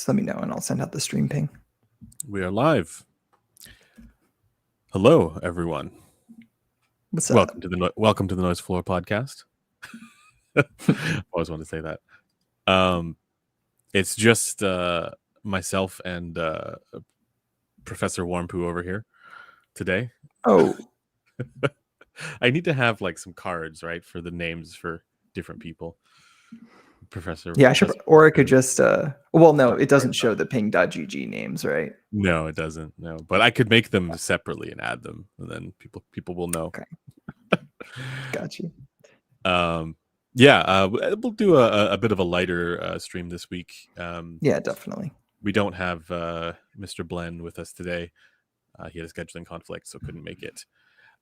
Just let me know and I'll send out the stream ping. We are live. Hello, everyone. What's up? Welcome to the Noise Floor podcast. I always want to say that. It's just myself and Professor Warmpoo over here today. Oh, I need to have like some cards, right, for the names for different people. Professor. Yeah, I should, or I could just well, no, it doesn't show the ping.gg names, right? No, it doesn't. No, but I could make them separately and add them, and then people will know. Okay. Got you. Yeah, we'll do a bit of a lighter stream this week. Yeah, definitely. We don't have Mr. Blen with us today. He had a scheduling conflict, so couldn't make it.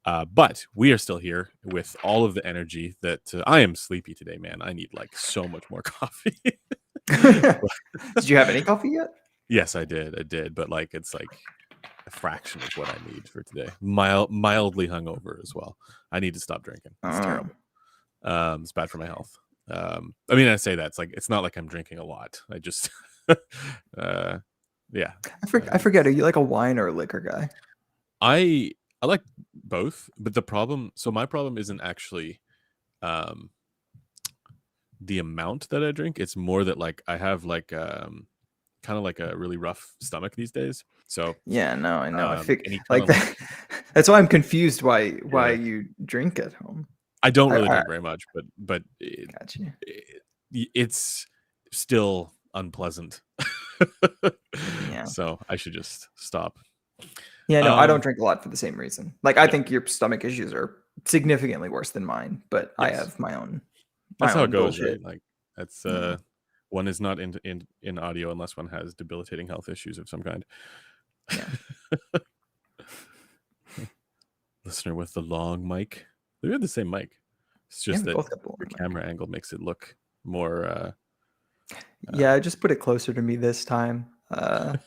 But we are still here with all of the energy that I am sleepy today, man. I need like so much more coffee. Did you have any coffee yet? Yes, I did. But like, it's like a fraction of what I need for today. Mildly hungover as well. I need to stop drinking. It's terrible. It's bad for my health. I mean, I say that it's not like I'm drinking a lot. I just, yeah. I forget. Are you like a wine or a liquor guy? I like both, but my problem isn't actually the amount that I drink. It's more that like I have like kind of like a really rough stomach these days. So yeah, no, I know. I think like that. That's why I'm confused why you drink at home. I don't really drink very much, but it's still unpleasant. Yeah. So I should just stop. Yeah, no, I don't drink a lot for the same reason. Like, I think your stomach issues are significantly worse than mine, but yes. I have my own. That's how it goes, right? Like, that's one is not in audio unless one has debilitating health issues of some kind. Yeah. Listener with the long mic. They have the same mic. It's just that your camera angle makes it look more. Yeah, I just put it closer to me this time.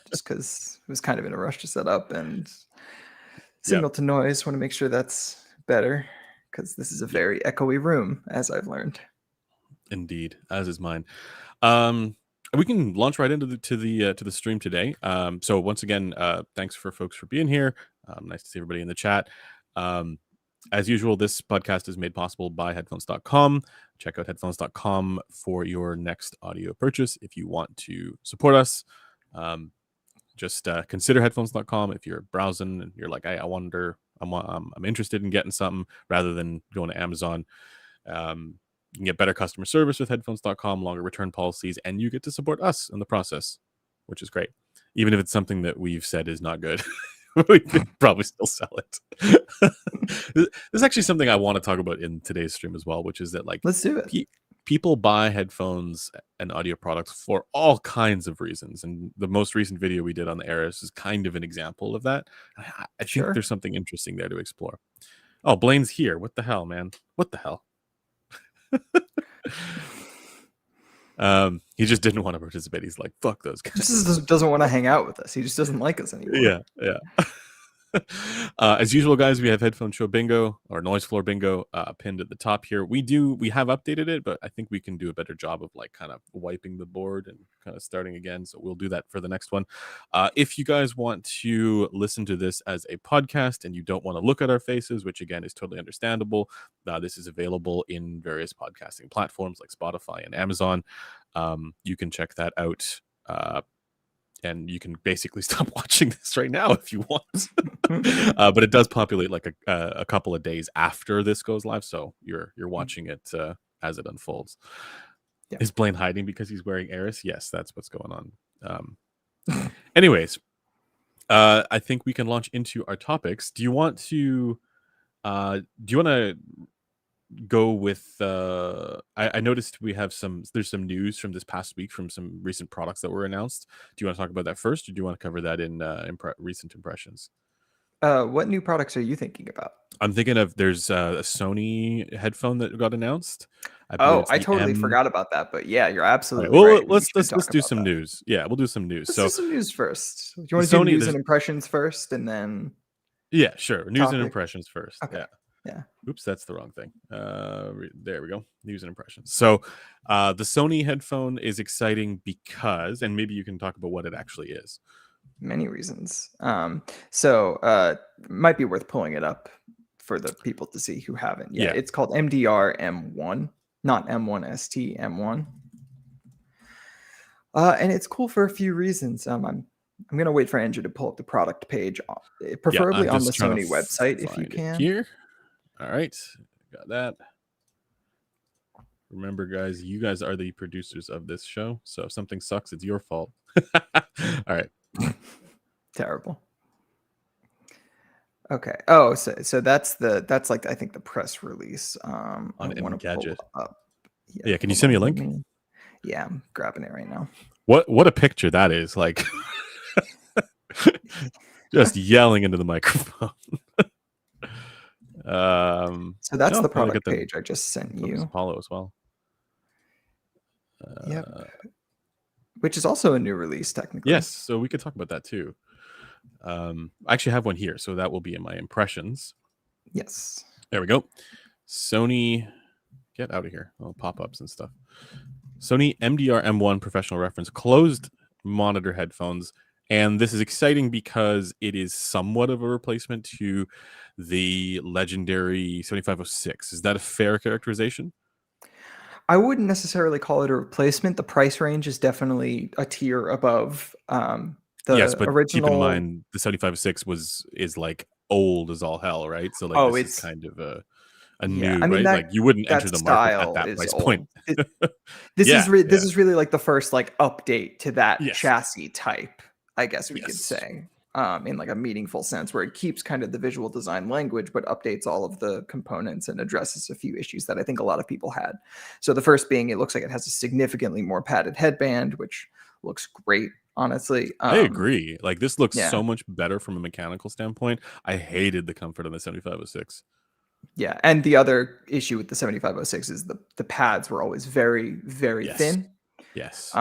Just because it was kind of in a rush to set up, and signal to noise, want to make sure that's better because this is a very echoey room, as I've learned. Indeed, as is mine. We can launch right into the stream today. So once again, thanks for folks for being here. Nice to see everybody in the chat. As usual, this podcast is made possible by headphones.com. Check out headphones.com for your next audio purchase. If you want to support us, just consider headphones.com. If you're browsing and you're like, I'm interested in getting something rather than going to Amazon. You can get better customer service with headphones.com, longer return policies, and you get to support us in the process, which is great. Even if it's something that we've said is not good. We could probably still sell it. This is actually something I want to talk about in today's stream as well, which is that like, let's do it. People buy headphones and audio products for all kinds of reasons, and the most recent video we did on the Eris is kind of an example of that. I think there's something interesting there to explore. Oh, Blaine's here. What the hell, man? What the hell? He just didn't want to participate. He's like, fuck those guys. He just doesn't want to hang out with us. He just doesn't like us anymore. Yeah. As usual, guys, we have Headphone Show Bingo or Noise Floor Bingo pinned at the top here. We have updated it, but I think we can do a better job of like kind of wiping the board and kind of starting again. So we'll do that for the next one. If you guys want to listen to this as a podcast and you don't want to look at our faces, which again is totally understandable, this is available in various podcasting platforms like Spotify and Amazon. You can check that out. And you can basically stop watching this right now if you want. But it does populate like a couple of days after this goes live, so you're watching it as it unfolds. Yeah. Is Blaine hiding because he's wearing Eris? Yes, that's what's going on. Anyways, I think we can launch into our topics. Do you want to go with I noticed we have there's some news from this past week from some recent products that were announced. Do you want to talk about that first, or do you want to cover that in recent impressions? What new products are you thinking about? I'm thinking of there's a Sony headphone that got announced. I totally forgot about that, but yeah, you're absolutely right. Let's do some news. Yeah, we'll do some news. Let's do some news first. Do you want to do news and impressions first, and then? Yeah, sure. News and impressions first. Okay. Yeah. Yeah. Oops, that's the wrong thing. There we go. News and impressions. So the Sony headphone is exciting because, and maybe you can talk about what it actually is. Many reasons. So might be worth pulling it up for the people to see who haven't yet. Yeah. It's called MDR M1, not M1ST, M1. And it's cool for a few reasons. I'm gonna wait for Andrew to pull up the product page, preferably I'm on the just trying to Sony website if you find it can. here. All right, got that. Remember, guys, you guys are the producers of this show, so if something sucks, it's your fault. All right. Terrible. Okay. Oh, so that's like I think the press release. I On want to pull Engadget. up. Yeah, can you hold send me a on, let link? me- Yeah, I'm grabbing it right now. What a picture that is! Like, just yelling into the microphone. So that's the I product get the page I just sent Focus you. Apollo as well. Yep. Which is also a new release, technically. Yes, so we could talk about that too. I actually have one here, so that will be in my impressions. Yes. There we go. Sony, get out of here. Oh, pop-ups and stuff. Sony MDR M1 professional reference closed monitor headphones. And this is exciting because it is somewhat of a replacement to the legendary 7506. Is that a fair characterization? I wouldn't necessarily call it a replacement. The price range is definitely a tier above Yes, the but keep in original. mind the 7506 is like old as all hell, right? So like Oh, this is it's kind of a yeah. new, I mean right? Like you wouldn't enter that the market at style that is price point. old. This is Yeah, this is really like the first like update to that yes, chassis type, I guess we could yes, say, in like a meaningful sense, where it keeps kind of the visual design language, but updates all of the components and addresses a few issues that I think a lot of people had. So the first being, it looks like it has a significantly more padded headband, which looks great, honestly. I agree. Like this looks Yeah, so much better from a mechanical standpoint. I hated the comfort of the 7506. yeah. And the other issue with the 7506 is the pads were always very, very Yes, thin. yes.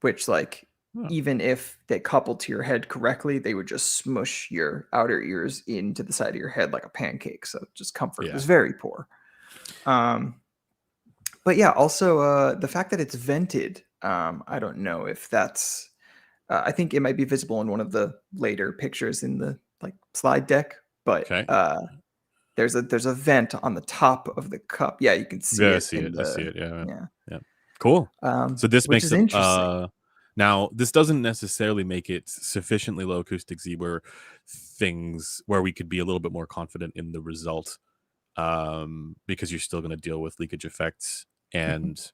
Which like Oh, even if they coupled to your head correctly, they would just smush your outer ears into the side of your head like a pancake. So just comfort yeah. was very poor. Um, but yeah, also the fact that it's vented, I don't know if that's. I think it might be visible in one of the later pictures in the like slide deck, but Okay. there's a vent on the top of the cup. Yeah, you can see Yeah, I it see in it. I see the it. Yeah. yeah, Yeah. Cool. So this which makes is it interesting. now this doesn't necessarily make it sufficiently low acoustic Z where we could be a little bit more confident in the result. Because you're still going to deal with leakage effects, Mhm. and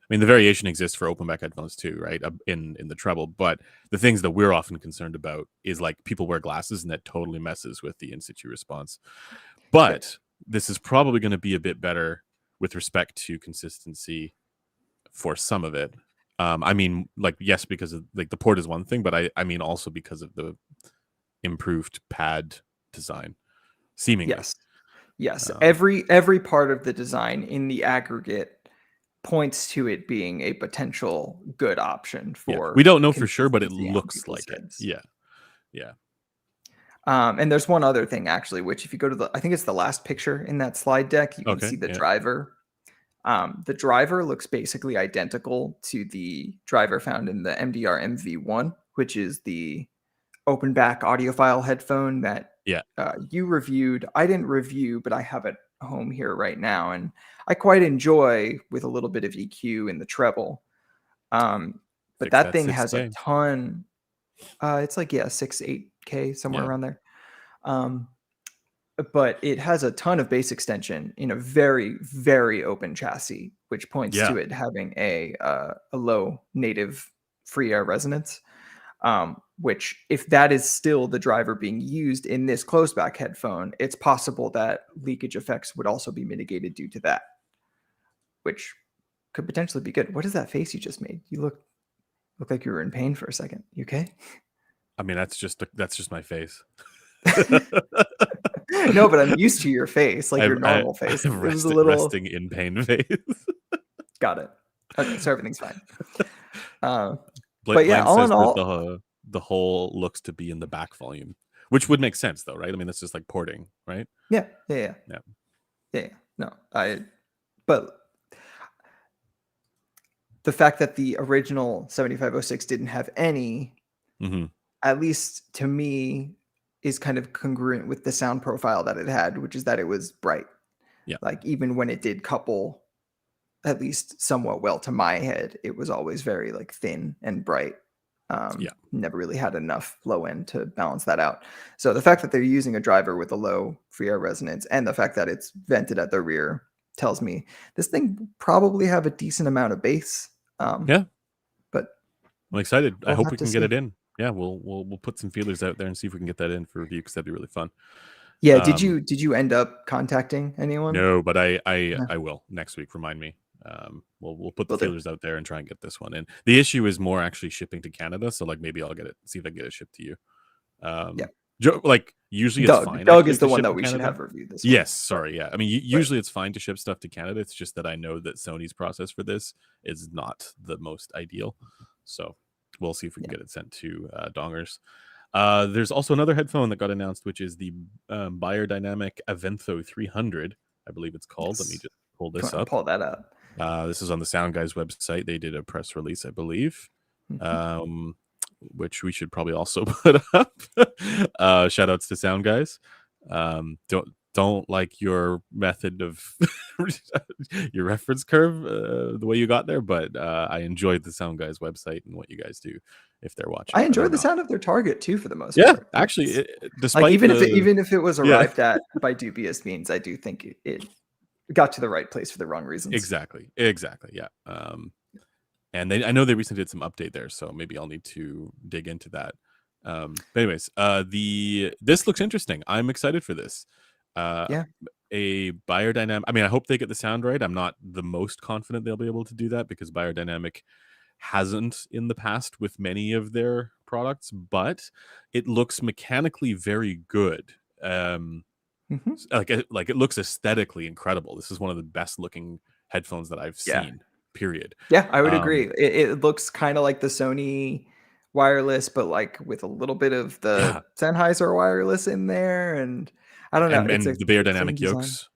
I mean the variation exists for open back headphones too, right? In the treble, but the things that we're often concerned about is like people wear glasses and that totally messes with the in situ response. Right. But this is probably going to be a bit better with respect to consistency for some of it. I mean, like yes, because of like the port is one thing, but I mean also because of the improved pad design, seemingly. Yes. Yes, Um, every part of the design in the aggregate points to it being a potential good option Yeah, we for don't know for sure, but it consistency on looks people's like it. heads. Yeah, yeah. And there's one other thing actually, which if you go to I think it's the last picture in that slide deck, you can Okay, see the yeah, driver. The driver looks basically identical to the driver found in the MDR MV1, which is the open back audiophile headphone that yeah. you reviewed. I didn't review, but I have it home here right now, and I quite enjoy with a little bit of EQ in the treble. But Fix that that thing has a 6K. ton. It's like yeah, 6 8K somewhere Yeah, around there. Um, but it has a ton of bass extension in a very very open chassis, which points yeah, to it having a low native free air resonance. Which, if that is still the driver being used in this closed back headphone, it's possible that leakage effects would also be mitigated due to that, which could potentially be good. What is that face you just made? You look like you were in pain for a second. You okay? I mean that's just my face. No, but I'm used to your face, like I your I normal face. I'm It was a little. resting in pain face. Got it. Okay, so everything's fine. Uh, but yeah, Lance all says in that all, the whole looks to be in the back volume, which would make sense though, right? I mean, that's just like porting, right? Yeah, yeah, yeah, Yeah. yeah. No, but the fact that the original 7506 didn't have any, Mm-hmm. at least to me, is kind of congruent with the sound profile that it had, which is that it was bright. Yeah. Like even when it did couple at least somewhat well to my head, it was always very like thin and bright. Yeah. Never really had enough low end to balance that out. So the fact that they're using a driver with a low free air resonance and the fact that it's vented at the rear tells me this thing probably have a decent amount of bass. Yeah. But I'm excited. I we'll hope have we to can get see. it in. Yeah, we'll put some feelers out there and see if we can get that in for review because that'd be really fun. Yeah, did you end up contacting anyone? No, but I No, I will next week. Remind me. We'll put the will do. feelers out there and try and get this one in. The issue is more actually shipping to Canada, so like maybe I'll get it. See if I can get it shipped to you. Yeah. Like usually it's Doug. fine Doug actually is the to one ship that to we should Canada. have review this one. Yes, sorry, yeah. I mean, Right. usually it's fine to ship stuff to Canada. It's just that I know that Sony's process for this is not the most ideal. So we'll see if we can Yeah. get it sent to Dongers. There's also another headphone that got announced, which is the Beyer Dynamic Aventho 300, I believe it's called. Let me Yes. just pull If you this want to up. pull that up. This is on the Sound Guys website. They did a press release, I believe, Mhm. um, which we should probably also put up. Shout outs to Sound Guys. Don't like your method of your reference curve, the way you got there, but I enjoyed the Sound Guys website and what you guys do if they're watching I or enjoy the not. sound of their target too, for the most Yeah, part. actually, Like despite the even if it was yeah, arrived at by dubious means, I do think it got to the right place for the wrong reasons. exactly, yeah. And I know they recently did some update there, so maybe I'll need to dig into that. But anyways, this looks interesting. I'm excited for this. Uh, Yeah. a biodynamic. I mean, I hope they get the sound right. I'm not the most confident they'll be able to do that because biodynamic hasn't in the past with many of their products, but it looks mechanically very good. Hmm. Like it looks aesthetically incredible. This is one of the best looking headphones that I've Yeah. seen. Period. Yeah, I would agree. Um, It looks kind of like the Sony wireless, but like with a little bit of the yeah, Sennheiser wireless in there. And I don't know. It's a and the Bear clean Dynamic design. Yokes.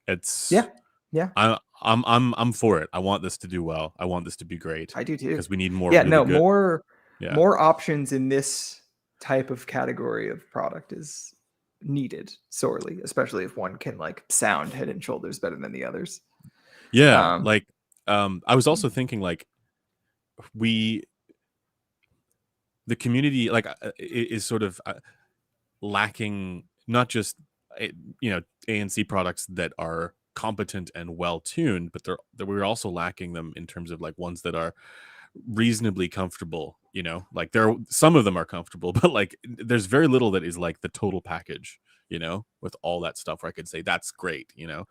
It's Yeah. Yeah. I'm for it. I want this to do well. I want this to be great I do too. because we need more Yeah, really no, good. Yeah, more options in this type of category of product is needed sorely, especially if one can like sound head and shoulders better than the others. yeah. Um, Like, I was also thinking like we the community like is sort of lacking not just you know ANC products that are competent and well tuned, but we're also lacking them in terms of like ones that are reasonably comfortable. You know, like some of them are comfortable, but like there's very little that is like the total package. You know, with all that stuff where I could say that's great. You know,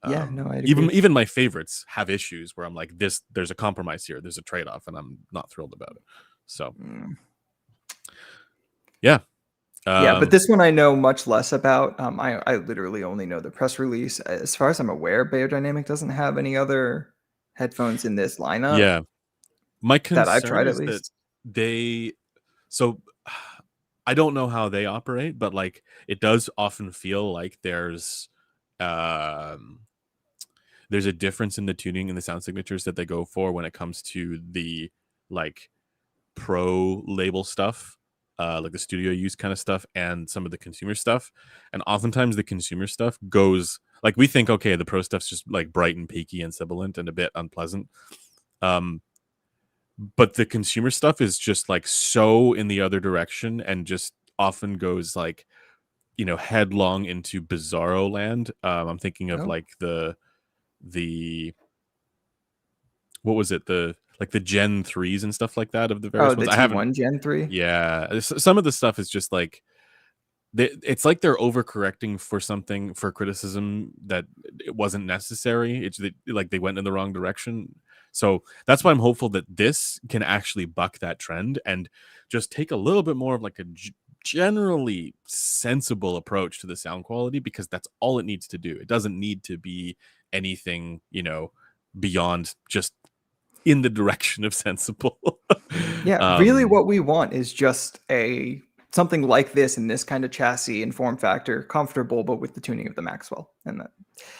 yeah, no, I'd even agree. even my favorites have issues where I'm like this. There's a compromise here. There's a trade off, and I'm not thrilled about it. So Mm. yeah. Yeah, but Um, this one I know much less about. I literally only know the press release. As far as I'm aware, Beyerdynamic doesn't have any other headphones in this lineup yeah. My that I've concern tried at is that least. they so I don't know how they operate, but like it does often feel like um there's a difference in the tuning and the sound signatures that they go for when it comes to the like pro label stuff, like the studio use kind of stuff and some of the consumer stuff. And oftentimes the consumer stuff goes like we think, okay, the pro stuff's just like bright and peaky and sibilant and a bit unpleasant. Um, but the consumer stuff is just like so in the other direction and just often goes like headlong into bizarro land. I'm thinking of Oh, like the what was it, the like the gen 3s and stuff like that of the oh, various ones. the I haven't. T1 Gen 3. Yeah, some of the stuff is just like it's like they're overcorrecting for something for criticism that it wasn't necessary. It's like they went in the wrong direction. So that's why I'm hopeful that this can actually buck that trend and just take a little bit more of like a generally sensible approach to the sound quality because that's all it needs to do. It doesn't need to be anything, beyond just in the direction of sensible. Yeah, really um what we want is just a something like this in this kind of chassis and form factor, comfortable, but with the tuning of the Maxwell. And that,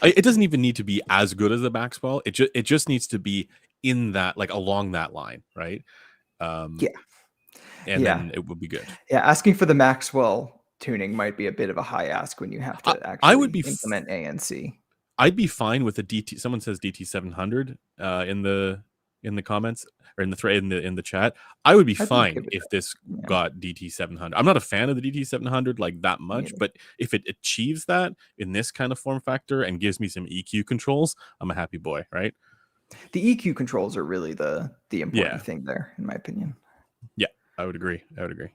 It doesn't even need to be as good as the Maxwell. It just needs to be in that, like, along that line, right? yeah, And yeah, then it would be good. yeah. Asking for the Maxwell tuning might be a bit of a high ask when you have I, to I would actually be implement ANC. I'd be fine with a DT. Someone says DT 700 in the comments, or in the thread, in the chat. I would be I'd be okay fine with if that. this Yeah, got DT 700. I'm not a fan of the DT 700 like that me much, either. but if it achieves that in this kind of form factor and gives me some EQ controls, I'm a happy boy, right? The EQ controls are really the Yeah, important thing there, in my opinion. yeah, I would agree. I would agree.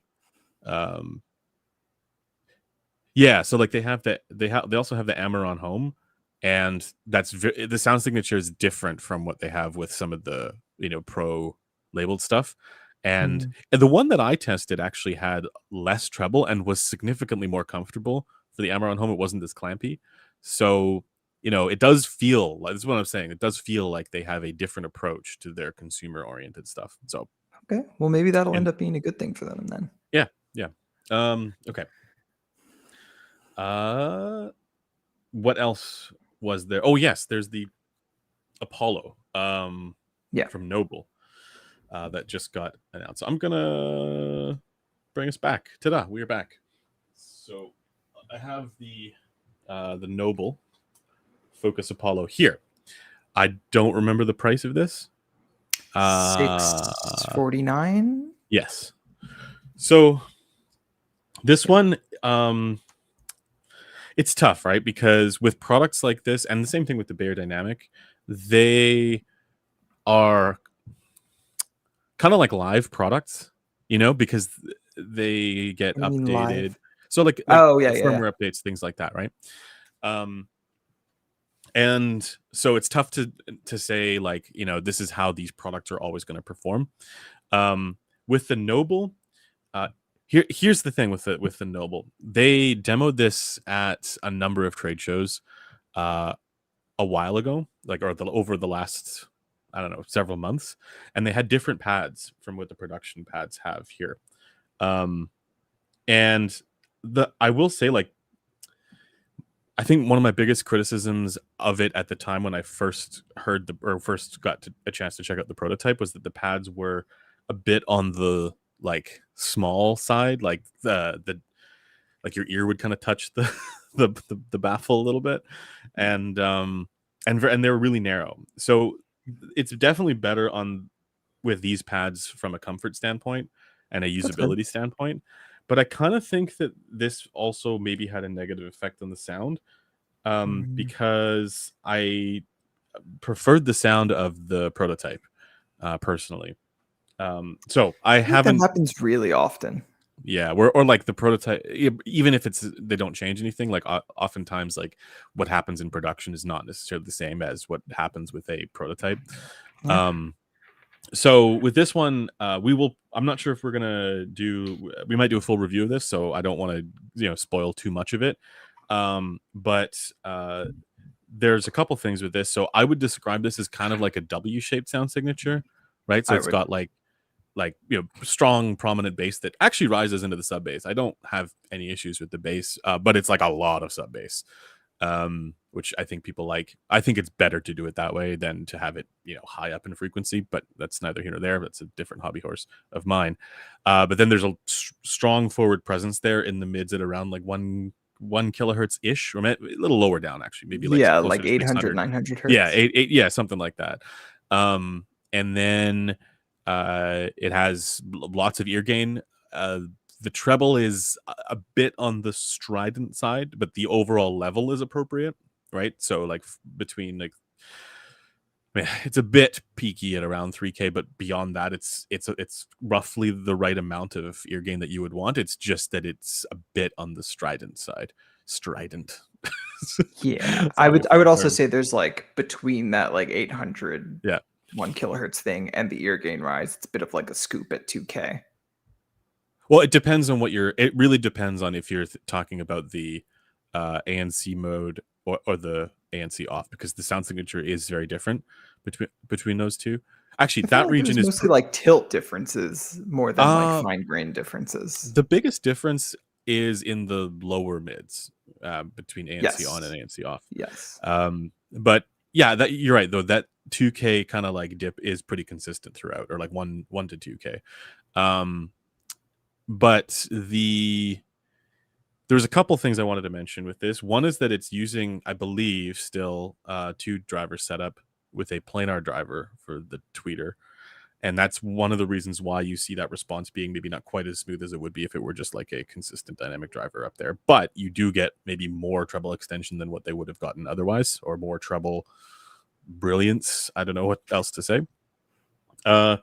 Um, Yeah, so like they also have the Amaron Home, and the sound signature is different from what they have with some of the pro labeled stuff, and, Mm. and the one that I tested actually had less treble and was significantly more comfortable for the Amaron Home. It wasn't as clampy, so it does feel like, this is what I'm saying. It does feel like they have a different approach to their consumer oriented stuff. So, Okay, well maybe that'll and end up being a good thing for them then. yeah, yeah. Okay. Uh what else was there? Oh yes, there's the Apollo Yeah. from Noble that just got announced. So I'm gonna bring us back. Ta-da, we are back. So I have the Noble Focus Apollo here. I don't remember the price of this. 649. Yes. So this Yeah. one, it's tough, right? Because with products like this, and the same thing with the Beyer Dynamic, they are kind of like live products, because they get What do you mean updated. live? So like Oh, yeah, yeah, yeah. firmware updates, things like that, right? Um, and so it's tough to say, like, this is how these products are always going to perform. With the Noble, here's the thing with the Noble. They demoed this at a number of trade shows a while ago, like, or over the last, I don't know, several months, and they had different pads from what the production pads have here. And I will say, like, I think one of my biggest criticisms of it at the time when I first first got a chance to check out the prototype was that the pads were a bit on the, like, small side, like the like your ear would kind of touch the the baffle a little bit, and and they were really narrow. So it's definitely better on with these pads from a comfort standpoint and a That's fair. usability standpoint. But I kind of think that this also maybe had a negative effect on the sound, Mm. because I preferred the sound of the prototype personally. So I I think that haven't, happens really often. yeah, or like the prototype, even if they don't change anything, like, oftentimes, like, what happens in production is not necessarily the same as what happens with a prototype. Yeah. Um, so with this one, I'm not sure if we might do a full review of this, so I don't want to spoil too much of it. But there's a couple things with this. So I would describe this as kind of like a W-shaped sound signature, right? So I it's would. got like strong prominent bass that actually rises into the sub bass. I don't have any issues with the bass, but it's like a lot of sub bass, which I think people like. I think it's better to do it that way than to have it high up in frequency, but that's neither here nor there. That's a different hobby horse of mine. But then there's a strong forward presence there in the mids at around like one kilohertz ish, or a little lower down, actually, maybe like Yeah, closer like to 800, 600. 900 Yeah, hertz. yeah, something like that. And then it has lots of ear gain. The treble is a bit on the strident side, but the overall level is appropriate, right? So like between like, man, it's a bit peaky at around 3K, but beyond that, it's roughly the right amount of ear gain that you would want. It's just that it's a bit on the strident side. Strident. Yeah. It's a really I would fun also term. say there's like between that like 800 Yeah. 1 kilohertz thing and the ear gain rise, it's a bit of like a scoop at 2K. Well, it depends on it really depends on if you're talking about the ANC mode or the ANC off, because the sound signature is very different between those two. Actually, I felt that like it region was is mostly like tilt differences more than like uh fine grain differences. the biggest difference is in the lower mids, between ANC on and Yes. ANC off. Yes. But yeah, that you're right though. That 2K kind of like dip is pretty consistent throughout, or like one to 2K. Um, but there's a couple things I wanted to mention with this. One is that it's using, I believe, still two driver setup with a planar driver for the tweeter. And that's one of the reasons why you see that response being maybe not quite as smooth as it would be if it were just like a consistent dynamic driver up there. But you do get maybe more treble extension than what they would have gotten otherwise, or more treble brilliance. I don't know what else to say. Uh,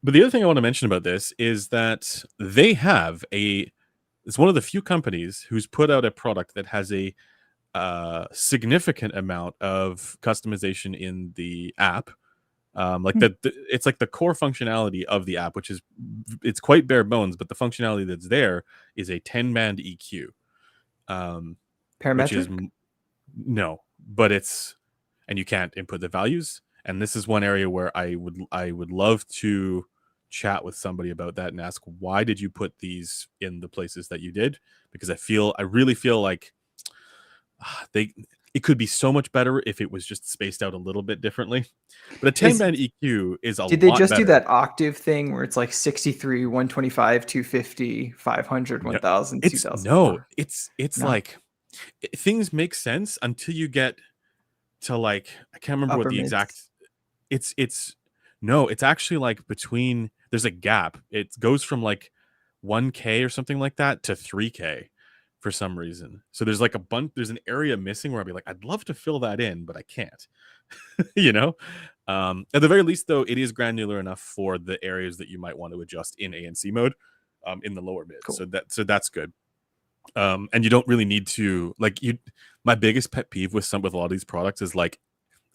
but the other thing I want to mention about this is that they have a, it's one of the few companies who's put out a product that has a significant amount of customization in the app. Like Hmm. it's like the core functionality of the app, which is, it's quite bare bones, but the functionality that's there is a 10 band EQ, um, which is Parametric? no, but it's, and you can't input the values. And this is one area where I would love to chat with somebody about that and ask, why did you put these in the places that you did? Because I really feel like they, it could be so much better if it was just spaced out a little bit differently. But a 10 Is band EQ is a Did they lot just do better. that octave thing where it's like 63, 125, 250, 500, No, 1000, it's 2000? no, Or it's no? like things make sense until you get to like, I can't remember what Upper the exact, mids? it's no, it's actually like between, there's a gap. It goes from like 1K or something like that to 3K for some reason. So there's like a bunch, there's an area missing where I'd be like, I'd love to fill that in, but I can't. you know? At the very least, though, it is granular enough for the areas that you might want to adjust in ANC mode, in the lower mid. Cool. So that's good. And you don't really need to like you. My biggest pet peeve with a lot of these products is like,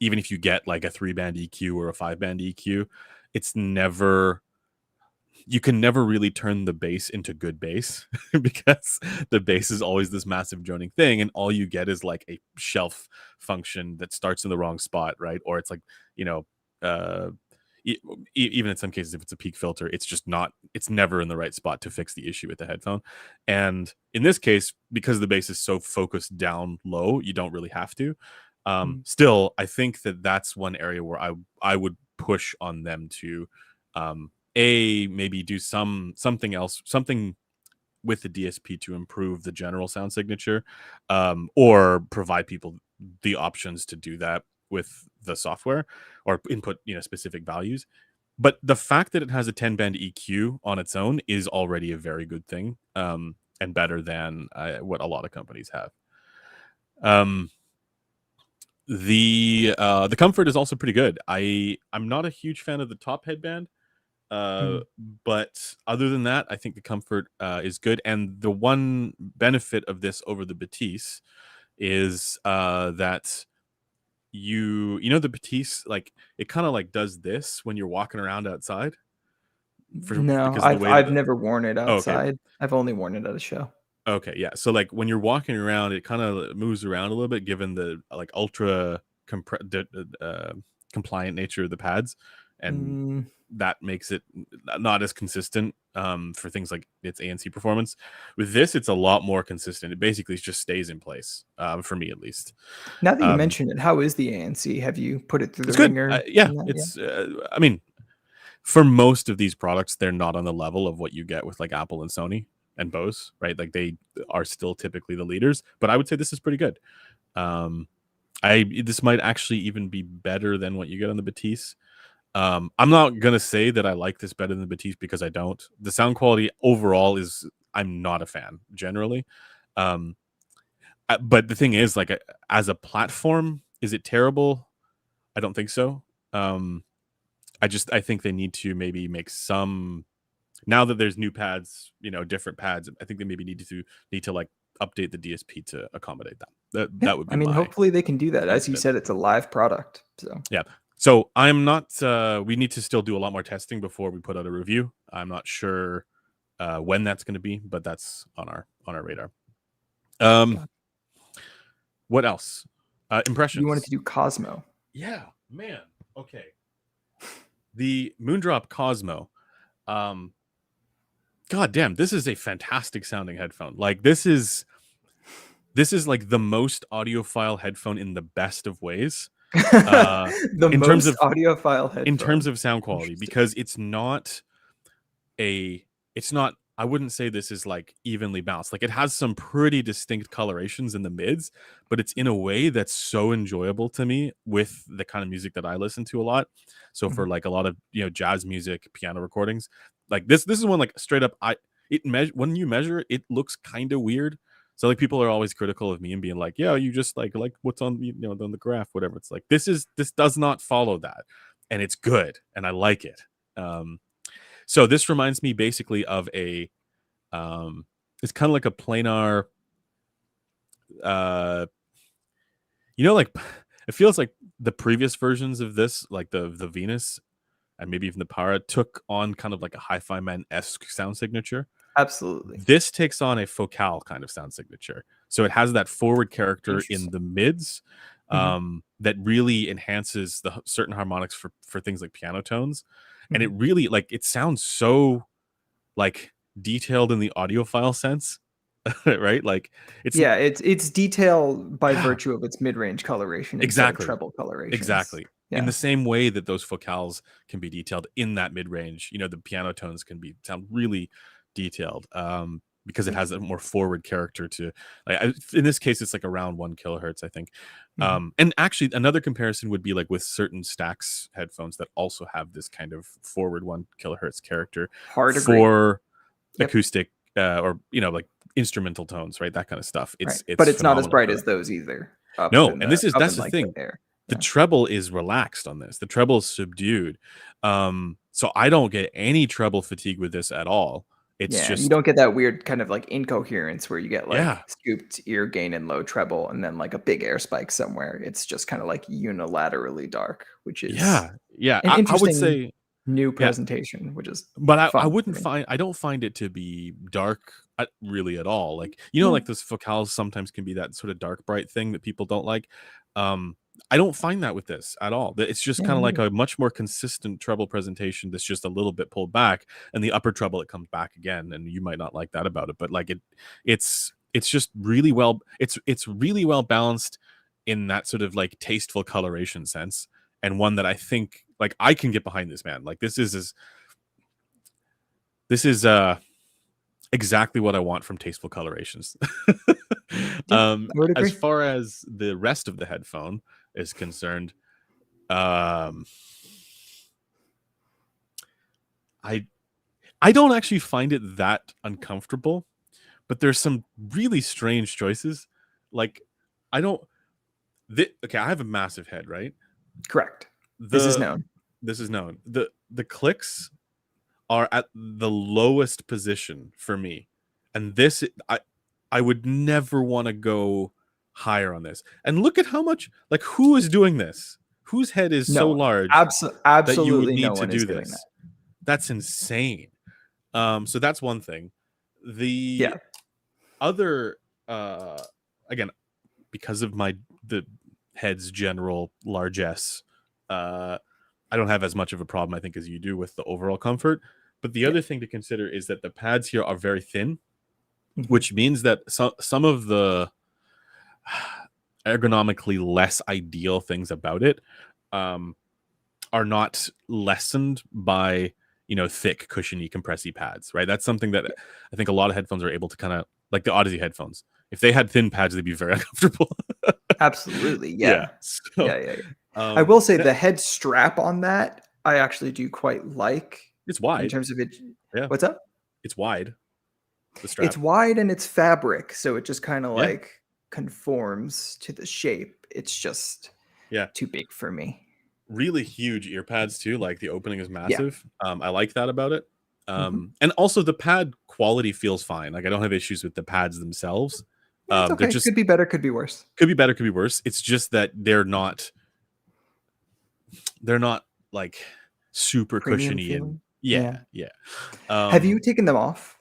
even if you get like a 3 band EQ or a 5 band EQ, it's never, you can never really turn the bass into good bass because the bass is always this massive droning thing, and all you get is like a shelf function that starts in the wrong spot, right? Or it's like, you know, uh even in some cases, if it's a peak filter, it's just not, it's never in the right spot to fix the issue with the headphone. And in this case, because the bass is so focused down low, you don't really have to. Mm. Still, I think that that's one area where I would push on them to, maybe do something else, something with the DSP to improve the general sound signature, or provide people the options to do that with the software, or input, specific values. But the fact that it has a 10 band EQ on its own is already a very good thing, and better than what a lot of companies have. um, the comfort is also pretty good. I'm not a huge fan of the top headband. uh, Mm. but other than that, I think the comfort is good. And the one benefit of this over the Batiste is that you know the Batiste, like it kind of like does this when you're walking around outside, No, because of the I've way that I've never worn it oh, okay. outside. I've only worn it at a show. Okay, yeah. So like when you're walking around, it kind of moves around a little bit, given the like ultra compliant nature of the pads, and Mm, that makes it not as consistent, for things like its ANC performance. With this, it's a lot more consistent. It basically just stays in place, for me at least. Now that you Um, mention it, how is the ANC? Have you put it through the it's good. ringer Yeah, and that? Yeah. it's. I mean, for most of these products, they're not on the level of what you get with like Apple and Sony and Bose, right? Like they are still typically the leaders, but I would say this is pretty good. Um, I this might actually even be better than what you get on the Batiste. I'm not gonna say that I like this better than the Batiste because I don't. The sound quality overall is, I'm not a fan generally. Um, but the thing is, like, as a platform, is it terrible? I don't think so. Um, I think they need to maybe make some, now that there's new pads, different pads. I think they maybe need to like update the DSP to accommodate that. Yeah, That would I be mean, my hopefully they can do that. As you opinion. said, it's a live product, so Yeah. So I'm not. We need to still do a lot more testing before we put out a review. I'm not sure when that's going to be, but that's on our radar. Um, got what else? you wanted Impressions. to do Cosmo. Yeah, man. Okay. The Moondrop Cosmo. Um, God damn, this is a fantastic sounding headphone. Like this is like the most audiophile headphone in the best of ways. The In terms most of audiophile headphone. sound quality, Interesting. because it's not, I wouldn't say this is like evenly balanced. Like it has some pretty distinct colorations in the mids, but it's in a way that's so enjoyable to me with the kind of music that I listen to a lot. So for Mhm, like a lot of, jazz music, piano recordings, like this is one like straight up when you measure it, it looks kind of weird. So like people are always critical of me and being like, "Yeah, you just like what's on on the graph, whatever." It's like this does not follow that, and it's good, and I like it. So this reminds me basically of a it's kind of like a planar uh like it feels like the previous versions of this, like the Venus and maybe even the Para, took on kind of like a Hi-Fi Man-esque sound signature. absolutely. This takes on a Focal kind of sound signature. So it has that forward character in Interesting. the mids, Mhm, that really enhances the certain harmonics for things like piano tones. And it mhm. really, like, it sounds so like detailed in the audiophile sense, right? Like it's Yeah, it's detail by yeah, virtue of its mid-range coloration instead of exactly. treble colorations. Exactly. In Yeah. the same way that those focales can be detailed in that mid range, the piano tones can be sound really detailed, because it has a Interesting. more forward character to. In this case, it's like around 1 kilohertz, I think. Mhm. And actually, another comparison would be like with certain Stax headphones that also have this kind of forward 1 kilohertz character Hard agree. for Yep, acoustic, or like instrumental tones, right? That kind of stuff. right. It's But it's not as phenomenal bright for as that. those either, up No, in and the up that's in, the like, the thing. air. The Yeah. treble is relaxed on this. The treble is subdued. So I don't get any treble fatigue with this at all. It's Yeah, you just don't get that weird kind of, like, incoherence where you get, yeah. like, scooped ear gain and low treble and then, like, a big air spike somewhere. It's just kinda, like, unilaterally dark, which is Yeah. Yeah. an I would interesting say new yeah, presentation, which is but I fun for wouldn't me. find I don't find it to be dark, really at all. Like, like No. those focals sometimes can be that sort of dark bright thing that people don't like. Um, I don't find that with this at all. It's just Yeah, kind me of like neither. a much more consistent treble presentation that's just a little bit pulled back, and the upper treble it comes back again, and you might not like that about it, but like it's just really well it's really well balanced in that sort of like tasteful coloration sense, and one that I think like I can get behind this, man. Like this is exactly what I want from tasteful colorations. Yeah, I would As agree. far as the rest of the headphone is concerned, um, I I don't actually find it that uncomfortable, but there's some really strange choices. Like I don't. Okay, I have a massive head, right? Correct. This is The known. This is known. The clicks are at the lowest position for me, and this I would never want to go higher on this. And look at how much, like, who is doing this? Whose head is so No, large that you would absolutely no need to one is do doing that. this? That's insane. So that's one thing. The Yeah. other, again, because of the head's general largesse, uh, I don't have as much of a problem, I think, as you do with the overall comfort. But the Yeah. other thing to consider is that the pads here are very thin, Mhm. which means that some of the ergonomically less ideal things about it, um, are not lessened by thick, cushiony, compressy pads. Right, that's something that Yeah. I think a lot of headphones are able to kind of, like the Odyssey headphones. If they had thin pads, they'd be very uncomfortable. Absolutely, Yeah. yeah. So Yeah, yeah, yeah. I will say that the head strap on that, I actually do quite like it's in wide. terms of it. Yeah, What's up? it's wide. The It's strap. wide and it's fabric, so it just kinda, Yeah, like, conforms to the shape. It's just yeah. too big for me. Really huge ear pads too. Like the opening is Yeah. massive. I like that about it. Mhm. And also the pad quality feels fine. Like I don't have issues with the pads themselves. Yeah, it's They're okay. just Could be better, could be worse. could be better, could be worse. It's just that they're not like super Premium cushiony and feeling? yeah, Yeah. yeah. Have you Um, taken them off?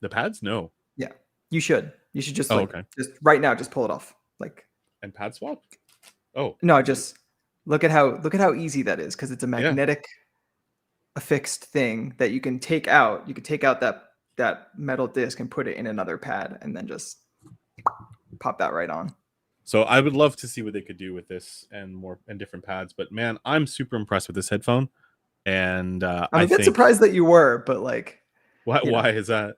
the pads, no. Yeah. You should. You should just, Oh, like, okay. just right now, just pull it off. Like, And pad swap. Oh, no, just look at how easy that is because it's a yeah. magnetic. a fixed thing that you can take out. You can take out that metal disc and put it in another pad, and then just pop that right on. So I would love to see what they could do with this and different pads. But man, I'm super impressed with this headphone, and I'm I a bit think surprised that you were, but like, why you know, why is that?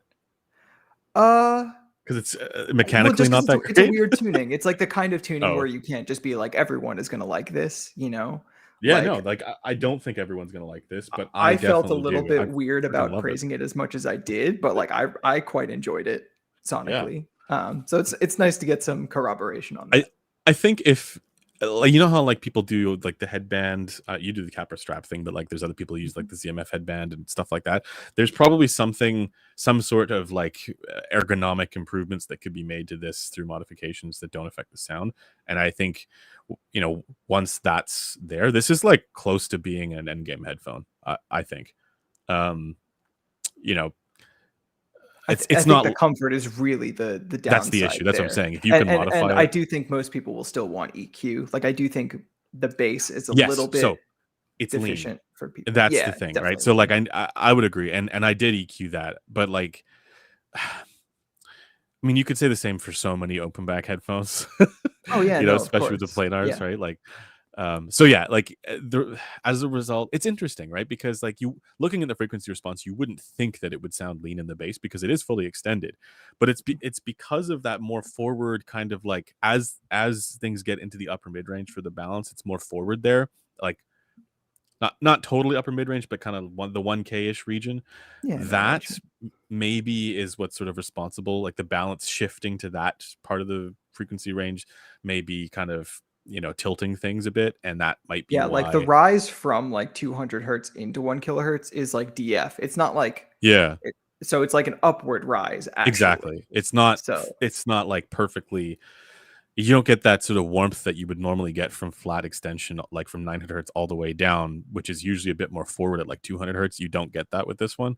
uh, Because it's well, mechanically just because not that it's a great. weird tuning. It's like the kind of tuning where Oh you can't just be like everyone is gonna like this, yeah, no, Like like I don't think everyone's gonna like this, but I I felt a definitely little do. I bit weird freaking about love it. praising it as much as I did, but like I quite enjoyed it Yeah. sonically. So it's nice to get some corroboration on I that. I think if like you know how like people do like the headband, you do the capper strap thing, but like there's other people who use like Mhm. the ZMF headband and stuff like that. There's probably some sort of like ergonomic improvements that could be made to this through modifications that don't affect the sound. And I think once that's there, this is like close to being an endgame headphone. I think. Um, you know, I it's think the not. comfort is really the That's the downside issue. That's what I'm there, saying. If you and can and and modify I it, do think most people will still want EQ. Like I do think the bass is a little yes. bit So it's lean. deficient for people. That's the Yeah, thing, right? definitely So like lean. I would agree, and I did EQ that, but like I mean, you could say the same for so many open back headphones, Oh yeah, no, of especially with the course. planars, Yeah, right? Like, so yeah, like as a result, it's interesting, right? Because like you looking at the frequency response, you wouldn't think that it would sound lean in the bass because it is fully extended, but it's because of that more forward kind of like as things get into the upper mid range for the balance, it's more forward there, like not totally upper mid range, but kind of the 1K ish region. yeah, no, I know what That you mean. maybe is what's sort of responsible, like the balance shifting to that part of the frequency range, maybe kind of tilting things a bit, and that might be Yeah, like the why. rise from like 200 hertz into 1 kilohertz is like DF. It's not like Yeah, it, so it's like an upward rise actually. exactly. It's not like perfectly. You don't get that sort of warmth that you would normally get from flat extension, like from 900 hertz all the way down, which is usually a bit more forward at like 200 hertz. You don't get that with this one.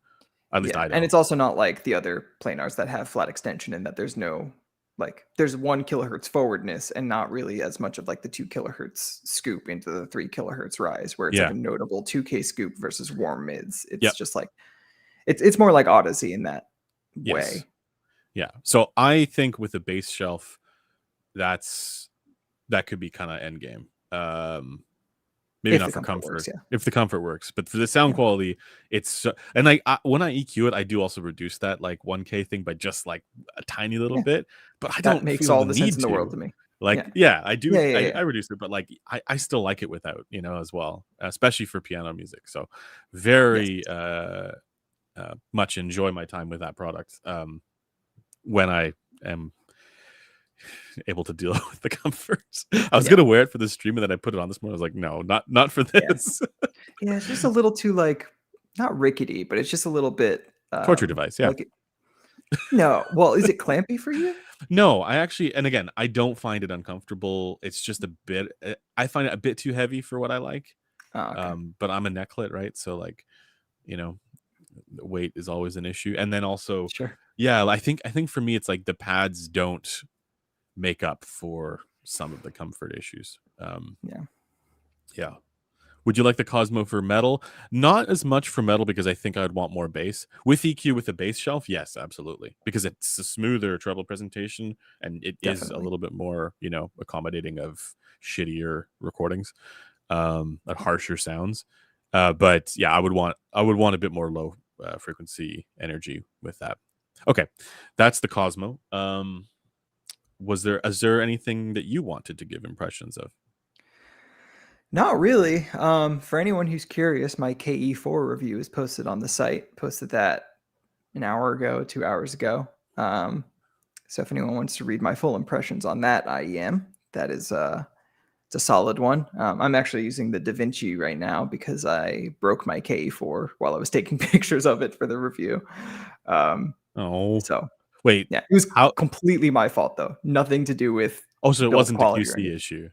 At least Yeah, I and don't. it's also not like the other planars that have flat extension in that there's no like there's 1 kilohertz forwardness and not really as much of like the 2 kilohertz scoop into the 3 kilohertz rise where it's like Yeah. a notable 2K scoop versus warm mids. It's Yep. just like it's more like Odyssey in that Yes. way. Yeah. So I think with the base shelf, that's that could be kind of end game. Maybe If not the for comfort works, comfort, yeah. if the comfort works, but for the sound Yeah. quality, and I when I EQ it, I do also reduce that like 1K thing by just like a tiny little Yeah. bit, but I That don't makes feel all the the sense need in the world to. to me. Like, Yeah. yeah, I do. Yeah, yeah, I yeah. reduce it, but like I still like it without, as well, especially for piano music. So Yes. very much enjoy my time with that product when I am able to deal with the comforts. I was Yeah. gonna wear it for the stream, and then I put it on this morning. I was like, no, not for Yeah. this. Yeah, it's just a little too like not rickety, but it's just a little bit Torture device, yeah. like no. Well, is it clampy for you? No, I actually, and again, I don't find it uncomfortable. It's just a bit. I find it a bit too heavy for what I like. Oh, okay. But I'm a necklet, right? So like, you know, weight is always an issue. And then also, Sure. yeah, I think for me, it's like the pads don't make up for some of the comfort issues. Yeah. Yeah. Would you like the Cosmo for metal? Not as much for metal because I think I'd want more bass. With EQ with the bass shelf, yes, absolutely. Because it's a smoother treble presentation and it is a Definitely. little bit more, accommodating of shittier recordings, harsher sounds. But yeah, I would want a bit more low frequency energy with that. Okay. That's the Cosmo. Is there anything that you wanted to give impressions of? Not really. For anyone who's curious, my KE4 review is posted on the site. Posted that an hour ago, 2 hours ago. So if anyone wants to read my full impressions on that IEM, that is it's a solid one. I'm actually using the DaVinci right now because I broke my KE4 while I was taking pictures of it for the review. Um, Oh, so wait. yeah, it was How completely my fault though. Nothing to do with Oh, so it build wasn't a quality or QC anything. issue.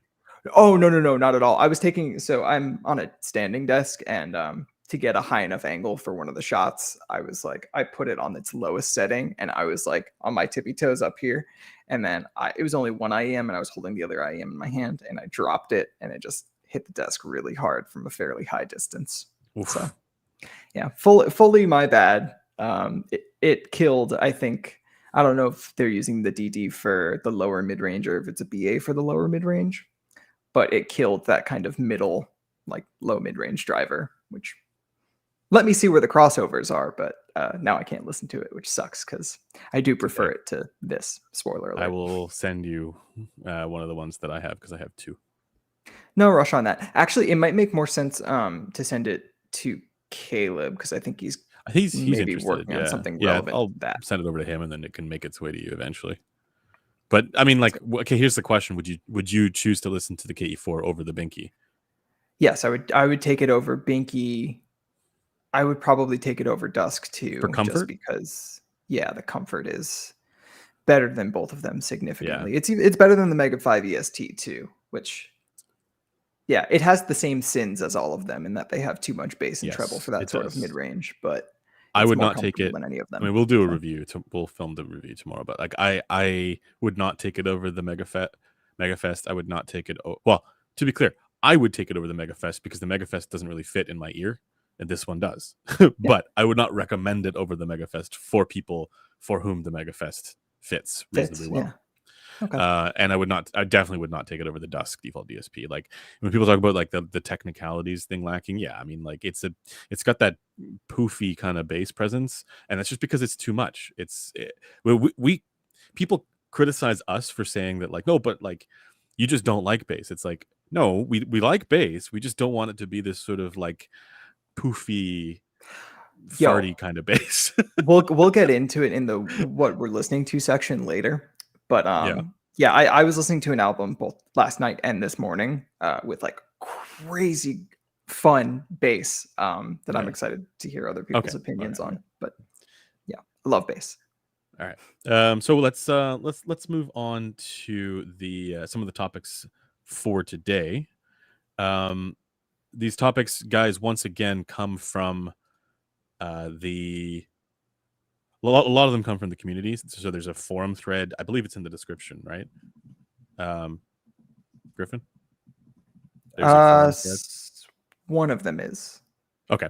Oh, no, no, no, not at all. I'm on a standing desk and to get a high enough angle for one of the shots, I put it on its lowest setting and I was like on my tippy toes up here. And then it was only one IEM and I was holding the other IEM in my hand and I dropped it and it just hit the desk really hard from a fairly high distance. So Oof. Yeah, fully my bad. It killed, I think. I don't know if they're using the DD for the lower mid range or if it's a BA for the lower mid range, but it killed that kind of middle, like low mid range driver, which let me see where the crossovers are. But now I can't listen to it, which sucks because I do prefer Okay. it to this. Spoiler alert. I will send you one of the ones that I have because I have two. No rush on that. Actually, it might make more sense to send it to Caleb because I think he's He's maybe interested. working on Yeah, something yeah. relevant I'll to that. send it over to him, and then it can make its way to you eventually. But I mean, like, okay. Here's the question: would you choose to listen to the KE4 over the Binky? Yes, I would take it over Binky. I would probably take it over Dusk For too, just comfort? because yeah, the comfort is better than both of them Yeah. significantly. It's better than the Mega 5 EST too, which yeah, it has the same sins as all of them in that they have too much bass and treble Yes, for that it sort of does. mid range, but I it's would more not take comfortable it. than any of I mean, them. we'll do a So review. We'll film the review tomorrow. But like, I would not take it over the Megafest. I would not take it. Well, to be clear, I would take it over the Megafest because the Megafest doesn't really fit in my ear, and this one does. yeah, But I would not recommend it over the Megafest for people for whom the Megafest fits reasonably fits. well. Yeah. Okay. And I definitely would not take it over the Dusk default DSP. Like when people talk about like the technicalities thing lacking, yeah, I mean like it's got that poofy kind of bass presence, and that's just because it's too much. We people criticize us for saying that like no, but like you just don't like bass. It's like no, we like bass. We just don't want it to be this sort of like poofy, Yo, farty kind of bass. we'll get into it in the what we're listening to section later. But Yeah. yeah, I was listening to an album both last night and this morning with like crazy fun bass that I'm Yeah. excited to hear other Okay. people's All opinions right. All right. on. But yeah, I love bass. All right. So let's move on to the some of the topics for today. Um, these topics, guys, once again come from the a lot of them come from the communities. So there's a forum thread. I believe it's in the description, right? Um, Griffin, there's a forum thread. One of them is. Okay.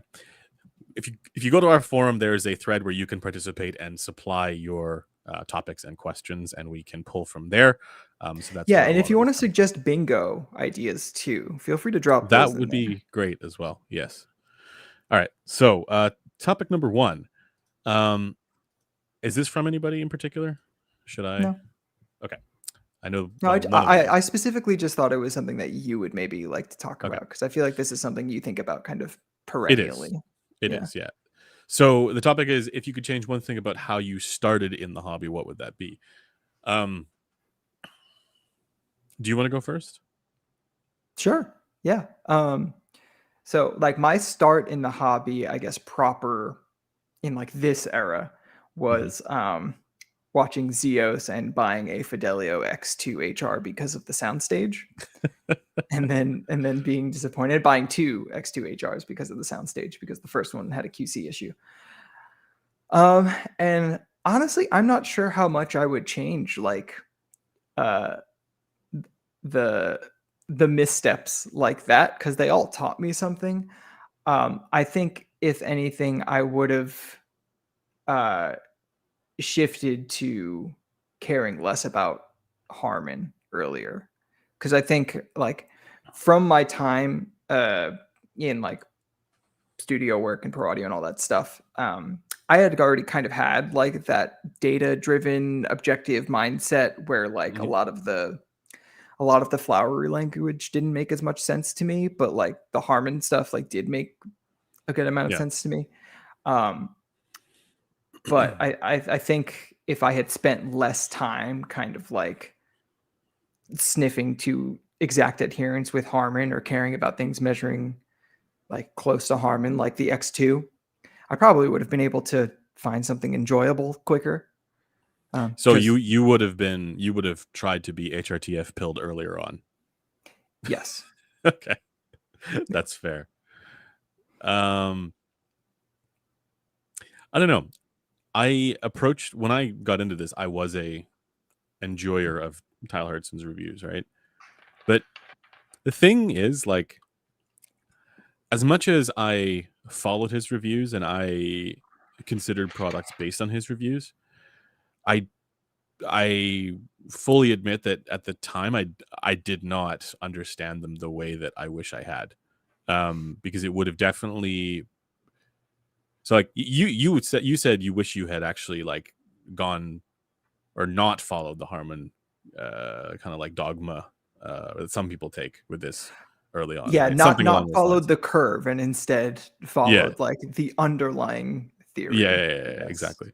If you go to our forum, there is a thread where you can participate and supply your topics and questions, and we can pull from there. So that's Yeah, where a and if lot you of want this to comes from. suggest bingo ideas too, feel free to drop That those in would there. be great as well. Yes. All right. So, topic number one. Um, is this from anybody in particular? Should I? No. Okay. I know No, one of them. I specifically just thought it was something that you would maybe like to talk Okay. about because I feel like this is something you think about kind of It is. perennially. It Yeah. is. Yeah. So the topic is if you could change one thing about how you started in the hobby, what would that be? Um, do you want to go first? Sure. Yeah. So like my start in the hobby, I guess proper in like this era Mm-hmm. was watching Zeos and buying a Fidelio X2 HR because of the soundstage. And then being disappointed buying two X2 HRs because of the soundstage because the first one had a QC issue. And honestly, I'm not sure how much I would change like uh the missteps like that because they all taught me something. I think if anything, I would have uh shifted to caring less about Harmon earlier because I think like from my time in like studio work and pro audio and all that stuff, I had already kind of had like that data driven objective mindset where like Mm-hmm. a lot of the flowery language didn't make as much sense to me, but like the Harmon stuff like did make a good amount of Yeah. sense to me. Um, but I think if I had spent less time kind of like sniffing to exact adherence with Harmon or caring about things measuring like close to Harmon, like the X2, I probably would have been able to find something enjoyable quicker. So Because you would have tried to be HRTF pilled earlier on. yes, Okay, yeah, that's fair. Um, I don't know. I approached when I got into this. I was a enjoyer of Tyler Herdson's reviews, right? But the thing is, like, as much as I followed his reviews and I considered products based on his reviews, I I fully admit that at the time I did not understand them the way that I wish I had. Because it would have definitely, so like you said you wish you had actually like gone or not followed the Harmon kind of like dogma that some people take with this early on, Yeah, right? Something along not those followed lines. the curve and instead Yeah. followed like the underlying Yeah, theory, yeah, I yeah, yeah, guess. exactly.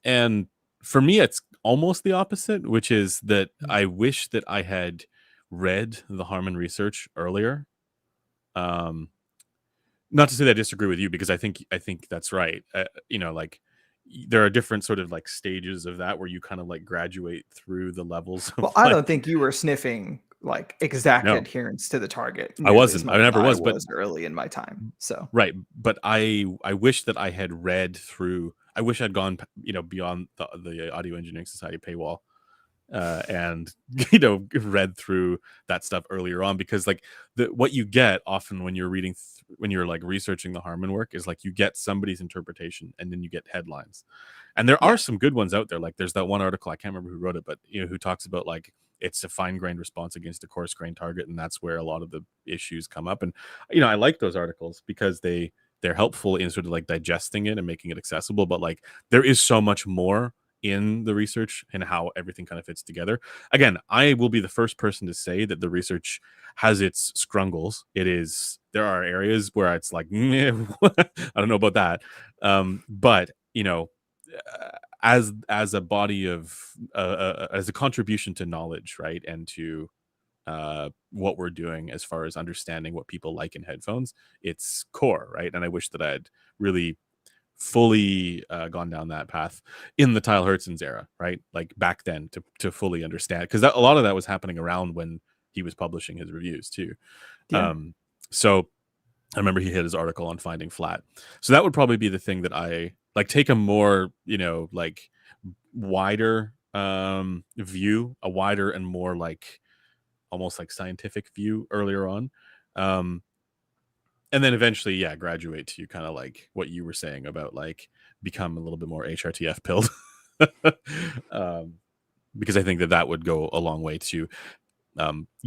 And for me, it's almost the opposite, which is that Mm. I wish that I had read the Harmon research earlier. Um, Not to say that I disagree with you, because I think that's right. Like there are different sort of like stages of that where you kind of like graduate through the levels Well, of I don't like think you were sniffing like exact no, adherence to the target I nearly as wasn't. I much as never I was, but was early in my time. So, right, but I wish that I had read through. I wish I'd gone, beyond the Audio Engineering Society paywall, and read through that stuff earlier on, because like what you get often when you're when you're like researching the Harmon work is like you get somebody's interpretation and then you get headlines, and there are yeah. some good ones out there. Like there's that one article, I can't remember who wrote it, but who talks about like it's a fine grained response against a coarse grained target, and that's where a lot of the issues come up. And I like those articles because they're helpful in sort of like digesting it and making it accessible, but like there is so much more in the research and how everything kind of fits together. Again, I will be the first person to say that the research has its scrungles. There are areas where it's like, "Meh, I don't know about that." But as a body of as a contribution to knowledge, right, and to what we're doing as far as understanding what people like in headphones, it's core, right? And I wish that I had really fully gone down that path in the Tyler Hertzens era, right? Like back then, to fully understand, because a lot of that was happening around when he was publishing his reviews too. Yeah. So I remember he had his article on finding flat. So that would probably be the thing that I like, take a more, like wider view, a wider and more like almost like scientific view earlier on. Um, and then eventually, yeah, graduate to kind of like what you were saying about like become a little bit more HRTF pilled. um, because I think that that would go a long way to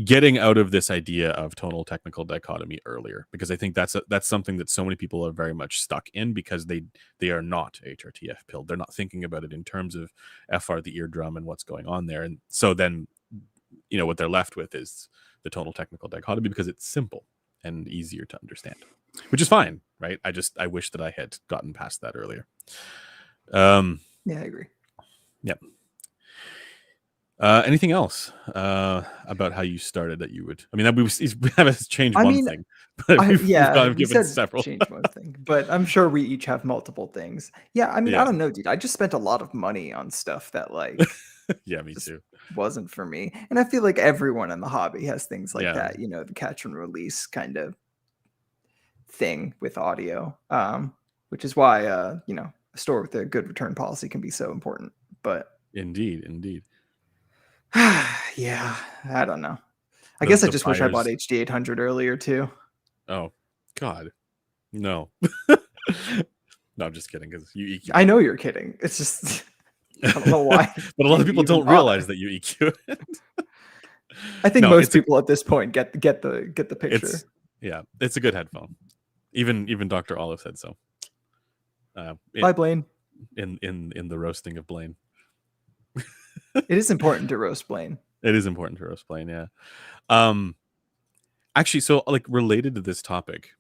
getting out of this idea of tonal technical dichotomy earlier, because I think that's something that so many people are very much stuck in, because they are not HRTF pilled. They're not thinking about it in terms of FR the eardrum and what's going on there, and so then what they're left with is the tonal technical dichotomy because it's simple and easier to understand, which is fine, right? I wish that I had gotten past that earlier. Yeah, I agree. Yeah. Anything else about how you started that you would? I mean, we haven't changed I one mean, thing, but we've yeah, kind of we given said several. change one thing, but I'm sure we each have multiple things. Yeah, I mean, I Yeah, don't know, dude. I just spent a lot of money on stuff that like yeah, me just too. wasn't for me. And I feel like everyone in the hobby has things like Yeah, that, the catch and release kind of thing with audio. Which is why a store with a good return policy can be so important. But indeed, indeed. yeah, I don't know. I The guess I the just wish I bought buyers. HD 800 earlier too. Oh God, no. No, I'm just kidding, because you EQ I it. know you're kidding. It's just I don't know why But a lot of you people even don't realize bother. that you EQ it. I think No, most people at this point get the it's picture. yeah, it's a good headphone. Even Dr. Olive said so. Bye, Blaine. In the roasting of Blaine. It is important to roast Blaine. It is important to roast Blaine, yeah. Um Actually, so like related to this topic,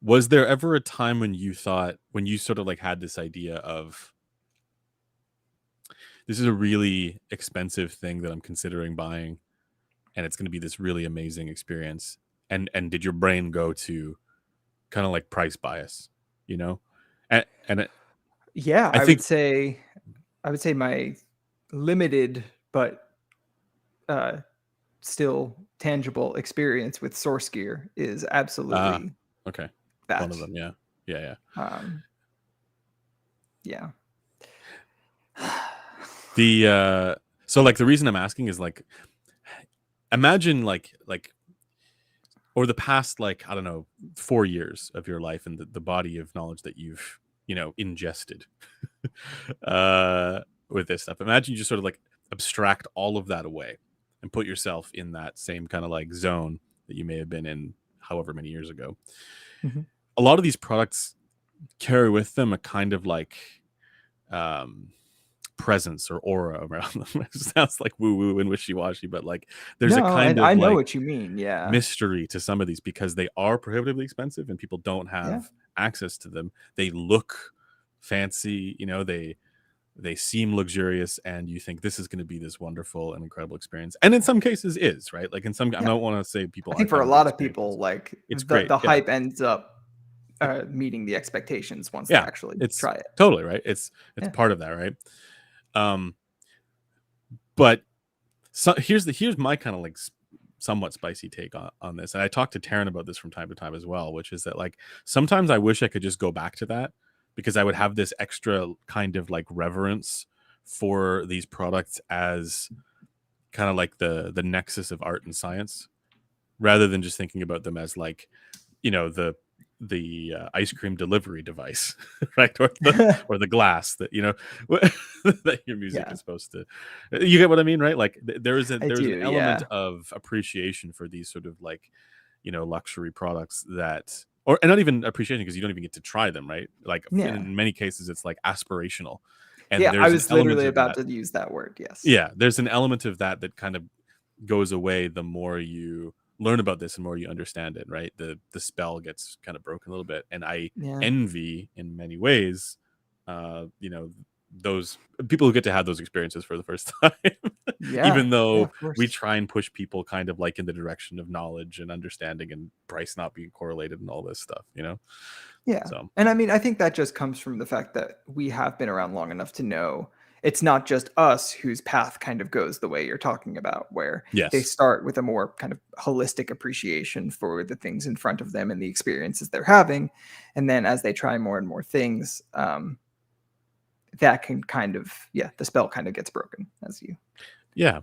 was there ever a time when you sort of like had this idea of, this is a really expensive thing that I'm considering buying, and it's going to be this really amazing experience, and did your brain go to kind of like price bias, you know? And Yeah, I think I would say my limited but uh, still tangible experience with source gear is ah, absolutely okay. One that. of them, yeah. Yeah, yeah. Um, yeah. The so like the reason I'm asking is like, imagine like or the past, like, I don't know, 4 years of your life and the body of knowledge that you've, ingested uh, with this stuff. Imagine you just sort of like abstract all of that away and put yourself in that same kind of like zone that you may have been in however many years ago. Mhm. A lot of these products carry with them a kind of like um, presence or aura around them. It sounds like woo woo and wishy washy, but like there's a No, kind I of know like what you mean. Yeah. mystery to some of these because they are prohibitively expensive and people don't Yeah. have access to them. They look fancy, they seem luxurious, and you think this is going to be this wonderful and incredible experience. And in some cases is, right? Like in some, I Yeah. don't want to say people I think aren't for a having great lot of people, experiences. like It's great. the Yeah. hype ends up It, meeting the expectations once they yeah. actually It's try it. totally right. It's Yeah. part of that, right? Um, but so here's my kind of like somewhat spicy take on this, and I talked to Taryn about this from time to time as well, which is that like sometimes I wish I could just go back to that because I would have this extra kind of like reverence for these products as kind of like the nexus of art and science rather than just thinking about them as like the ice cream delivery device, right? Or the glass that that your music Yeah, is supposed to. You get what I mean, right? Like I there's an do. element Yeah. of appreciation for these sort of like luxury products that, or and not even appreciation because you don't even get to try them, right? Like Yeah. in many cases, it's like aspirational, and Yeah. I there's an was element literally of about that. to use that word. Yes. Yeah, there's an element of that that kind of goes away the more you learn about this and more you understand it, right? The spell gets kind of broken a little bit, and I Yeah. envy in many ways uh you know those people who get to have those experiences for the first time. Yeah. Even Yeah. though Of we course. try and push people kind of like in the direction of knowledge and understanding and price not being correlated and all this stuff. Yeah. So And I mean, I think that just comes from the fact that we have been around long enough to know it's not just us whose path kind of goes the way you're talking about, where they yes. start with a more kind of holistic appreciation for the things in front of them and the experiences they're having. And then as they try more and more things, that can kind of, yeah, the spell kind of gets broken as you, Yeah.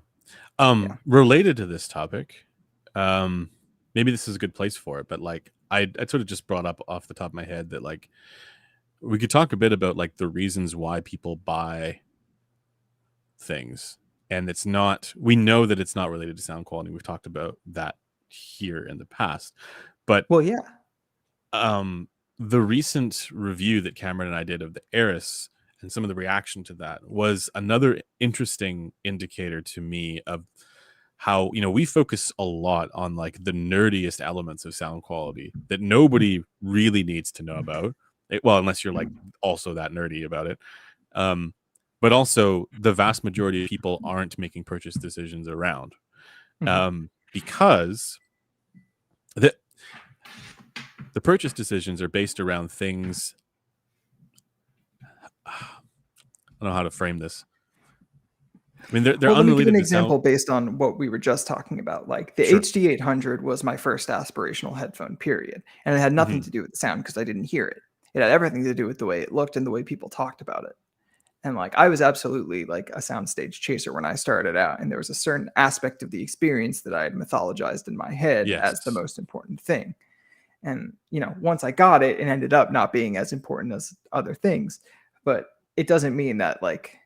yeah. Related to this topic, um, maybe this is a good place for it, but like I sort of just brought up off the top of my head that like we could talk a bit about like the reasons why people buy things. And it's not, we know that it's not related to sound quality. We've talked about that here in the past. But Well, yeah. um the recent review that Cameron and I did of the Eris and some of the reaction to that was another interesting indicator to me of how we focus a lot on like the nerdiest elements of sound quality that nobody really needs to know about well, unless you're like also that nerdy about it. um but also the vast majority of people aren't making purchase decisions around Mhm. because the purchase decisions are based around things. I don't know how to frame this. I mean, they're Well, let me give an unrelated to sound. example based on what we were just talking about. Like the Sure. HD800 was my first aspirational headphone, period. And it had nothing Hmm. to do with the sound because I didn't hear it. It had everything to do with the way it looked and the way people talked about it. And like I was absolutely like a soundstage chaser when I started out. And there was a certain aspect of the experience that I had mythologized in my head as the Yes. most important thing. And, once I got it, it ended up not being as important as other things. But it doesn't mean that like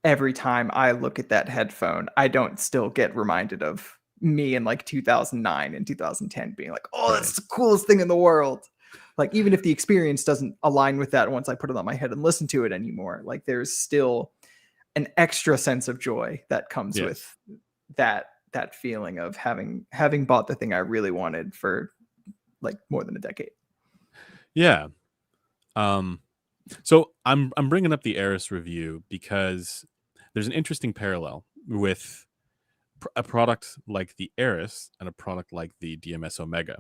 every time I look at that headphone, I don't still get reminded of me in like 2009 and 2010 being like, oh, Right. that's the coolest thing in the world. Like, even if the experience doesn't align with that once I put it on my head and listen to it anymore, like, there's still an extra sense of joy that comes Yes. with that feeling of having bought the thing I really wanted for like more than a decade. Yeah. Um, so I'm bringing up the Eris review because there's an interesting parallel with a product like the Eris and a product like the DMS Omega.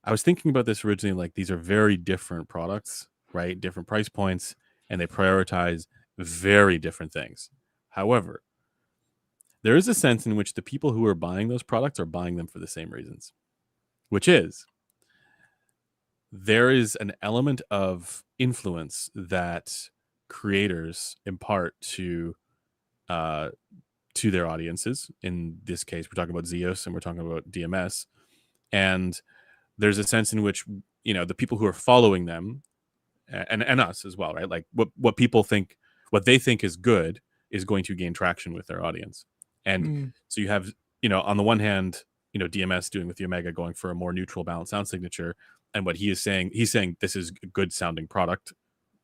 I was thinking about this originally, like these are very different products, right? Different price points, and they prioritize very different things. However, there is a sense in which the people who are buying those products are buying them for the same reasons, which is there is an element of influence that creators impart uh, to their audiences. In this case, we're talking about Zeos and we're talking about DMS. And there's a sense in which, the people who are following them, and us as well, right? Like what people think, what they think is good is going to gain traction with their audience. And Mm. so you have, on the one hand, DMS doing with the Omega, going for a more neutral balanced sound signature. And what he's saying this is a good sounding product,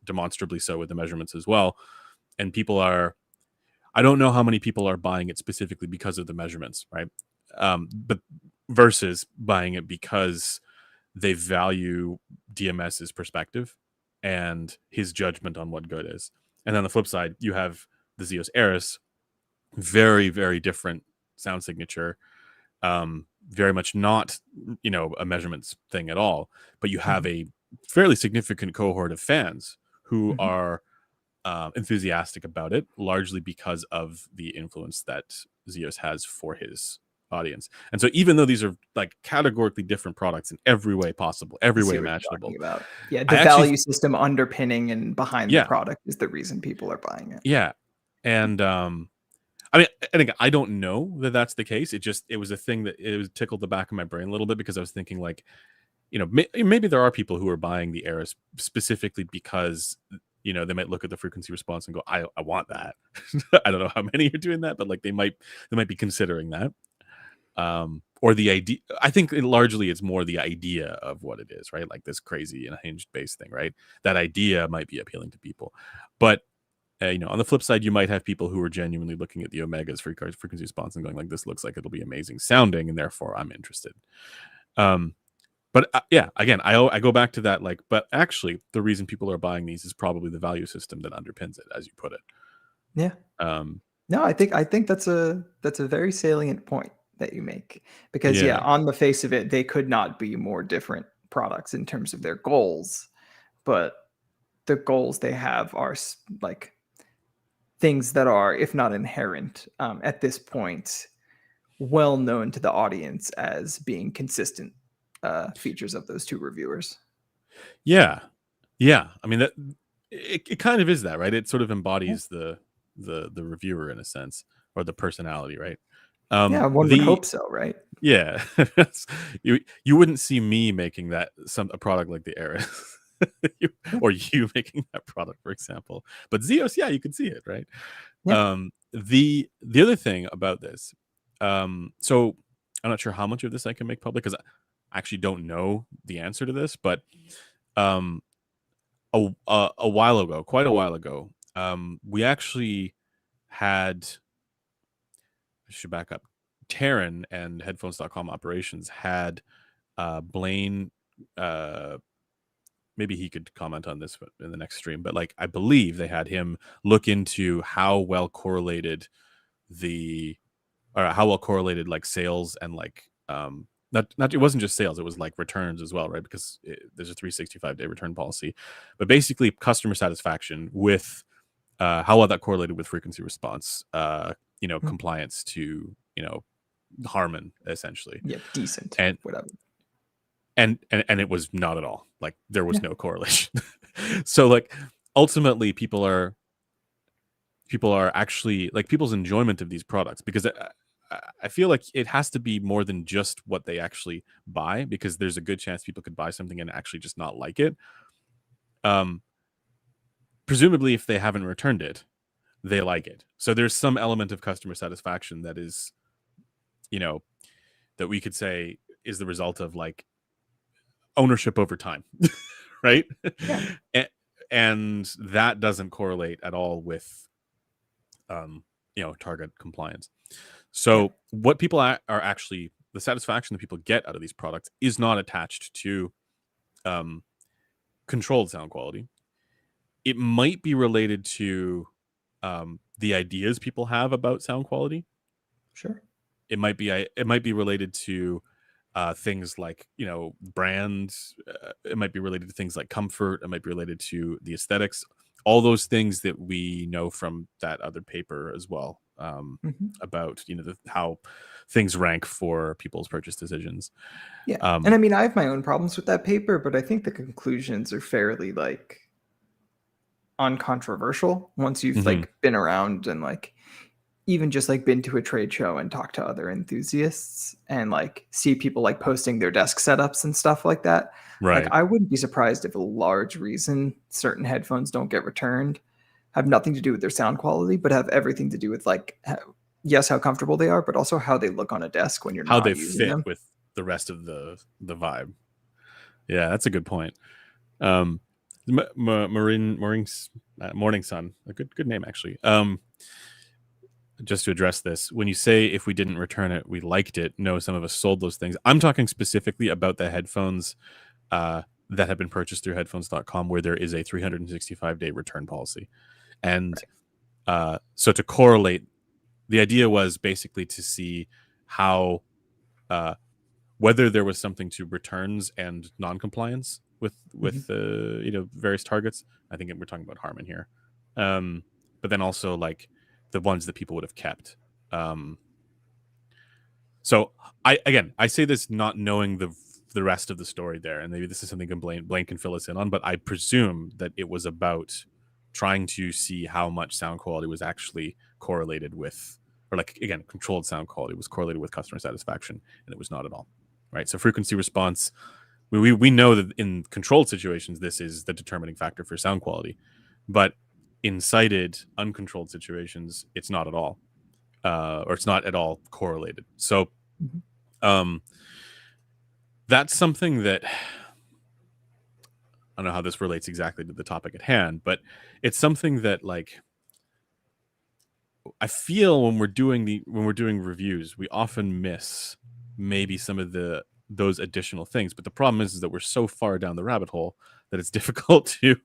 demonstrably so with the measurements as well. And I don't know how many people are buying it specifically because of the measurements, right? But versus buying it because they value DMS's perspective and his judgment on what good is. And on the flip side, you have the Zeos Eris, very, very different sound signature, very much not, a measurements thing at all. But you have Mm-hmm. a fairly significant cohort of fans who Mm-hmm. are enthusiastic about it, largely because of the influence that Zeos has for his audience. And so even though these are like categorically different products in every way possible, I every see way what you're talking imaginable, about. Yeah, I the actually, value system underpinning and behind the yeah, product is the reason people are buying it. yeah. And I mean, and again, I don't know that that's the case. It was a thing that it was tickled the back of my brain a little bit, because I was thinking like, maybe there are people who are buying the Eris specifically because, they might look at the frequency response and go, I want that. I don't know how many are doing that, but like they might be considering that. Or the idea. I think largely it's more the idea of what it is, right? Like this crazy unhinged bass thing, right? That idea might be appealing to people. But on the flip side, you might have people who are genuinely looking at the Omega's frequency response and going like, this looks like it'll be amazing sounding, and therefore I'm interested. But yeah, again, I go back to that, like, but actually the reason people are buying these is probably the value system that underpins it, as you put it. Yeah. Um, No, I think that's a very salient point that you make, because yeah, yeah, on the face of it, they could not be more different products in terms of their goals, but the goals they have are like things that are, if not inherent, at this point, well known to the audience as being consistent features of those two reviewers. yeah, yeah. I mean, that it kind of is that, right? It sort of Yeah, embodies the reviewer in a sense, or the personality, right? yeah, one would The hope so, right? Yeah, you wouldn't see me making a product like the Aris, Yeah, or you making that product, for example. But Zeos, yeah, you can see it, right? yeah, The other thing about this, so I'm not sure how much of this I can make public, because I actually don't know the answer to this, but um, a while ago, quite a while ago, we actually had. I should back up. Taryn and Headphones.com operations had Blaine. Uh, Maybe he could comment on this in the next stream, but like I believe they had him look into how well correlated the or how well correlated like sales and like not it wasn't just sales, it was like returns as well, right? Because there's a 365-day return policy, but basically customer satisfaction with how well that correlated with frequency response, mm, compliance to Harman essentially. yeah, decent, and whatever. and it was not at all, like there was Yeah, no correlation. So like ultimately people are actually like people's enjoyment of these products, because I feel like it has to be more than just what they actually buy, because there's a good chance people could buy something and actually just not like it. um Presumably if they haven't returned it, they like it, so there's some element of customer satisfaction that is, you know that we could say is the result of like ownership over time, right? yeah, A- and that doesn't correlate at all with target compliance. yeah, So what people are actually, the satisfaction that people get out of these products is not attached to um, controlled sound quality. It might be related to the ideas people have about sound quality. sure. It might be related to things like brands. It might be related to things like comfort. It might be related to the aesthetics. All those things that we know from that other paper as well, Hmm. about how things rank for people's purchase decisions. Yeah, and Um, I mean, I have my own problems with that paper, but I think the conclusions are fairly like uncontroversial once you've mhm. like been around and like even just like been to a trade show and talked to other enthusiasts and like see people like posting their desk setups and stuff like that. Like Right. I wouldn't be surprised if a large reason certain headphones don't get returned have nothing to do with their sound quality, but have everything to do with like yes, how comfortable they are, but also how they look on a desk when you're How they not using fit them. with the rest of the vibe. Yeah, that's a good point. Morning Sun, a good name actually. Just to address this, when you say if we didn't return it, we liked it. No, some of us sold those things. I'm talking specifically about the headphones that have been purchased through headphones.com, where there is a 365-day return policy. And so to correlate, the idea was basically to see how whether there was something to returns and non-compliance with various targets. I think we're talking about Harman here, but then also like the ones that people would have kept. So I say this not knowing the rest of the story there, and maybe this is something Blaine can fill us in on, but I presume that it was about trying to see how much sound quality was actually correlated with, or like again, controlled sound quality was correlated with customer satisfaction, and it was not at all. Right. So frequency response, we know that in controlled situations, this is the determining factor for sound quality, but in sighted, uncontrolled situations, it's not at all, or it's not at all correlated. So, that's something that I don't know how this relates exactly to the topic at hand, but it's something that like I feel when we're doing reviews, we often miss maybe some of those additional things. But the problem is that we're so far down the rabbit hole that it's difficult to,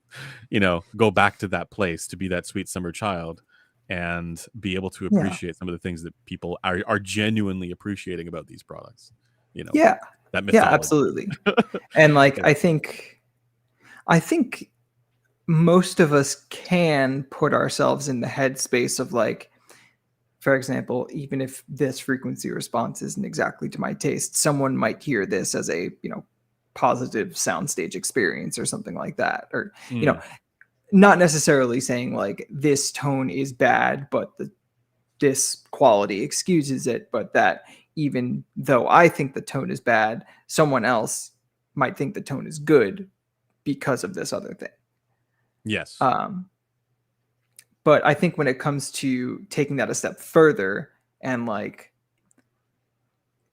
go back to that place, to be that sweet summer child and be able to appreciate some of the things that people are genuinely appreciating about these products. Yeah. That mythology. Yeah, absolutely. And like, Yeah. I think most of us can put ourselves in the headspace of like, for example, even if this frequency response isn't exactly to my taste, someone might hear this as a, positive soundstage experience or something like that. Or, not necessarily saying like this tone is bad, but this quality excuses it, but that even though I think the tone is bad, someone else might think the tone is good because of this other thing. Yes. But I think when it comes to taking that a step further and like,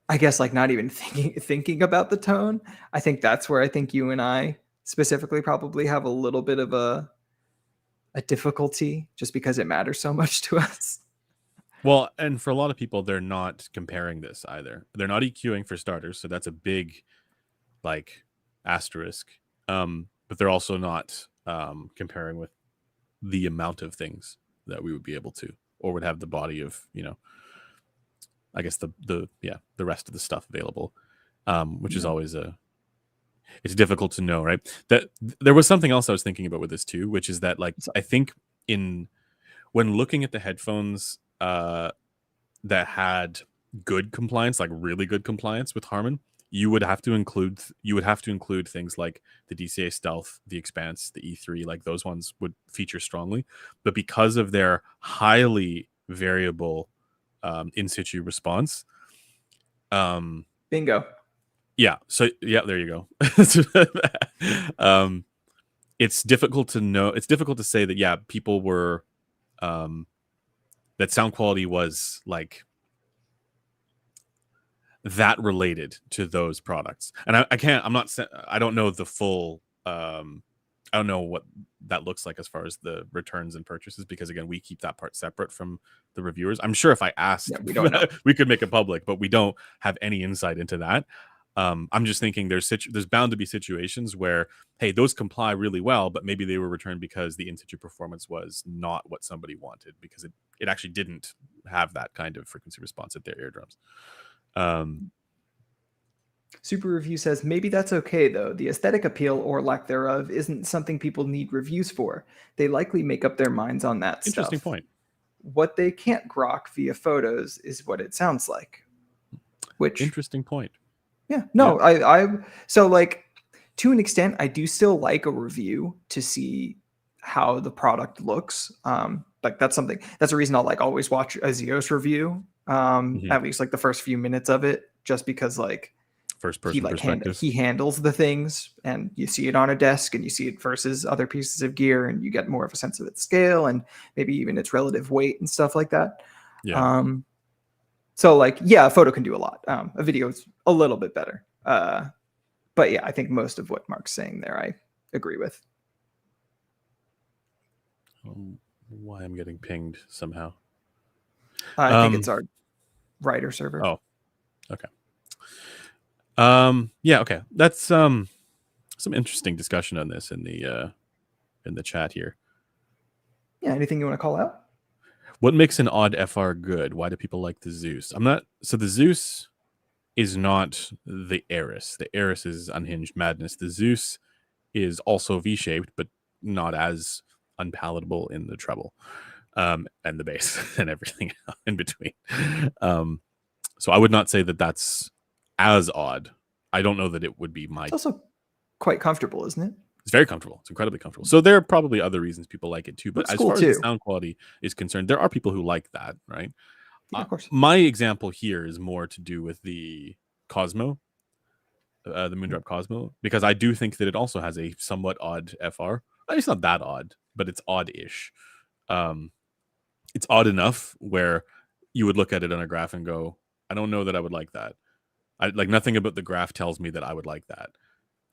I guess like not even thinking about the tone, I think that's where I think you and I specifically probably have a little bit of a difficulty just because it matters so much to us. Well, and for a lot of people, they're not comparing this either. They're not EQing for starters, so that's a big like asterisk. But they're also not comparing with the amount of things that we would be able to, or would have the body of, I guess the rest of the stuff available, which is always it's difficult to know, right? That there was something else I was thinking about with this too, which is that like I think when looking at the headphones that had good compliance, like really good compliance with Harman, you would have to include things like the DCA Stealth, the Expanse, the E3, like those ones would feature strongly. But because of their highly variable in situ response, Bingo. yeah. So yeah, there you go. It's difficult to know. It's difficult to say that people were that sound quality was like that related to those products. And I don't know the full I don't know what that looks like as far as the returns and purchases, because again, we keep that part separate from the reviewers. I'm sure if I asked, we don't know. we could make it public, but we don't have any insight into that. I'm just thinking there's bound to be situations where, hey, those comply really well, but maybe they were returned because the in situ performance was not what somebody wanted, because it actually didn't have that kind of frequency response at their eardrums. Super Review says, maybe that's okay though. The aesthetic appeal or lack thereof isn't something people need reviews for. They likely make up their minds on that stuff. Interesting point. What they can't grok via photos is what it sounds like. Which interesting point. Yeah, no, I so like to an extent, I do still like a review to see how the product looks. But like that's a reason I'll like always watch a Zeos review, at least like the first few minutes of it, just because like first person perspective. he handles the things, and you see it on a desk, and you see it versus other pieces of gear, and you get more of a sense of its scale and maybe even its relative weight and stuff like that. Yeah. So like, yeah, a photo can do a lot. A video is a little bit better. But yeah, I think most of what Mark's saying there, I agree with. Why I'm getting pinged somehow. I think it's our writer server. Oh, okay. Yeah, okay. That's some interesting discussion on this in the chat here. Yeah, anything you want to call out? What makes an odd FR good? Why do people like the Zeus? So the Zeus is not the Eris. The Eris is unhinged madness. The Zeus is also V-shaped, but not as unpalatable in the treble, and the bass and everything in between. So I would not say that that's as odd. I don't know that it would be my. It's also quite comfortable, isn't it? It's very comfortable. It's incredibly comfortable. So there are probably other reasons people like it too. But as far as the sound quality is concerned, there are people who like that, right? Yeah, of course. My example here is more to do with the Cosmo, the Moondrop Cosmo, because I do think that it also has a somewhat odd FR. It's not that odd, but it's odd-ish. It's odd enough where you would look at it on a graph and go, I don't know that I would like that. Like nothing about the graph tells me that I would like that.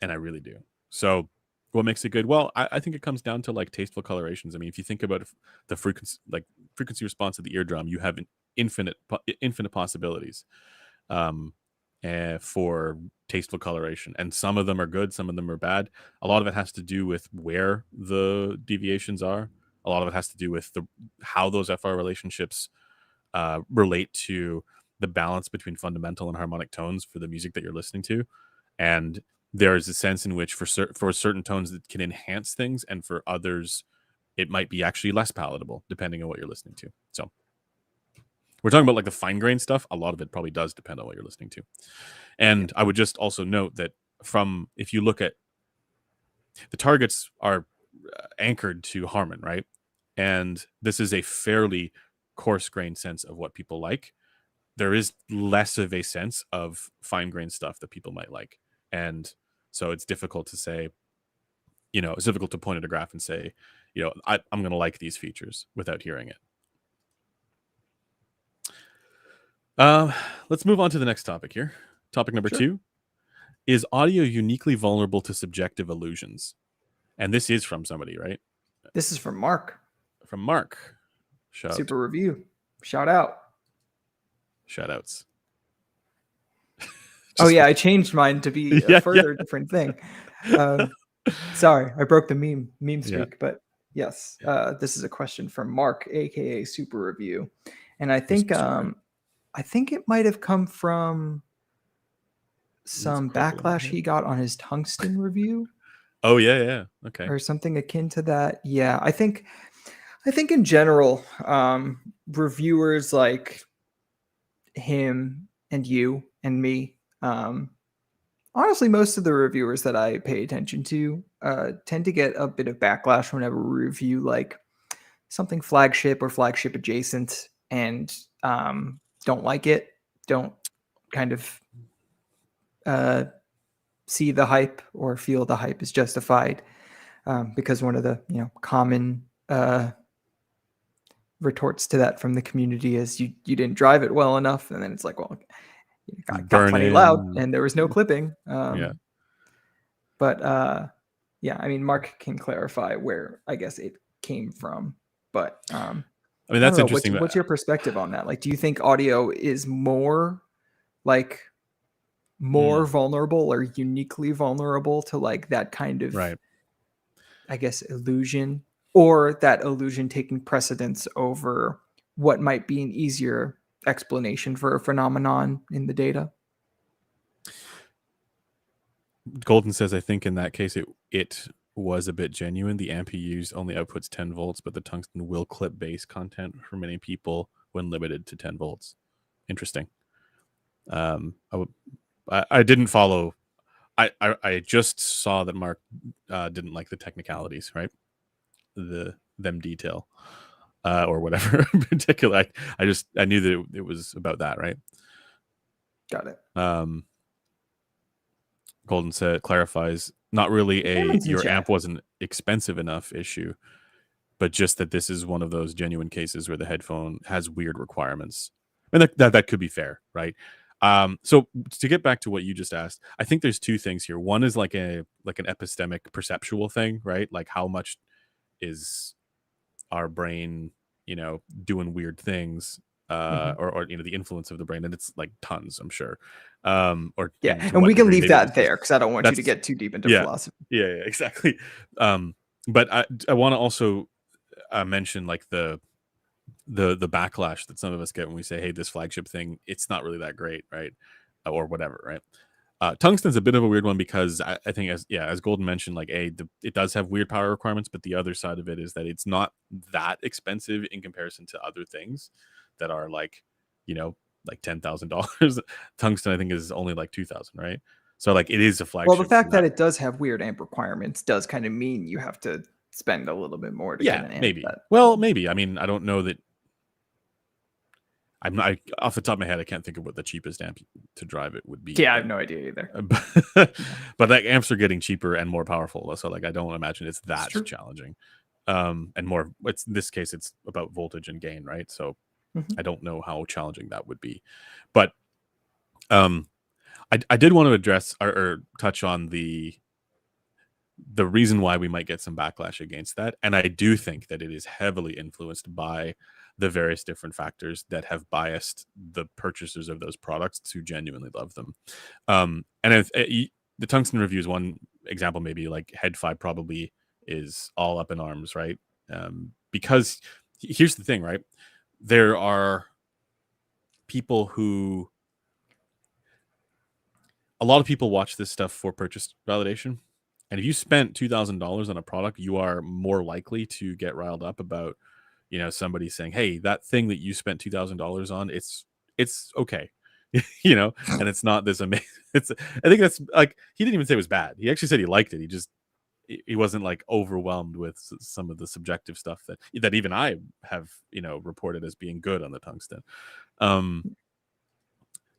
And I really do. So what makes it good? Well, I think it comes down to like tasteful colorations. I mean, if you think about the frequency response of the eardrum, you have an infinite possibilities for tasteful coloration, and some of them are good, some of them are bad. A lot of it has to do with where the deviations are. A lot of it has to do with how those FR relationships relate to the balance between fundamental and harmonic tones for the music that you're listening to. And there's a sense in which for certain tones that can enhance things, and for others it might be actually less palatable depending on what you're listening to. So we're talking about like the fine grain stuff. A lot of it probably does depend on what you're listening to. And I would just also note that if you look at the targets are anchored to Harman, right? And this is a fairly coarse grained sense of what people like. There is less of a sense of fine grained stuff that people might like. And so it's difficult to say, it's difficult to point at a graph and say, I'm going to like these features without hearing it. Let's move on to the next topic here. Topic number 2. Is audio uniquely vulnerable to subjective illusions? And this is from somebody, right? This is from Mark. From Mark. Super review. Shout out. Shout outs. Oh yeah, I changed mine to be a further different thing. Sorry, I broke the meme streak, but yes, this is a question from Mark, aka Super Review, and I think it might have come from some backlash he got on his tungsten review. Oh yeah, okay, or something akin to that. Yeah, I think in general, reviewers like him and you and me. Honestly, most of the reviewers that I pay attention to tend to get a bit of backlash whenever we review like something flagship or flagship adjacent, and don't like it, don't kind of see the hype or feel the hype is justified, because one of the common retorts to that from the community is you didn't drive it well enough, and then it's like, well, it got plenty loud and there was no clipping. But yeah, I mean, Mark can clarify where I guess it came from, but I mean, that's interesting. What's your perspective on that? Like, do you think audio is more vulnerable or uniquely vulnerable to like that kind of, I guess, illusion, or that illusion taking precedence over what might be an easier explanation for a phenomenon in the data? Golden says, I think in that case it was a bit genuine. The amp he used only outputs 10 volts, but the tungsten will clip bass content for many people when limited to 10 volts. Interesting. I didn't follow. I just saw that Mark didn't like the technicalities, right? Them detail. or whatever in particular. I knew that it was about that, right? Got it. Golden said clarifies not really Hammond's in your chat. amp wasn't expensive enough issue, but just that this is one of those genuine cases where the headphone has weird requirements, and that could be fair, right? So to get back to what you just asked, I think there's two things here. One is like an epistemic perceptual thing, right? Like how much is our brain, doing weird things, or the influence of the brain, and it's like tons, I'm sure. Yeah, And to and what we can degree leave maybe that this is there because I don't want you to that's get too deep into yeah philosophy. yeah, exactly. But I want to also mention like the backlash that some of us get when we say, hey, this flagship thing, it's not really that great, right? Or whatever, right? Tungsten's a bit of a weird one because I think as Golden mentioned, like it does have weird power requirements, but the other side of it is that it's not that expensive in comparison to other things that are like, like $10,000. Tungsten I think is only like 2,000, right? So like it is a Well, the flagship from fact that that. it does have weird amp requirements does kind of mean you have to spend a little bit more to get Yeah, an amp maybe. that. Well, maybe. I mean, I don't know that. I'm not off the top of my head. I can't think of what the cheapest amp to drive it would be. Yeah, I have no idea either. But like amps are getting cheaper and more powerful, so like I don't imagine it's that challenging. And more. It's in this case, it's about voltage and gain, right? So I don't know how challenging that would be, but I did want to address or touch on the reason why we might get some backlash against that. And I do think that it is heavily influenced by the various different factors that have biased the purchasers of those products to genuinely love them. The Tungsten review is one example, maybe like Head5 probably is all up in arms, right? Because here's the thing, right? There are people who, a lot of people watch this stuff for purchase validation. And if you spent $2,000 on a product, you are more likely to get riled up about, somebody saying, "Hey, that thing that you spent $2,000 on, it's okay," and it's not this amazing. I think that's like he didn't even say it was bad. He actually said he liked it. He wasn't like overwhelmed with some of the subjective stuff that even I have reported as being good on the Tungsten.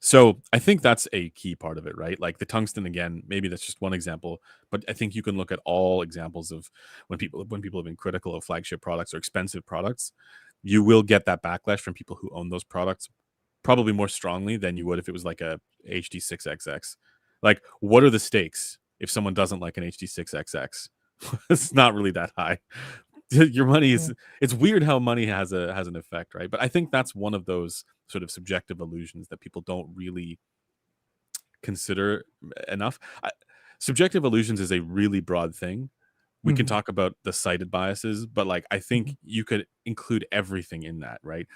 So I think that's a key part of it, right? Like the Tungsten, again, maybe that's just one example, but I think you can look at all examples of when people have been critical of flagship products or expensive products, you will get that backlash from people who own those products probably more strongly than you would if it was like a HD6XX. Like, what are the stakes if someone doesn't like an HD6XX? It's not really that high. Your money is, it's weird how money has an effect, right? But I think that's one of those sort of subjective illusions that people don't really consider enough. Subjective illusions is a really broad thing. We can talk about the cited biases, but like I think you could include everything in that, right?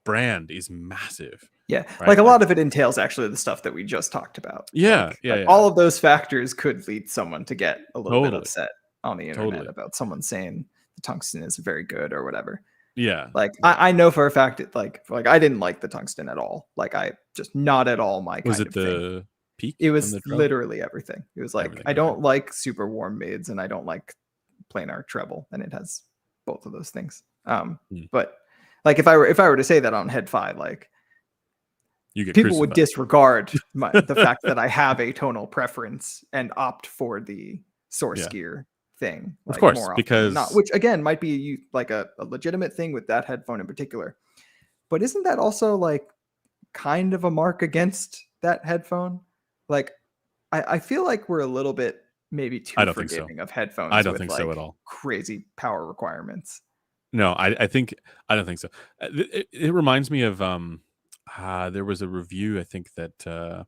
Brand is massive. Yeah, right? like a lot of it entails actually the stuff that we just talked about. Yeah, like all of those factors could lead someone to get a little bit Totally. upset on the internet about someone saying the Tungsten is very good or whatever. Yeah. Like I know for a fact that like I didn't like the Tungsten at all. Like I just not at all my Was kind it of the thing. peak? It on was the drum? literally everything. It was like Everything, I okay. don't like super warm mids and I don't like planar treble, and it has both of those things. But like if I were to say that on Head5, like You get people would crucified. disregard the fact that I have a tonal preference and opt for the source gear thing. Of Like, course, more often because than not, which again might be like a legitimate thing with that headphone in particular. But isn't that also like kind of a mark against that headphone? Like, I feel like we're a little bit maybe too forgiving of headphones I don't with think like so at all. crazy power requirements. No, I don't think so. It reminds me of there was a review I think that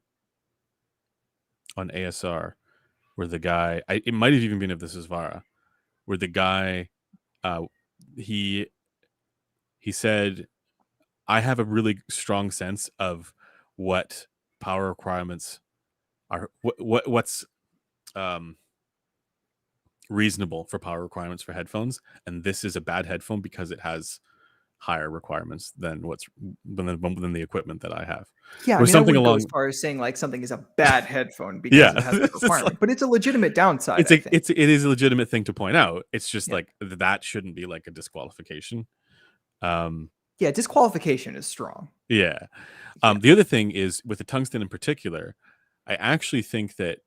on ASR where the guy, it might have even been of this is Vara, where the guy he said, I have a really strong sense of what power requirements are, what's reasonable for power requirements for headphones, and this is a bad headphone because it has higher requirements than than the equipment that I have. Yeah, I Or mean, I something wouldn't go as along. far as saying like something is a bad headphone because Yeah, it has that it's like, requirement, but it's a legitimate downside, I think. it is a legitimate thing to point out. It's just like that shouldn't be like a disqualification. Yeah, disqualification is strong. Yeah. Yeah. The other thing is with the tungsten in particular, I actually think that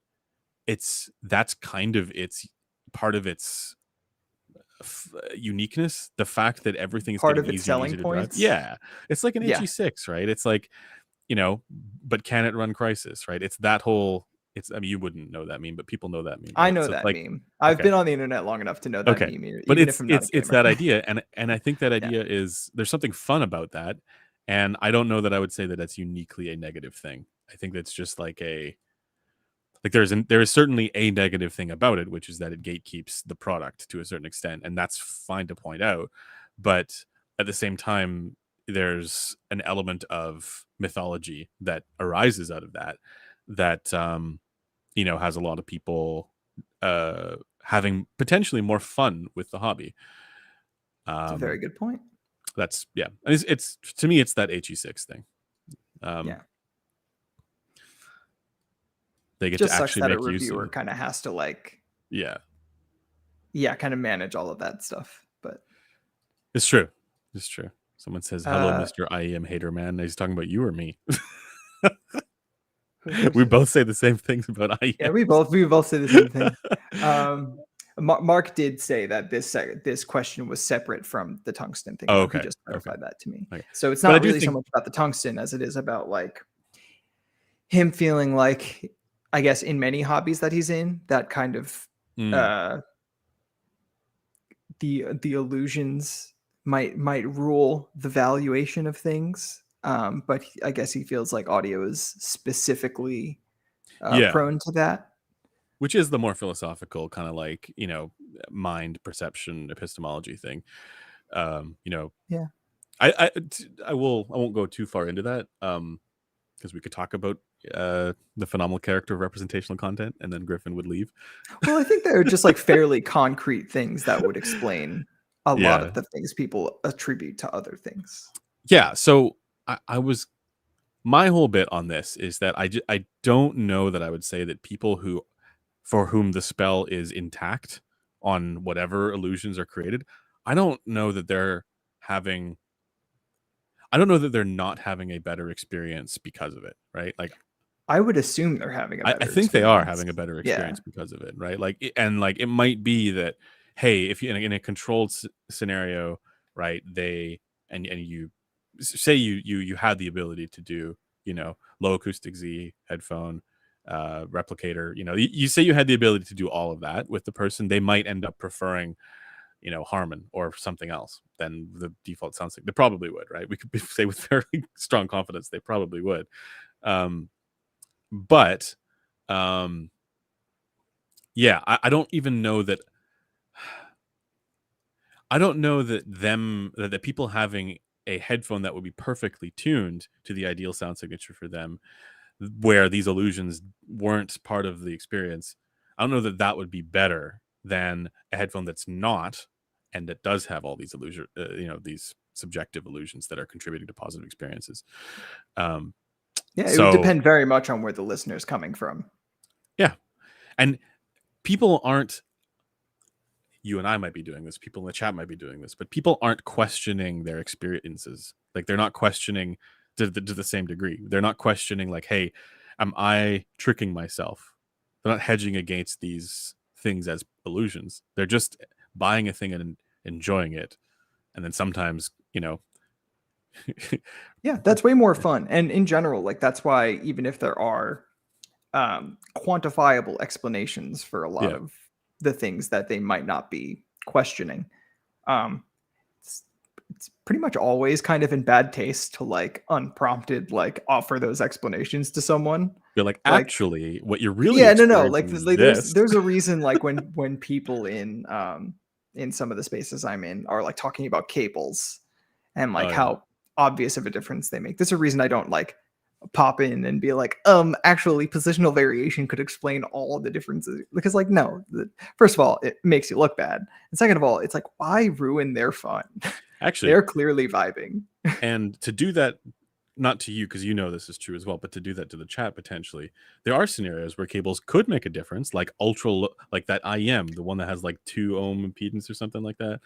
that's kind of its part of its uniqueness, the fact that everything's Part getting of its easier and selling easier to drive. points. Yeah, it's like an Yeah. HE6, right? It's like, but can it run Crisis, right? It's that whole. It's I mean, you wouldn't know that meme, but people know that meme, I right? know So it's that like, meme. I've okay, been on the internet long enough to know that okay, meme, but even if I'm not a it's gamer. that idea, and I think that Yeah. idea is there's something fun about that, and I don't know that I would say that that's uniquely a negative thing. I think that's just like there is certainly a negative thing about it, which is that it gatekeeps the product to a certain extent, and that's fine to point out. But at the same time, there's an element of mythology that arises out of that has a lot of people having potentially more fun with the hobby. It's a very Um, good point. that's yeah, it's to me, it's that HE6 thing. Um, Yeah. they get to Just sucks actually that a make use of reviewer it. kind of has to like, Yeah, yeah, kind of manage all of that stuff. But it's true. It's true. Someone says, "Hello, uh Mr. IEM hater man." He's talking about you or me. who's We both say the same things about yeah, IEM. we both say the same thing. Um Mark did say that this question was separate from the tungsten thing, Oh, though. He okay. just Okay. clarified that to me. Okay. So it's But I not do really so think, much about the tungsten as it is about like him feeling like, I guess, in many hobbies that he's in, that kind of mm, uh the illusions might rule the valuation of things. But I guess he feels like audio is specifically yeah, prone to that. which is the more philosophical kind of like, mind perception epistemology thing. Um, you know, Yeah. I won't go too far into that. Because we could talk about the phenomenal character of representational content, and then Griffin would leave. Well, I think they're just like fairly concrete things that would explain a lot Yeah, of the things people attribute to other things. yeah. So I was my whole bit on this is that I don't know that I would say that people who for whom the spell is intact on whatever illusions are created, I don't know that they're having I don't know that they're not having a better experience because of it, right? Like I would assume they're having a I better think they are experience. having a better Yeah. experience because of it, right? Like, and like it might be that, hey, if you in a controlled scenario, right? And you say you had the ability to do, low acoustic Z headphone, replicator. You say you had the ability to do all of that with the person, they might end up preferring, Harman or something else than the default sound sync. They probably would, right? We could say with very strong confidence they probably would. Um, but um yeah, I don't even know that I don't know that the people having a headphone that would be perfectly tuned to the ideal sound signature for them, where these illusions weren't part of the experience. I don't know that that would be better than a headphone that's not, and that does have all these these subjective illusions that are contributing to positive experiences. Um, Yeah, it would so depend very much on where the listener's coming from. yeah, and people aren't you and I might be doing this, people in the chat might be doing this, but people aren't questioning their experiences. Like they're not questioning to the same degree. They're not questioning like, hey, am I tricking myself? They're not hedging against these things as illusions. They're just buying a thing and enjoying it. And then sometimes, Yeah, that's way more fun. And in general, like that's why even if there are quantifiable explanations for a lot yeah, of the things that they might not be questioning, um, it's, it's pretty much always kind of in bad taste to like unprompted like offer those explanations to someone. you're like, Like, actually, what you're really yeah, no, like, experiencing is this. there's a reason like when people in some of the spaces I'm in are like talking about cables and like Oh yeah, how obvious of a difference they make. There's a reason I don't like pop in and be like, actually positional variation could explain all the differences, because like no, first of all, it makes you look bad. And second of all, it's like, why ruin their fun? actually, They're clearly vibing. and to do that, not to you because this is true as well, but to do that to the chat potentially, there are scenarios where cables could make a difference, like like that IEM, the one that has like 2 ohm impedance or something like that.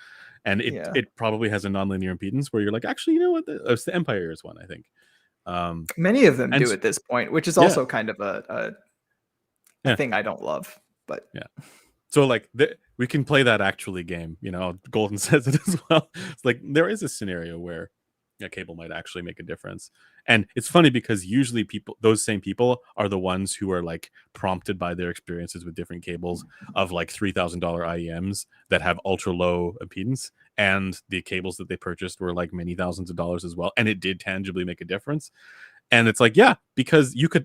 and Yeah. it probably has a nonlinear impedance where you're like, actually, you know what? It's the Empire's one, I think. Many of them And do at this point, which is yeah, also kind of a yeah, thing I don't love. But yeah. So like we can play that actually game. Golden says it as well. It's like there is a scenario where a cable might actually make a difference. And it's funny because usually those same people are the ones who are like prompted by their experiences with different cables of like $3,000 IEMs that have ultra low impedance. And the cables that they purchased were like many thousands of dollars as well. And it did tangibly make a difference. And it's like, yeah, because you can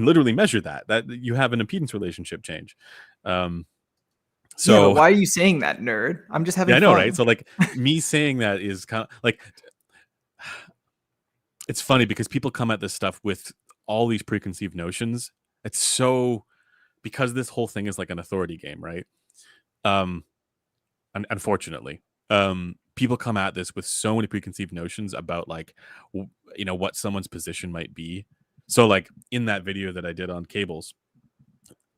literally measure that you have an impedance relationship change. Um, yeah, but so why are you saying that, nerd? I'm just yeah, having I know, right? fun. So like me saying that is kind of like, it's funny because people come at this stuff with all these preconceived notions. It's so, because this whole thing is like an authority game, right? Um, unfortunately, people come at this with so many preconceived notions about like, what someone's position might be. So like in that video that I did on cables,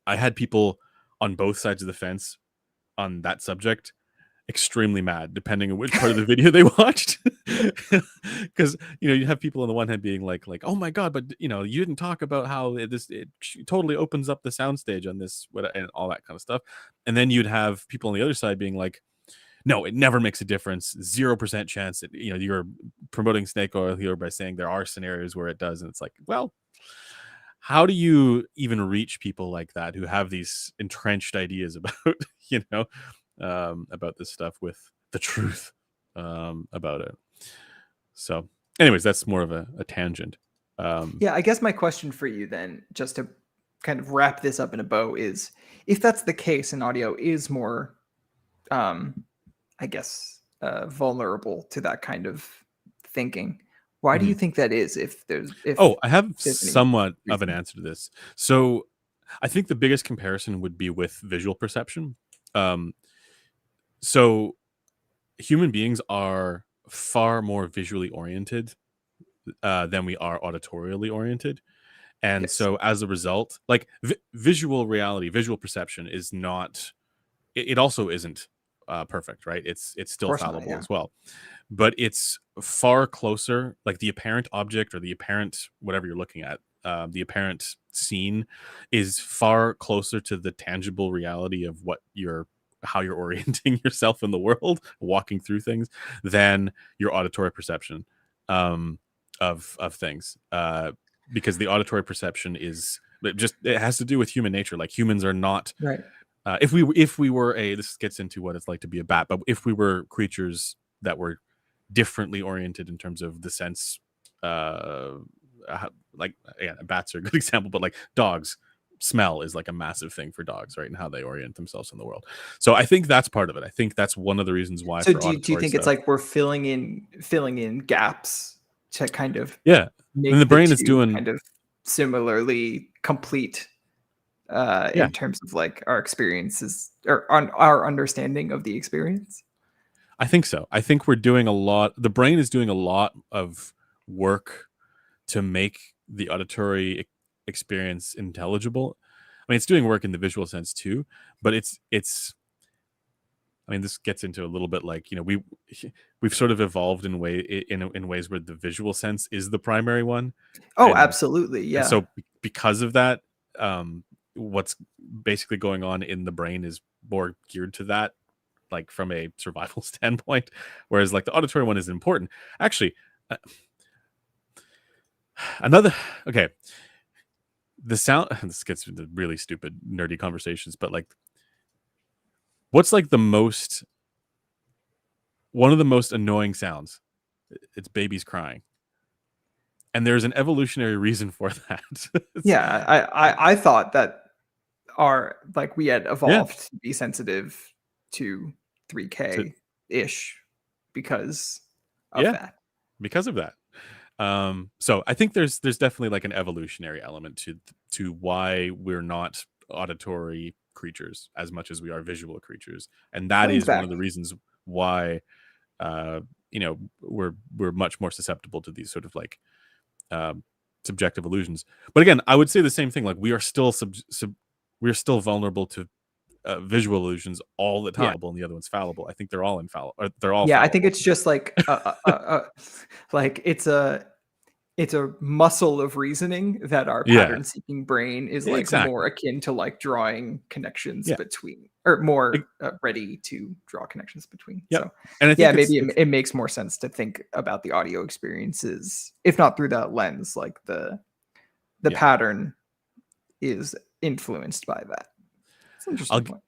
I had people on both sides of the fence on that subject extremely mad depending on which part of the video they watched. Because you have people on the one hand being like, oh my god, but you didn't talk about how it totally opens up the soundstage on this, and all that kind of stuff. And then you'd have people on the other side being like, no, it never makes a difference, 0% chance that you're promoting snake oil here by saying there are scenarios where it does. And it's like, well, how do you even reach people like that who have these entrenched ideas about about this stuff with the truth about it? So anyways, that's more of a tangent. Yeah, I guess my question for you then, just to kind of wrap this up in a bow, is if that's the case and audio is more, I guess, vulnerable to that kind of thinking, why do you Mhm. think that is? If Oh, I have there's any somewhat of an reason? answer to this. So I think the biggest comparison would be with visual perception. um, so human beings are far more visually oriented than we are auditorially oriented. And Yes, so as a result, like visual reality, visual perception is not, it also isn't perfect, right? It's of still course not. fallible Yeah, as well, but it's far closer, like the apparent object or the apparent whatever you're looking at, the apparent scene is far closer to the tangible reality of how you're orienting yourself in the world, walking through things, than your auditory perception um, of things. Because the auditory perception it has to do with human nature. Like humans are not. right. If we were this gets into what it's like to be a bat, but if we were creatures that were differently oriented in terms of the sense, uh, like again, bats are a good example, but like dogs, smell is like a massive thing for dogs, right? And how they orient themselves in the world. So I think that's part of it. I think that's one of the reasons why So for do you auditory think it's stuff. like we're filling in gaps to kind of Yeah, and the make the brain is two doing. kind of similarly complete Yeah, in terms of like our experiences or on our understanding of the experience? I think so. I think we're doing a lot. The brain is doing a lot of work to make the auditory experience intelligible. I mean, it's doing work in the visual sense too, but it's. I mean, this gets into a little bit like we've sort of evolved in ways where the visual sense is the primary one, Oh, and absolutely. and Yeah. so because of that, what's basically going on in the brain is more geared to that, like from a survival standpoint, whereas like the auditory one is important. Actually, uh, another okay, the sound. This gets into really stupid nerdy conversations, but like, what's like the most one of the most annoying sounds? It's babies crying, and there's an evolutionary reason for that. Yeah. I thought that our like we had Yeah, evolved to be sensitive to to 3K ish because of yeah, that. because of that. So I think there's definitely like an evolutionary element to why we're not auditory creatures as much as we are visual creatures, and that Going is one back, of the reasons why we're much more susceptible to these sort of like um, subjective illusions. But again, I would say the same thing. Like we are still we're still vulnerable to visual illusions all the Yeah. time, and the other one's fallible. I think they're all infallible. They're all Yeah, I fallible. think it's just like like it's a muscle of reasoning that our Yeah, pattern seeking brain is like more exactly. akin to like drawing connections Yeah. between, or more ready to draw connections between. Yep. So And I yeah, think maybe it makes more sense to think about the audio experiences, if not through that lens, like the pattern is influenced by that. It's an interesting point.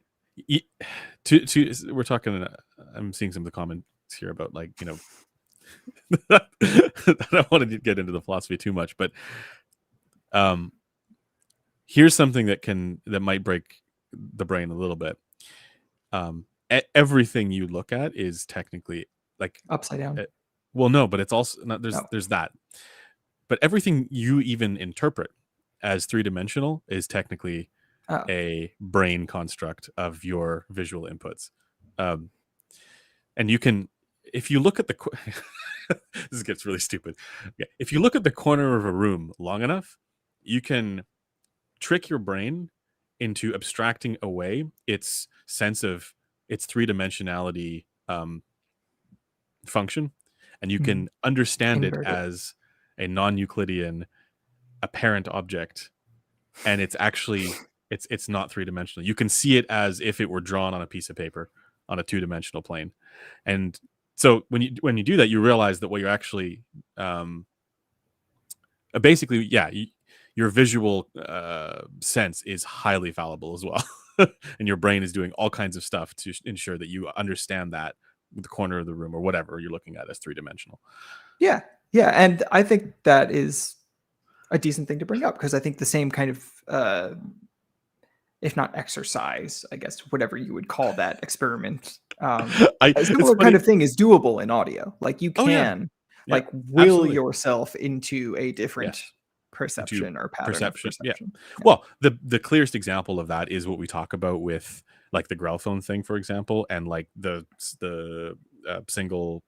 We're talking. I'm seeing some of the comments here about like, you know, I don't want to get into the philosophy too much, but here's something that might break the brain a little bit. Everything you look at is technically like upside down. Well, no, but it's also not, there's that. But everything you even interpret as three-dimensional is technically a brain construct of your visual inputs. And you can, if you look at the this gets really stupid. Okay. If you look at the corner of a room long enough, you can trick your brain into abstracting away its sense of its three-dimensionality function, and you can understand it as a non-Euclidean apparent object, and it's actually it's not three-dimensional. You can see it as if it were drawn on a piece of paper on a two-dimensional plane. And so when you do that, you realize that what you're actually basically, your visual sense is highly fallible as well. And your brain is doing all kinds of stuff to ensure that you understand that the corner of the room or whatever you're looking at as three-dimensional. Yeah. And I think that is a decent thing to bring up, because I think the same kind of if not exercise, I guess, whatever you would call that experiment, a similar kind of thing is doable in audio. Like you can like will absolutely. yourself into a different perception or pattern of perception. Yeah. Well, the clearest example of that is what we talk about with like the growlphone thing, for example, and like the single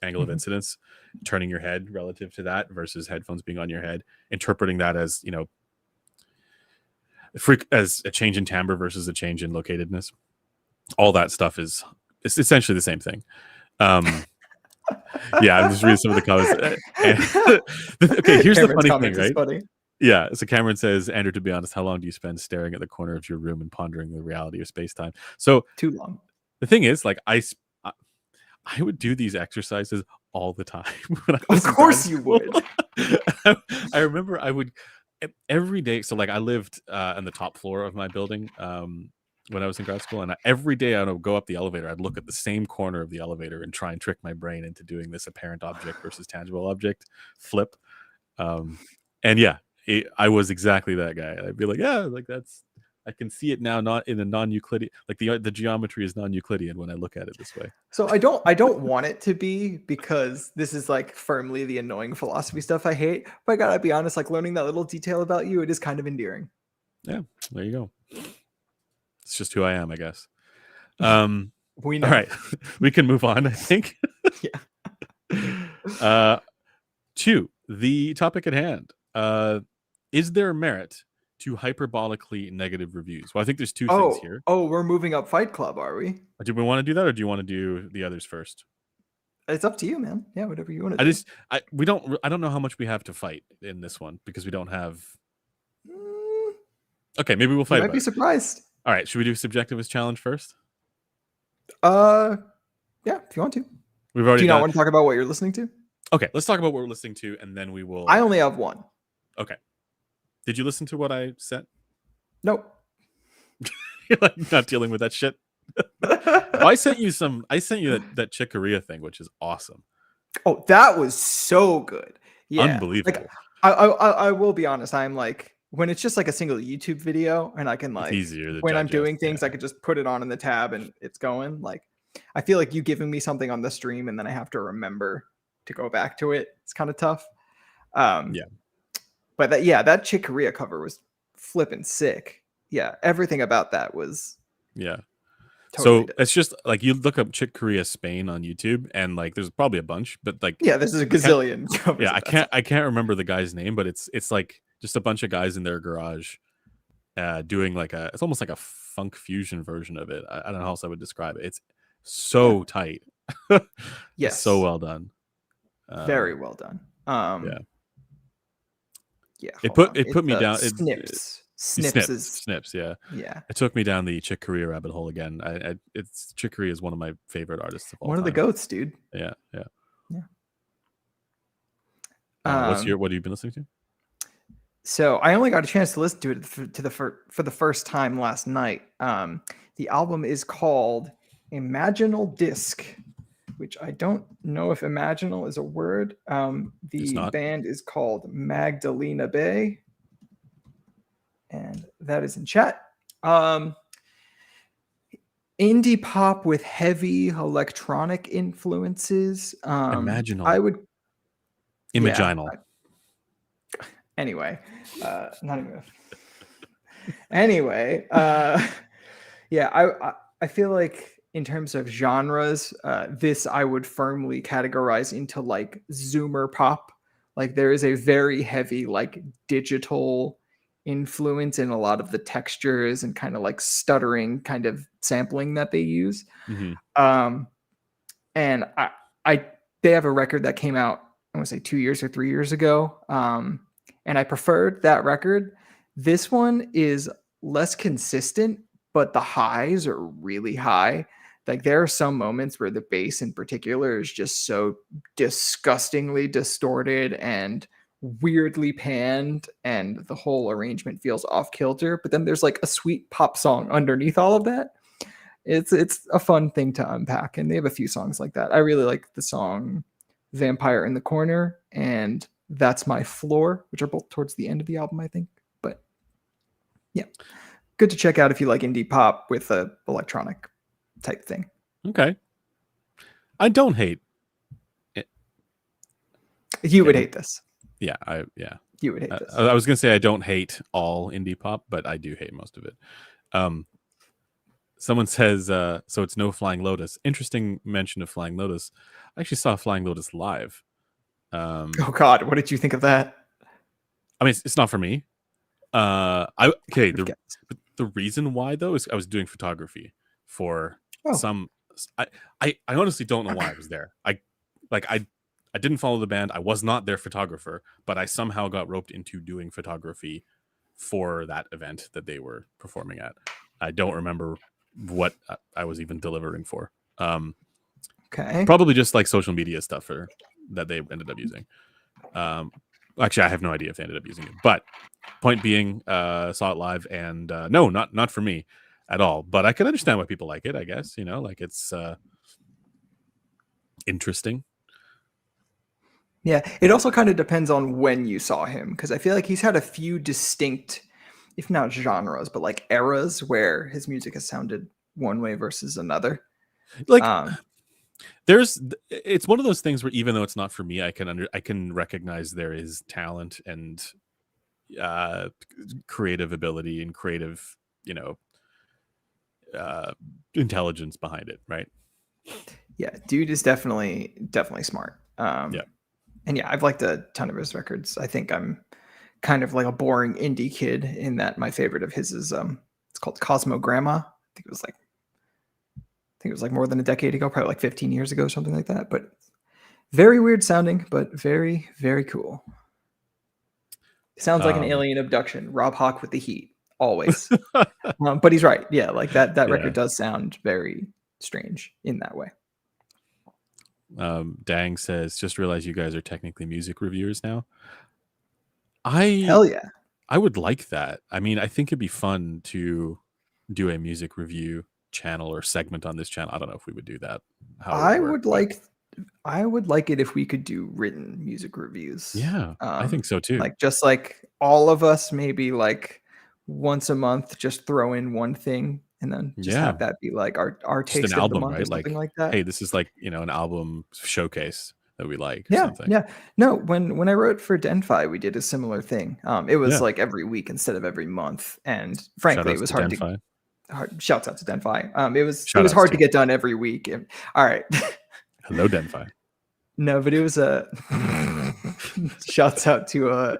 angle of incidence, turning your head relative to that versus headphones being on your head, interpreting that as, you know, as a change in timbre versus a change in locatedness. All that stuff is essentially the same thing. Yeah, I'm just reading some of the comments. Okay, here's Cameron's the funny thing, right? Funny. Yeah, so Cameron says, Andrew, to be honest, how long do you spend staring at the corner of your room and pondering the reality of space-time? So too long. The thing is, like, I would do these exercises all the time. When I was of course you would. I remember I would every day. So like I lived on the top floor of my building when I was in grad school, and every day I would go up the elevator. I'd look at the same corner of the elevator and try and trick my brain into doing this apparent object versus tangible object flip. And yeah, I was exactly that guy. I'd be like, yeah, like I can see it now, not in a non-Euclidean, like the geometry is non-Euclidean when I look at it this way. So I don't want it to be, because this is like firmly the annoying philosophy stuff I hate. But I gotta be honest, like learning that little detail about you, it is kind of endearing. Yeah, there you go. It's just who I am, I guess. We know. All right, we can move on, I think. Yeah. To the topic at hand. Is there merit to hyperbolically negative reviews? Well, I think there's two things here. Oh, we're moving up Fight Club, are we? Do we want to do that, or do you want to do the others first? It's up to you, man. Yeah, whatever you want to do. I don't know how much we have to fight in this one, because we don't have. Okay, maybe we'll fight. You might be surprised. All right, should we do Subjectivist challenge first? Yeah, if you want to. We've already. Do you not want to talk about what you're listening to? Okay, let's talk about what we're listening to, and then we will. I only have one. Okay. Did you listen to what I sent? Nope. You're like not dealing with that shit. I sent you that Chick Corea thing, which is awesome. Oh, that was so good. Yeah. Unbelievable. Like, I will be honest. I'm like, when it's just like a single YouTube video and I can like, it's easier to when digest, I'm doing things, I could just put it on in the tab and it's going. Like, I feel like you giving me something on the stream and then I have to remember to go back to it. It's kind of tough. Yeah. But that Chick Corea cover was flipping sick. Yeah. Everything about that was. Yeah. Totally so it's just like you look up Chick Corea Spain on YouTube, and like there's probably a bunch, but like this is a gazillion. Yeah, I can't remember the guy's name, but it's like just a bunch of guys in their garage doing like it's almost like a funk fusion version of it. I don't know how else I would describe it. It's so tight. It's so Yes. well done. Very well done. Yeah. Yeah, It hold on. put It's me down. Snips. Snips Snips, is Snips, yeah. yeah. It took me down the Chick Corea rabbit hole again. It's Chick Corea is one of my favorite artists of all One of the time. goats, dude. Yeah, yeah. Yeah. What have you been listening to? So I only got a chance to listen to it for the first time last night. The album is called Imaginal Disc, which I don't know if imaginal is a word. The band is called Magdalena Bay, and that is in chat. Indie pop with heavy electronic influences. Imaginal. I would. Imaginal. Yeah, anyway, not even. Anyway, yeah, I feel like in terms of genres, this I would firmly categorize into like Zoomer pop. Like there is a very heavy like digital influence in a lot of the textures and kind of like stuttering kind of sampling that they use. Mm-hmm. And they have a record that came out, I want to say 2 years or 3 years ago. And I preferred that record. This one is less consistent, but the highs are really high. Like there are some moments where the bass in particular is just so disgustingly distorted and weirdly panned, and the whole arrangement feels off kilter. But then there's like a sweet pop song underneath all of that. It's a fun thing to unpack, and they have a few songs like that. I really like the song Vampire in the Corner and That's My Floor, which are both towards the end of the album, I think. But yeah, good to check out if you like indie pop with a electronic type thing. Okay. I don't hate it. You would hate this. Yeah, you would hate this. I was gonna say I don't hate all indie pop, but I do hate most of it. Someone says, so it's no Flying Lotus. Interesting mention of Flying Lotus. I actually saw Flying Lotus live. Oh God, what did you think of that? I mean, it's not for me. The reason why though is I was doing photography for some. I honestly don't know why I was there. I didn't follow the band. I was not their photographer, but I somehow got roped into doing photography for that event that they were performing at. I don't remember what I was even delivering for. Okay. Probably just like social media stuff that they ended up using. Actually, I have no idea if they ended up using it. But point being, saw it live, and no, not for me at all. But I can understand why people like it. I guess like it's interesting. Yeah, it also kind of depends on when you saw him, because I feel like he's had a few distinct, if not genres, but like eras where his music has sounded one way versus another. Like it's one of those things where even though it's not for me, I can recognize there is talent and creative ability and creative intelligence behind it, right? Yeah, dude is definitely smart. Yeah. And yeah, I've liked a ton of his records. I think I'm kind of like a boring indie kid in that my favorite of his is it's called Cosmo Grandma. I think it was like more than a decade ago, probably like 15 years ago, something like that. But very weird sounding, but very, very cool. Sounds like an alien abduction. Rob Hawk with the heat, always. But he's right. Yeah, like that record does sound very strange in that way. Dang says, just realized you guys are technically music reviewers now. Hell yeah. I would like that. I mean, I think it'd be fun to do a music review channel or segment on this channel. I don't know if we would do that. I would like it if we could do written music reviews. Yeah, I think so too. Like just like all of us, maybe like once a month, just throw in one thing and then just have that be like our taste an album, of the month, right? or something like that. Hey, this is like an album showcase that we like. Yeah, something. Yeah. No, when I wrote for Denfi, we did a similar thing. It was like every week instead of every month, and frankly, it was hard to. Shouts out to Denfi. It was hard to get done every week. All right. Hello, Denfi. No, but it was a shouts out to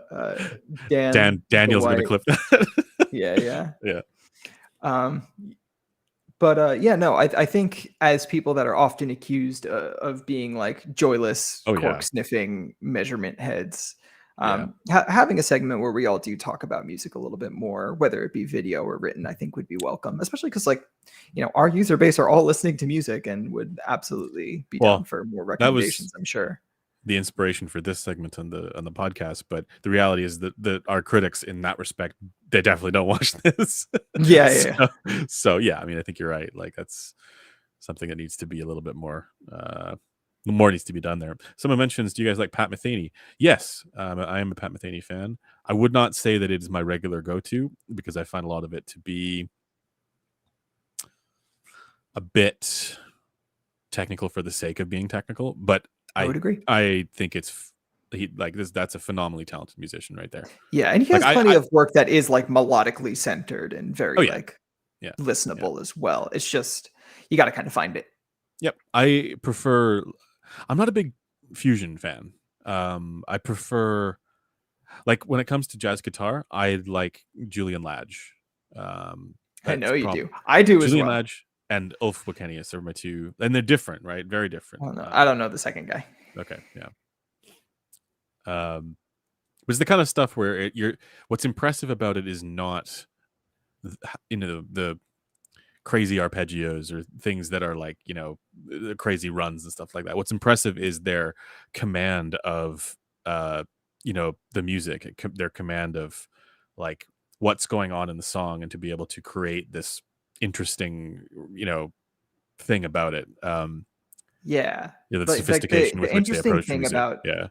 Dan. Daniel's going to clip that. Yeah. Yeah. Um, but yeah, no, I think as people that are often accused of being like joyless, Oh cork yeah. sniffing measurement heads, Yeah. having a segment where we all do talk about music a little bit more, whether it be video or written, I think would be welcome, especially because like, our user base are all listening to music and would absolutely be down Well, for more that was recommendations, I'm sure. the inspiration for this segment on the podcast, but the reality is that our critics in that respect, they definitely don't watch this. Yeah, yeah, yeah. So yeah, I mean, I think you're right. Like that's something that needs to be a little bit more needs to be done there. Someone mentions, do you guys like Pat Metheny? Yes, I am a Pat Metheny fan. I would not say that it is my regular go-to because I find a lot of it to be a bit technical for the sake of being technical, but I I would agree. I think he like this that's a phenomenally talented musician right there. Yeah, and he Like has plenty I of work that is like melodically centered and oh very yeah, like yeah, yeah. listenable as well. It's just you got to kind of find it. Yep. I'm not a big fusion fan. I prefer like when it comes to jazz guitar, I like Julian Lage. I That's know you prob do. I do as Julian well. Lage and Ulf Wekenius are my two, and they're different, right? Very different. Oh, no, I don't know the second guy. Okay, yeah. Um, but it's the kind of stuff where what's impressive about it is not the crazy arpeggios or things that are like the crazy runs and stuff like that. What's impressive is their command of the music, their command of like what's going on in the song, and to be able to create this interesting thing about it. Yeah, The like sophistication the with which they interesting approach the thing music. about Yeah.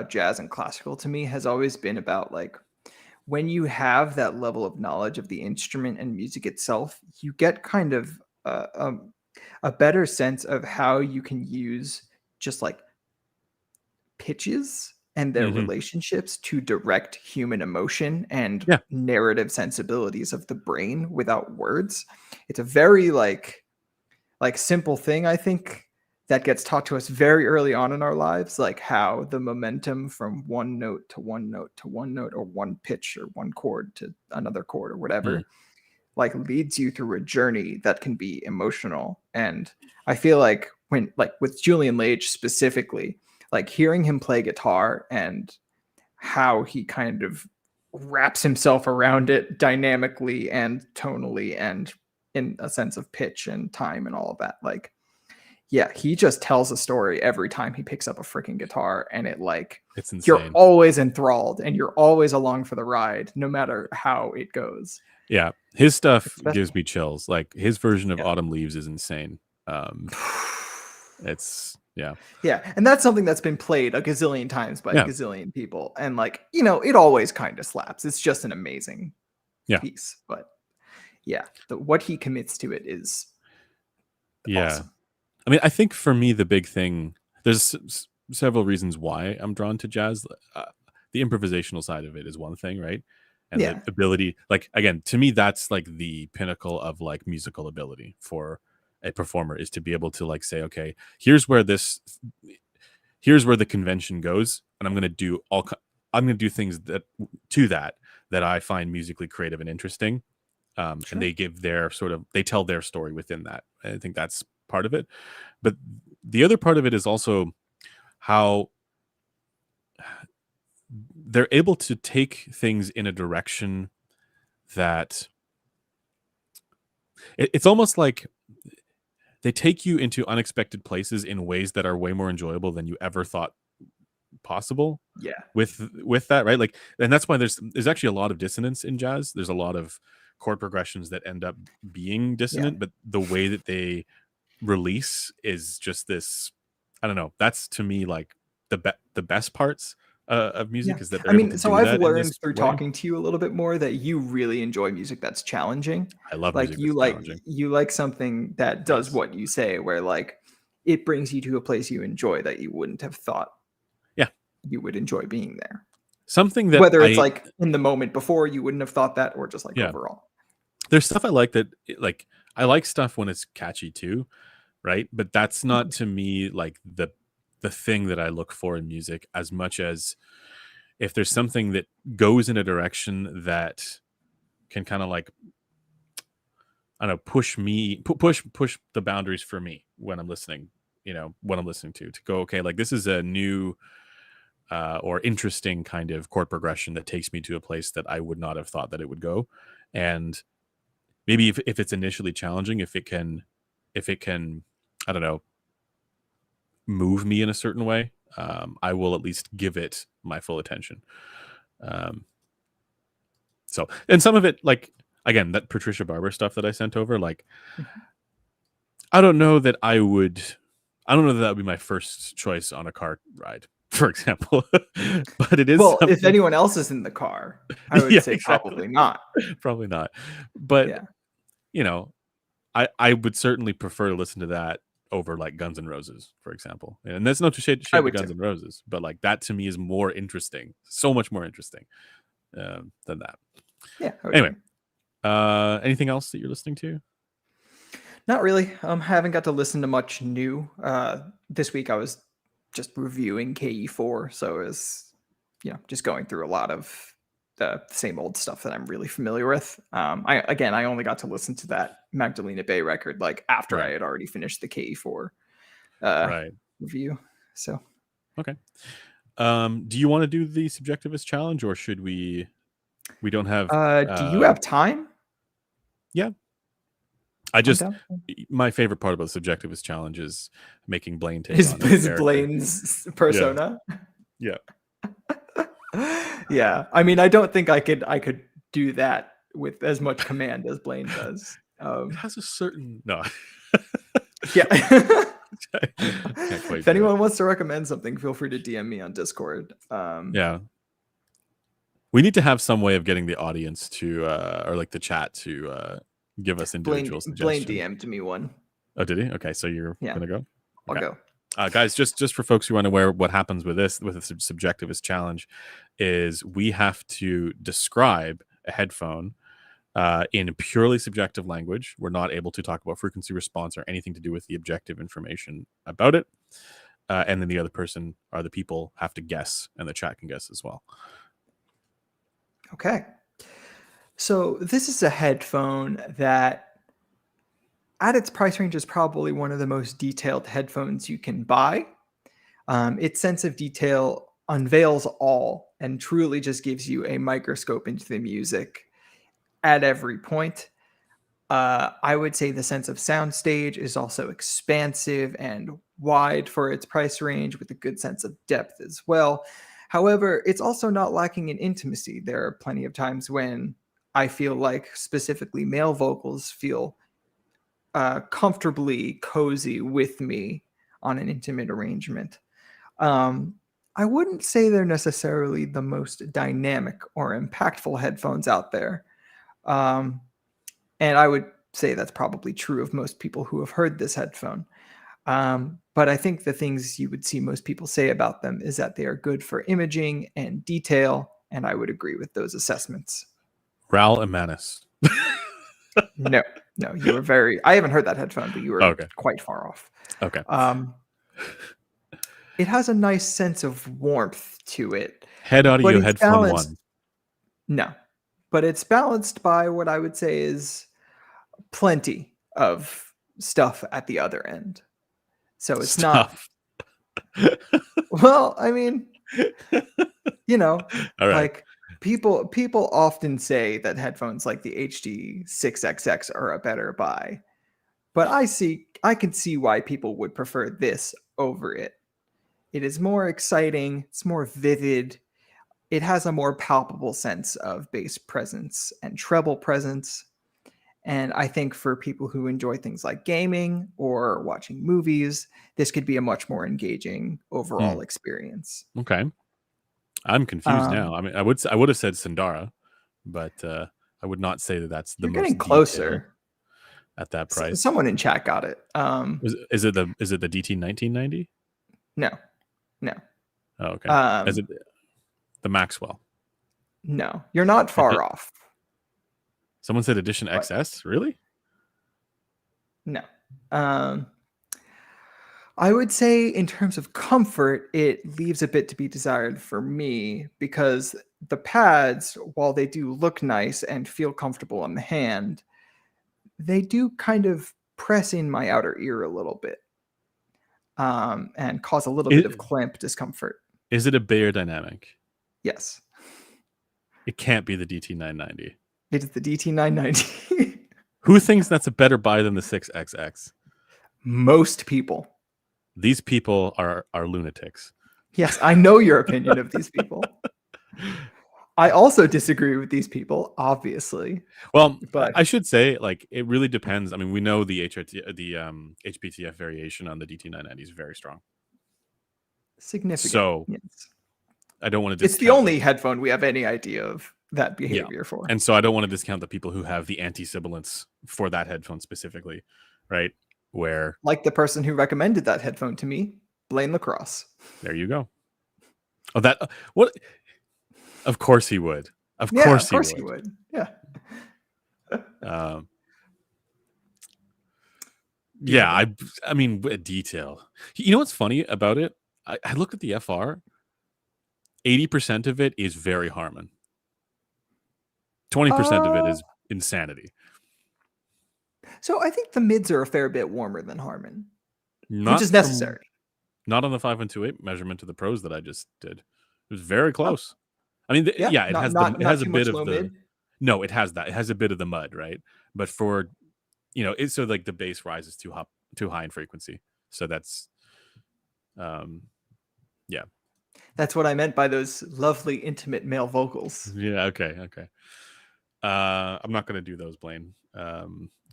jazz and classical to me has always been about like when you have that level of knowledge of the instrument and music itself, you get kind of uh, um, a better sense of how you can use just like pitches and their Hmm. relationships to direct human emotion and Yeah. narrative sensibilities of the brain without words. It's a very like simple thing, I think, that gets taught to us very early on in our lives, like how the momentum from one note to one note to one note, or one pitch or one chord to another chord or Mm. whatever, like leads you through a journey that can be emotional. And I feel like when like with Julian Lage specifically, like hearing him play guitar and how he kind of wraps himself around it dynamically and tonally and in a sense of pitch and time and all of that, like yeah, he just tells a story every time he picks up a freaking guitar, and it like It's you're insane. always enthralled and you're always along for the ride no matter how it goes. Yeah, his stuff It's gives special. me chills. Like his version of Yeah. Autumn Leaves is insane. It's yeah, Yeah, and that's something that's been played a gazillion times by a yeah, gazillion people, and like, it always kind of slaps. It's just an amazing yeah, piece, but yeah, what he commits to it is yeah. awesome. I mean, I think for me the big thing, there's several reasons why I'm drawn to jazz. The improvisational side of it is one thing, right? And the Yeah, ability, like again, to me, that's like the pinnacle of like musical ability for a performer, is to be able to like say, okay, here's where the convention goes, and I'm going to do things that I find musically creative and interesting. And sure. they tell their story within that. I think that's part of it. But the other part of it is also how they're able to take things in a direction that it's almost like they take you into unexpected places in ways that are way more enjoyable than you ever thought possible Yeah, with that, right? Like, and that's why there's actually a lot of dissonance in jazz. There's a lot of chord progressions that end up being yeah, dissonant, but the way that they release is just this, I don't know, that's to me like the best parts of yeah. music, is that I they're able mean, to so do I've that in learned this through way. talking to you a little bit more that you really enjoy music that's challenging. I love Like music you that's like challenging. you like something that does Yes. what you say, where like it brings you to a place you enjoy that you wouldn't have thought Yeah, you would enjoy being there. something that Whether it's I like in the moment before you wouldn't have thought that, or just like yeah, overall. there's stuff I like like I like stuff when it's catchy too, right? But that's not to me like the thing that I look for in music, as much as if there's something that goes in a direction that kind of like, I don't know, push me, push the boundaries for me when I'm listening. What I'm listening to go, okay, like this is a new or interesting kind of chord progression that takes me to a place that I would not have thought that it would go. And maybe if it's initially challenging, if it can, I don't know, move me in a certain way, I will at least give it my full attention. So, and some of it, like, again, that Patricia Barber stuff that I sent over, like, I don't know that would be my first choice on a car ride, for example. But it is Well, if something. anyone else is in the car, I would Yeah, say exactly. probably not. Probably not. But, Yeah, you know, I would certainly prefer to listen to that over like Guns N' Roses, for example. And that's not to shade I the would Guns too. N' Roses, but like that to me is more interesting, so much more interesting than that. Yeah, I would Anyway, agree. anything else that you're listening to? Not really. I haven't got to listen to much new. This week I was just reviewing KE4, so it was, just going through a lot of the same old stuff that I'm really familiar with. I only got to listen to that Magdalena Bay record like after I Right, had already finished the KE4 right. review. So Okay. Do you want to do the Subjectivist challenge, or should we? We don't have. do you have time? Yeah, I I'm just down. my favorite part about the Subjectivist challenge is making Blaine take Is on his is character. Blaine's Yeah, persona? yeah. Yeah, I mean, I don't think I could do that with as much command as Blaine does. It has a certain no. Yeah. Can't quite If do it. anyone wants to recommend something, feel free to DM me on Discord. Yeah, we need to have some way of getting the audience to or like the chat to give us Blaine individual Blaine suggestions. DM'd me one. Oh, did he? Okay, so you're Yeah, gonna go. I'll Okay. go. Guys, just for folks who aren't aware, what happens with the Subjectivist challenge is we have to describe a headphone in purely subjective language. We're not able to talk about frequency response or anything to do with the objective information about it. And then the other person or the people have to guess, and the chat can guess as well. Okay. So this is a headphone that at its price range is probably one of the most detailed headphones you can buy. Its sense of detail unveils all and truly just gives you a microscope into the music at every point. I would say the sense of soundstage is also expansive and wide for its price range with a good sense of depth as well. However, it's also not lacking in intimacy. There are plenty of times when I feel like specifically male vocals feel comfortably cozy with me on an intimate arrangement. Um, I wouldn't say they're necessarily the most dynamic or impactful headphones out there. Um, and I would say that's probably true of most people who have heard this headphone. But I think the things you would see most people say about them is that they are good for imaging and detail. And I would agree with those assessments. Raul Emanis. No, no, you were I haven't heard that headphone, but you were Okay. quite far off. Okay. It has a nice sense of warmth to it. Head But Audio it's Headphone balanced. 1. No, but it's balanced by what I would say is plenty of stuff at the other end. So it's Stuff. not. Well, I mean, All right. like people often say that headphones like the HD6XX are a better buy, but I can see why people would prefer this over it. It is more exciting. It's more vivid. It has a more palpable sense of bass presence and treble presence. And I think for people who enjoy things like gaming or watching movies, this could be a much more engaging overall experience. Okay. I'm confused now. I mean, I would have said Sundara, but I would not say that that's the You're getting most detailed closer. at that price. Someone in chat got it. Is it the DT 1990? No, no, Oh, okay. Is it the Maxwell? no. You're not far off. Someone said Edition But XS. Really? no. I would say in terms of comfort, it leaves a bit to be desired for me because the pads, while they do look nice and feel comfortable on the hand, they do kind of press in my outer ear a little bit, and cause a little bit of clamp discomfort. Is it a Beyer dynamic? Yes. It can't be the DT990. It is the DT990. Who thinks that's a better buy than the 6XX? Most people. These people are lunatics. Yes, I know your opinion of these people. I also disagree with these people, obviously. Well, but I should say, like, it really depends. I mean, we know the HPTF variation on the DT990 is very strong. Significant. So yes. I don't want to. It's the only headphone we have any idea of that behavior for. And so I don't want to discount the people who have the anti-sibilance for that headphone specifically, right? Where, like the person who recommended that headphone to me, Blaine Lacrosse. There you go. Oh, that what? Of course he would. Of course he would. Yeah. Yeah, I mean, detail. You know what's funny about it? I looked at the FR. 80% of it is very Harman. 20% of it is insanity. So I think the mids are a fair bit warmer than Harman, which is necessary. Not on the 5.128 measurement to the pros that I just did. It was very close. I mean, it has a bit of the mid. No, it has that. It has a bit of the mud, right? But for it's so like the bass rises too high in frequency. So that's yeah. That's what I meant by those lovely intimate male vocals. Yeah, okay. I'm not going to do those, Blaine. So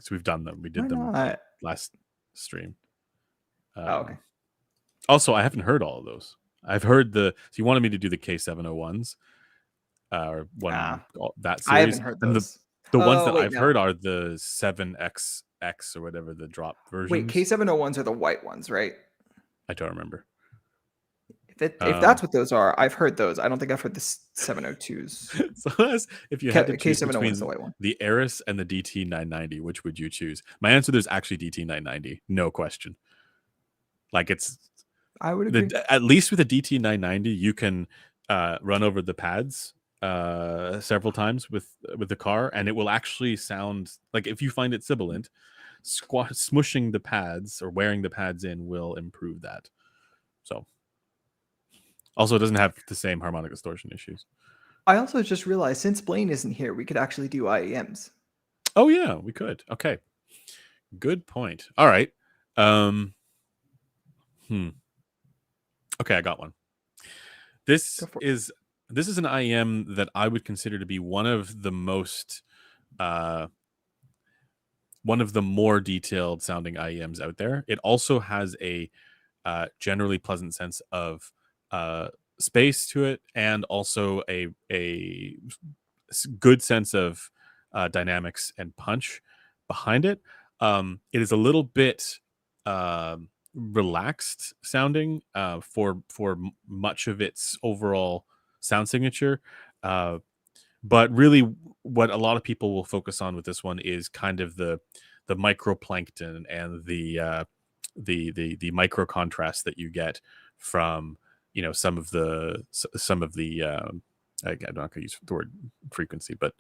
we've done them. We did them last stream. Okay. Also, I haven't heard all of those. I've heard so you wanted me to do the K701s, or that series. I haven't heard those. The ones that I've heard are the 7XX or whatever, the drop versions. Wait, K701s are the white ones, right? I don't remember. If that's what those are, I've heard those. I don't think I've heard the 702s. So if you had to choose between the white one, the Eris and the DT990, which would you choose? My answer is actually DT990, no question. Like I would agree. At least with a DT990, you can run over the pads several times with the car, and it will actually sound like, if you find it sibilant, smushing the pads or wearing the pads in will improve that. So. Also, it doesn't have the same harmonic distortion issues. I also just realized, since Blaine isn't here, we could actually do IEMs. Oh, yeah, we could. Okay. Good point. All right. Okay, I got one. This is an IEM that I would consider to be one of the most one of the more detailed sounding IEMs out there. It also has a generally pleasant sense of space to it, and also a good sense of dynamics and punch behind it. It is a little bit relaxed sounding for much of its overall sound signature, but really what a lot of people will focus on with this one is kind of the microplankton and the micro contrast that you get from some of the I'm not going to use the word frequency, but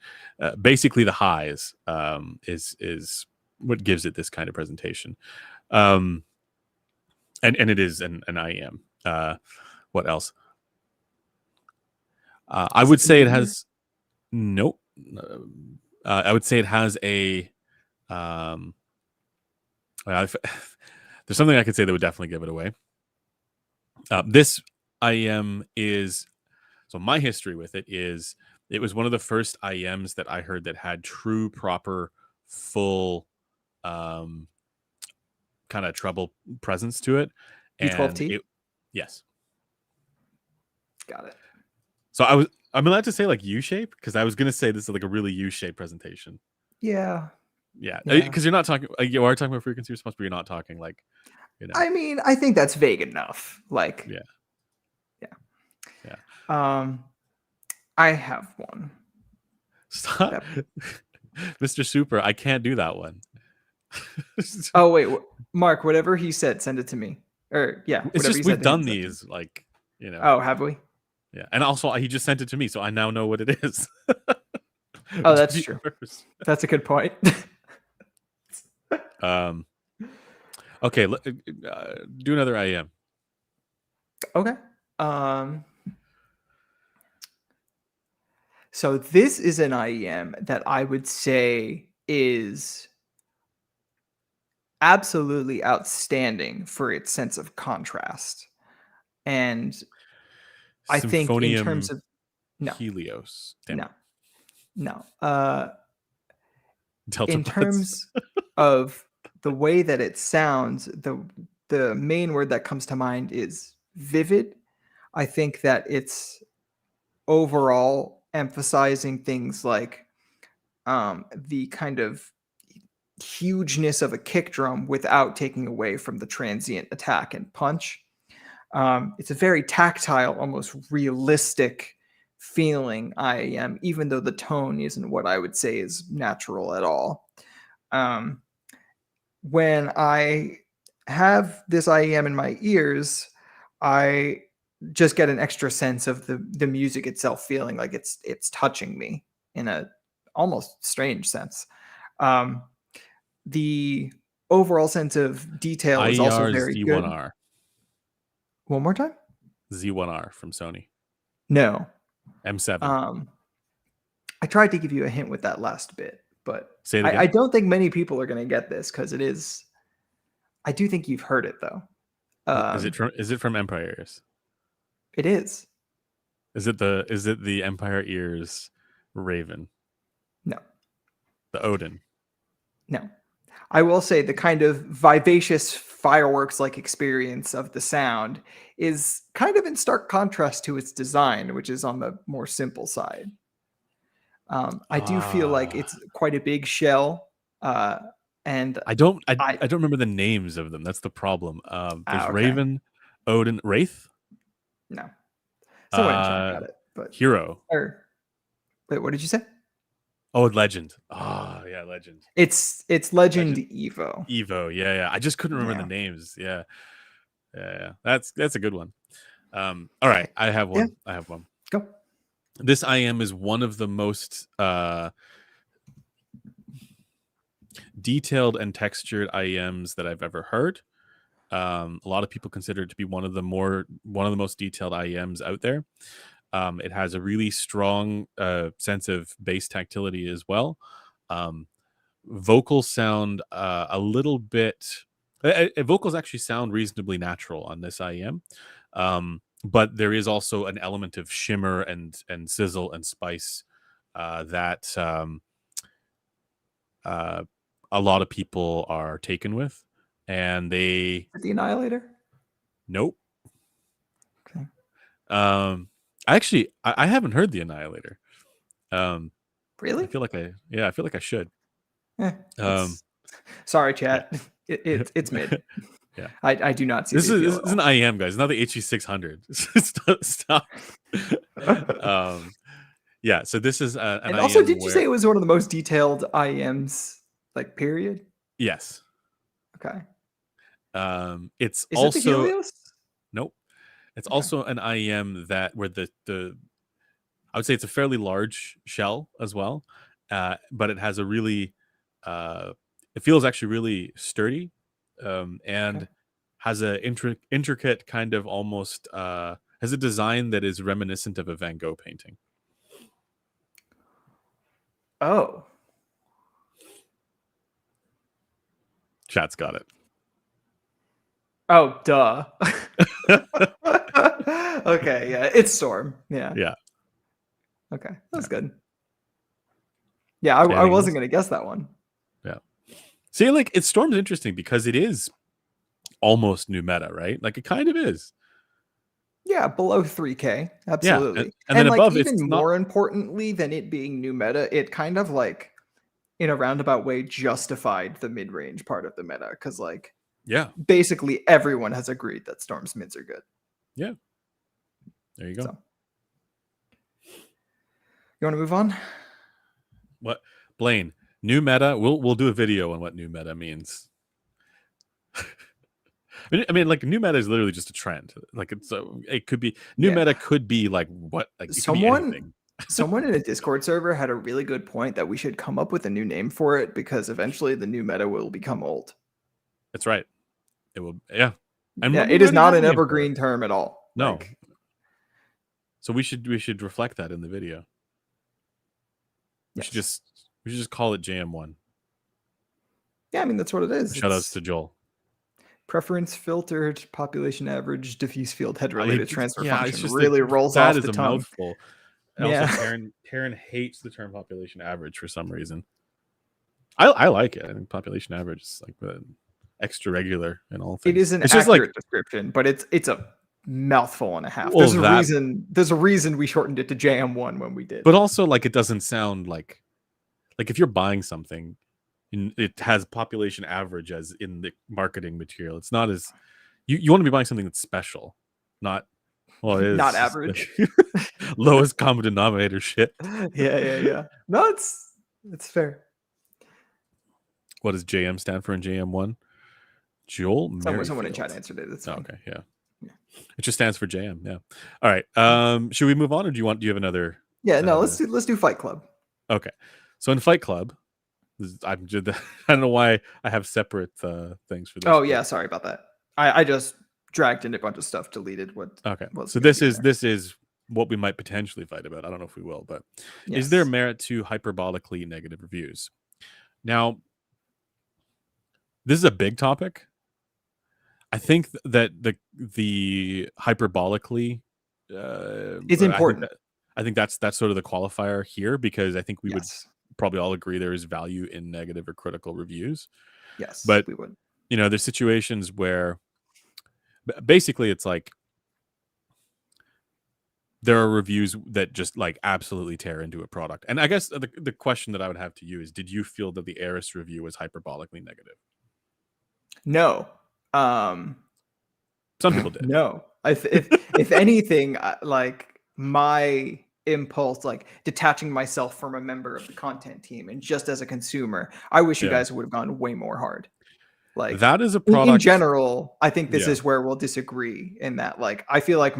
basically the highs is what gives it this kind of presentation. And it is an IEM. What else? I would say it has nope. I would say it has a there's something I could say that would definitely give it away. This IEM is, so my history with it is, it was one of the first IEMs that I heard that had true, proper, full kind of treble presence to it. B12T? Yes. Got it. So I'm allowed to say like U-shape, because I was going to say this is like a really U-shape presentation. Yeah. Because you're not talking, you are talking about frequency response, but you're not talking like, I mean, I think that's vague enough. Like, yeah. I have one. Stop. Mr. Super, I can't do that one. Oh, wait. Mark, whatever he said, send it to me. Or, yeah. It's just we've done these, like, Oh, have we? Yeah, and also he just sent it to me, so I now know what it is. Oh, To that's be true. first. That's a good point. Um, okay, do another IEM. Okay. So this is an IEM that I would say is absolutely outstanding for its sense of contrast. And I think in terms Symphonium of no, Helios. Damn no, it. no. Delta In Bus. terms of the way that it sounds, the main word that comes to mind is vivid. I think that it's overall emphasizing things like the kind of hugeness of a kick drum without taking away from the transient attack and punch. It's a very tactile, almost realistic feeling I am, even though the tone isn't what I would say is natural at all. Um, when I have this IEM in my ears, I just get an extra sense of the music itself feeling like it's touching me in a almost strange sense. Um, the overall sense of detail is also IER very good. Z1R. One more time? Z1R from Sony. No. M7. Um, I tried to give you a hint with that last bit, but Say it I again. don't think many people are going to get this because it is. I do think you've heard it though. Is it from Empire Ears? It is. Is it the Empire Ears Raven? No, The Odin. no. I will say the kind of vivacious fireworks like experience of the sound is kind of in stark contrast to its design, which is on the more simple side. I do feel like Ah. it's quite a big shell, uh, and I don't I, I I don't remember the names of them. That's the problem. There's okay, Raven, Odin, Wraith, no, someone in chat uh got it, but Hero. or wait, what did you say? Oh, Legend. Ah, yeah, Legend. It's Legend Legend. Evo. Evo. Yeah, yeah. I just couldn't remember the Yeah. names. Yeah. Yeah, yeah. That's a good one. All right, I have Yeah. one. I have one. Go. This IM is one of the most detailed and textured IEMs that I've ever heard. A lot of people consider it to be one of the most detailed IEMs out there. It has a really strong sense of bass tactility as well. Vocals sound a little bit. Vocals actually sound reasonably natural on this IEM, but there is also an element of shimmer and sizzle and spice that a lot of people are taken with, and they The Annihilator. nope. Okay. I haven't heard the Annihilator. Um, I Really? feel like I feel like I should. Um, It's sorry, yeah, chat. It's mid. yeah. I do not see This the is appeal this at is an all. IEM, guys, not the HE600. Stop. um, yeah. So this is an And also, IEM did you say where it was one of the most detailed IEMs, like period? yes, Okay. it's Is it the also Helios? nope. It's Okay. also an IEM that where the I would say it's a fairly large shell as well, but it has a really it feels actually really sturdy, Okay. and has a intricate kind of almost has a design that is reminiscent of a Van Gogh painting. Oh. Chat's got it. Oh, duh. Okay, yeah, it's Storm. Yeah. Yeah. Okay, that's Yeah. good. Yeah, Okay, I anything wasn't else? gonna guess that one. Yeah. See, like it Storm's interesting because it is almost new meta, right? Like it kind of is. Yeah, below 3K, Yeah, absolutely. and then And like above it's even not. more importantly than it being new meta, it kind of like in a roundabout way justified the mid-range part of the meta because like Yeah, basically everyone has agreed that Storm's mids are good. yeah. There you go. So you want to move on? What Blaine? New meta. We'll do a video on what new meta means. I mean, like new meta is literally just a trend. Like it could be new Yeah. meta could be like what, like it could be anything. Someone in a Discord server had a really good point that we should come up with a new name for it because eventually the new meta will become old. That's right. It will, yeah. And Yeah, we it is already not have a an name for evergreen it. term at all. No. Like, So we should reflect that in the video. We should yes. just call it JM1. Yeah, I mean that's what it is. Shout outs It's to Joel. preference filtered, population average, diffuse field head related transfer Yeah, it's function. just Really rolls that off is the a tongue. mouthful. Yeah. Also, Taryn hates the term population average for some reason. I like it. I think population average is like the extra regular in all things. It is an it's accurate description, but it's a mouthful and a half. Well, There's a reason we shortened it to JM1 when we did. But also, like, it doesn't sound like if you're buying something, it has population average as in the marketing material. It's not as you want to be buying something that's special, not it is not average. Lowest common denominator shit. Yeah. No, it's fair. What does JM stand for in JM1? Joel Someone in chat answered it. That's fine. Okay, yeah. It just stands for JM. Yeah. All right. Should we move on, or do you have another? Yeah. No. Let's do Fight Club. Okay. So in Fight Club, I don't know why I have separate things for this. Oh yeah, sorry about that. I just dragged in a bunch of stuff, deleted what. Okay. So this is what we might potentially fight about. I don't know if we will, but is there merit to hyperbolically negative reviews? Now, this is a big topic. I think that the hyperbolically it's important. I think that's sort of the qualifier here, because I think we would probably all agree there is value in negative or critical reviews. Yes, but we would. There's situations where basically it's like there are reviews that just like absolutely tear into a product. And I guess the question that I would have to you is, did you feel that the Eris review was hyperbolically negative? No. Some people did. No. If anything, like my impulse, like detaching myself from a member of the content team and just as a consumer, I wish you guys would have gone way more hard. Like that is a product in general. I think this is where we'll disagree in that. Like I feel like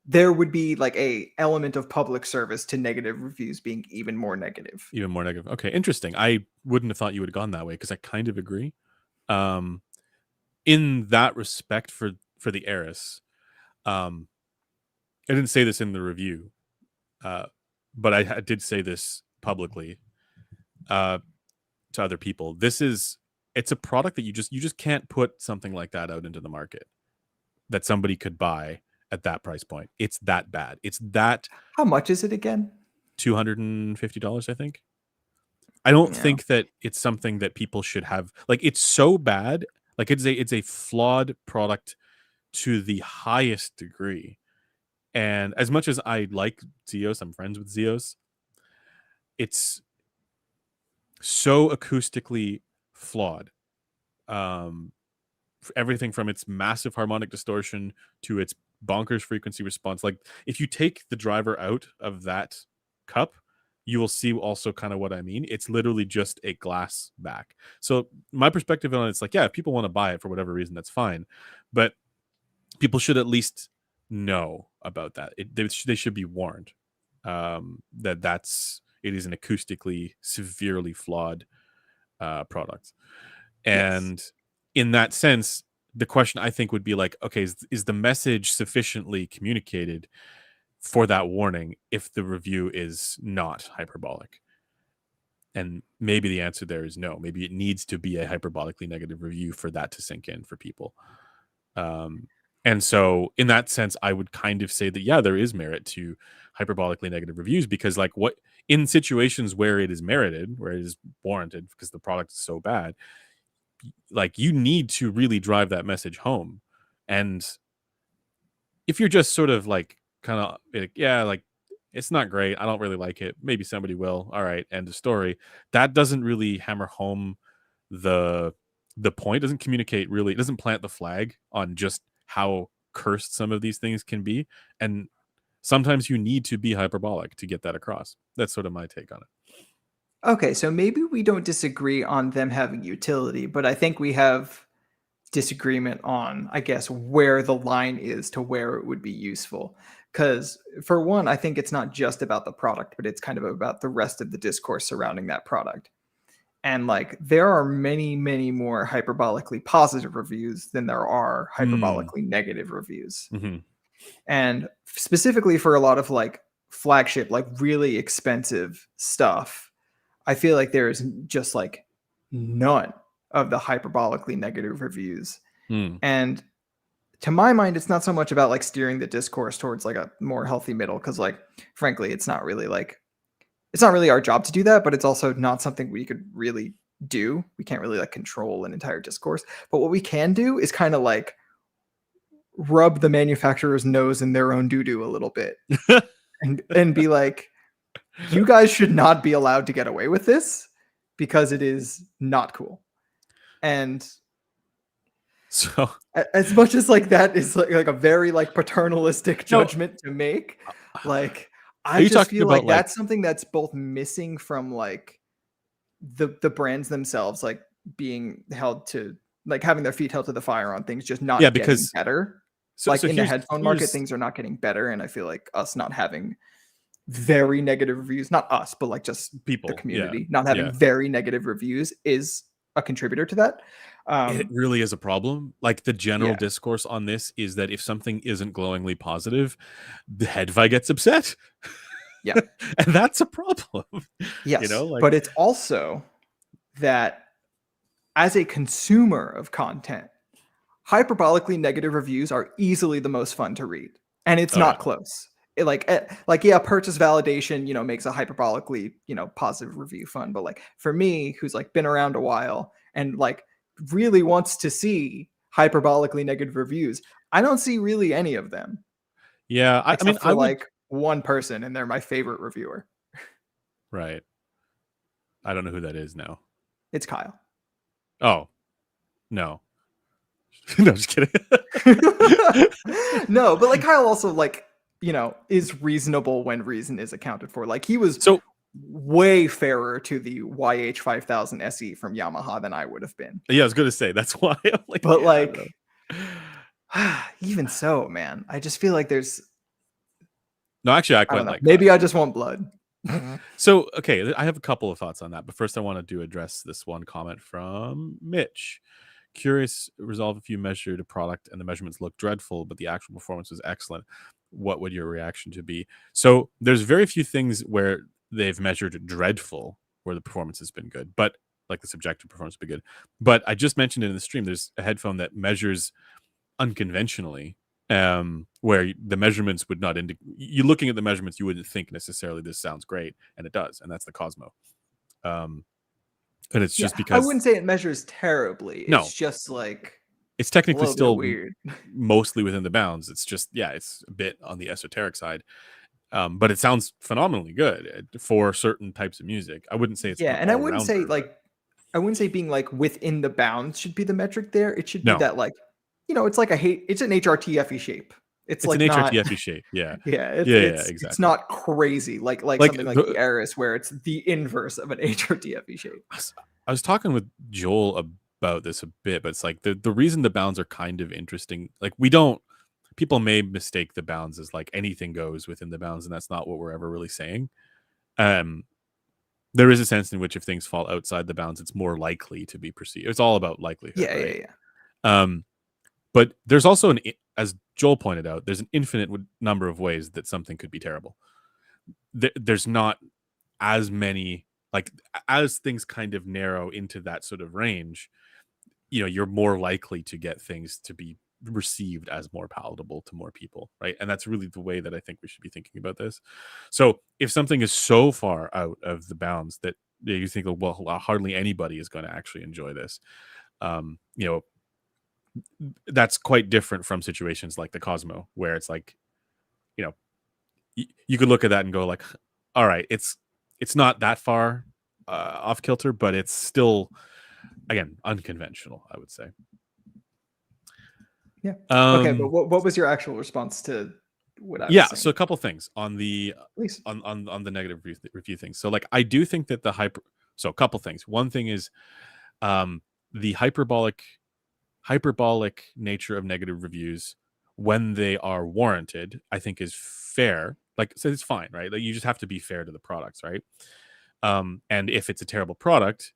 there would be like a element of public service to negative reviews being even more negative. Okay, interesting. I wouldn't have thought you would have gone that way, because I kind of agree. In that respect, for the Eris, I didn't say this in the review, but I did say this publicly to other people. It's a product that you just can't put something like that out into the market that somebody could buy at that price point. It's that bad. It's that. How much is it again? $250, I think. I don't think that it's something that people should have. Like, it's so bad. Like, it's a flawed product to the highest degree. And as much as I like Zeos, I'm friends with Zeos, it's so acoustically flawed. Everything from its massive harmonic distortion to its bonkers frequency response. Like, if you take the driver out of that cup, you will see also kind of what I mean. It's literally just a glass back. So my perspective on it's like, yeah, if people want to buy it for whatever reason, that's fine. But people should at least know about that. They should be warned that it is an acoustically severely flawed product. And in that sense, the question I think would be like, okay, is the message sufficiently communicated for that warning if the review is not hyperbolic? And maybe the answer there is no. Maybe it needs to be a hyperbolically negative review for that to sink in for people. And so in that sense, I would kind of say that, yeah, there is merit to hyperbolically negative reviews, because like in situations where it is merited, where it is warranted because the product is so bad, like you need to really drive that message home. And if you're just sort of like kind of like it's not great, I don't really like it, maybe somebody will, all right, end of story, that doesn't really hammer home the point, doesn't communicate really, it doesn't plant the flag on just how cursed some of these things can be. And sometimes you need to be hyperbolic to get that across. That's sort of my take on it. Okay, so maybe we don't disagree on them having utility, but I think we have disagreement on, I guess, where the line is to where it would be useful. Because for one, I think it's not just about the product, but it's kind of about the rest of the discourse surrounding that product. And like there are many, many more hyperbolically positive reviews than there are hyperbolically negative reviews. Mm-hmm. And specifically for a lot of like flagship, like really expensive stuff, I feel like there is just like none of the hyperbolically negative reviews. And to my mind, it's not so much about like steering the discourse towards like a more healthy middle, because like frankly, it's not really our job to do that, but it's also not something we could really do. We can't really like control an entire discourse. But what we can do is kind of like rub the manufacturer's nose in their own doo-doo a little bit and be like, you guys should not be allowed to get away with this because it is not cool. And so as much as like that is like a very like paternalistic judgment to make, like I just feel like that's something that's both missing from like the brands themselves, like being held to like having their feet held to the fire on things just not getting better. So in the headphone market, things are not getting better, and I feel like us not having very negative reviews, not us, but like just people, the community, not having very negative reviews is a contributor to that. It really is a problem. Like the general discourse on this is that if something isn't glowingly positive, the Headphone gets upset. Yeah. And that's a problem. Yes. You know, like, but it's also that as a consumer of content, hyperbolically negative reviews are easily the most fun to read. And it's not close. It purchase validation, you know, makes a hyperbolically, you know, positive review fun. But like for me, who's like been around a while and like really wants to see hyperbolically negative reviews, I don't see really any of them. Yeah. I mean, I like one person and they're my favorite reviewer. Right. I don't know who that is now. It's Kyle. Oh, no. No, just kidding. No, but like Kyle also like, you know, is reasonable when reason is accounted for. Like he was way fairer to the YH5000 SE from Yamaha than I would have been. Yeah, I was going to say that's why. I'm like, but like, even so, man, I just feel like there's. No, actually, I quite like. Maybe I just want blood. So, okay, I have a couple of thoughts on that, but first I want to address this one comment from Mitch. Curious, Resolve, if you measured a product and the measurements look dreadful, but the actual performance was excellent, what would your reaction to be? So there's very few things where they've measured dreadful where the performance has been good, but like the subjective performance has been good. But I just mentioned it in the stream, there's a headphone that measures unconventionally, where the measurements would not indicate. You looking at the measurements, you wouldn't think necessarily this sounds great, and it does, and that's the Cosmo. And it's just because I wouldn't say it measures terribly. It's just like it's technically still weird, mostly within the bounds. It's just it's a bit on the esoteric side, but it sounds phenomenally good for certain types of music. I wouldn't say it's and I wouldn't say like I wouldn't say being like within the bounds should be the metric there. It should be that like, you know, it's like it's an HRTFE shape. It's like an HRTFE shape. Yeah. Exactly. It's not crazy like something like the Eris where it's the inverse of an HRTFE shape. I was talking with Joel about this a bit, but it's like the reason the bounds are kind of interesting. Like people may mistake the bounds as like anything goes within the bounds, and that's not what we're ever really saying. There is a sense in which if things fall outside the bounds, it's more likely to be perceived. It's all about likelihood. Yeah. But there's also as Joel pointed out, there's an infinite number of ways that something could be terrible. There's not as many, like as things kind of narrow into that sort of range, you know, you're more likely to get things to be received as more palatable to more people, right? And that's really the way that I think we should be thinking about this. So if something is so far out of the bounds that you think, well, hardly anybody is going to actually enjoy this, you know, that's quite different from situations like the Cosmo, where it's like, you know, you could look at that and go like, all right, it's not that far off kilter, but it's still, again, unconventional, I would say. Yeah. Okay, but what was your actual response to what I was saying? So a couple things on the on the negative review things. So like I do think that so a couple things. One thing is the hyperbolic hyperbolic nature of negative reviews when they are warranted, I think is fair. Like, so it's fine, right? Like, you just have to be fair to the products, right? And if it's a terrible product,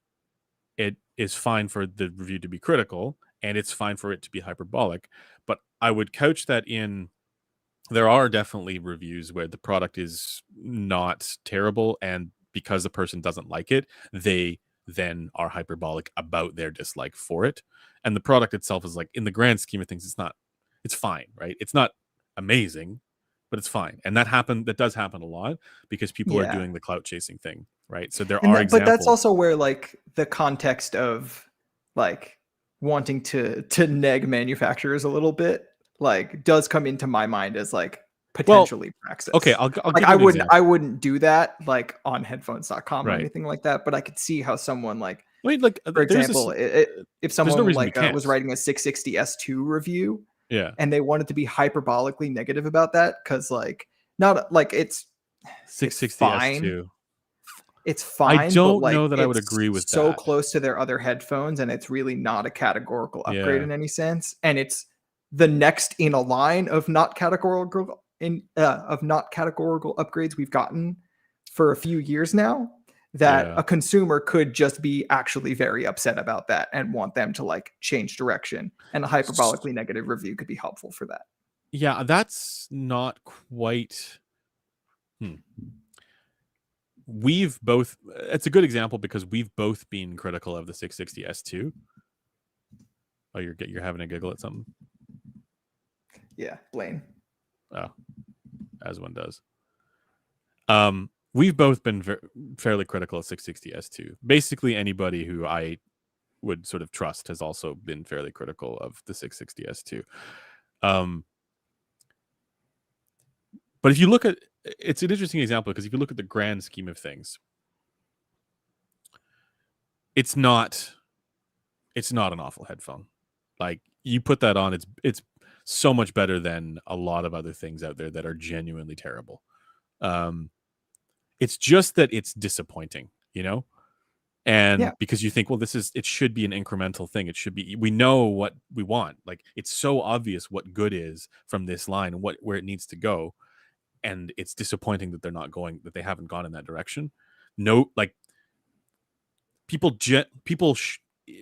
it is fine for the review to be critical, and it's fine for it to be hyperbolic. But I would couch that in, there are definitely reviews where the product is not terrible, and because the person doesn't like it, they then are hyperbolic about their dislike for it. And the product itself is like, in the grand scheme of things, it's fine, right? It's not amazing, but it's fine. And that does happen a lot because people are Yeah. doing the clout chasing thing, right? So there And are but that's examples. also where like the context of like wanting to neg manufacturers a little bit like does come into my mind as like Well, potentially praxis. okay, I'll Like give you an example. I wouldn't do that like on headphones.com or Right. anything like that, but I could see how someone like, I mean, like, for there's this. example, if There's no someone reason we like can't. was writing a 660 S2 review Yeah. and they wanted to be hyperbolically negative about that because like not like it's 660 fine. S2. It's I fine, but don't like know that I would it's agree with so that. close to their other headphones and it's really not a categorical upgrade Yeah. in any sense. And it's the next in a line of not categorical upgrades we've gotten for a few years now, that Yeah. a consumer could just be actually very upset about that and want them to like change direction. And a hyperbolically negative review could be helpful for that. Yeah, that's not quite. We've both. It's a good example because we've both been critical of the 660 S2. Oh, you're having a giggle at something. Yeah, Blaine. Oh, as one does. We've both been fairly critical of 660 S2. Basically, anybody who I would sort of trust has also been fairly critical of the 660 S2. But if you look at, it's an interesting example because if you look at the grand scheme of things, it's not an awful headphone. Like, you put that on, it's so much better than a lot of other things out there that are genuinely terrible. It's just that it's disappointing, and Yeah. because you think, well, it should be an incremental thing. It should be, we know what we want. Like, it's so obvious what good is from this line and where it needs to go. And it's disappointing that they haven't gone in that direction. No, like,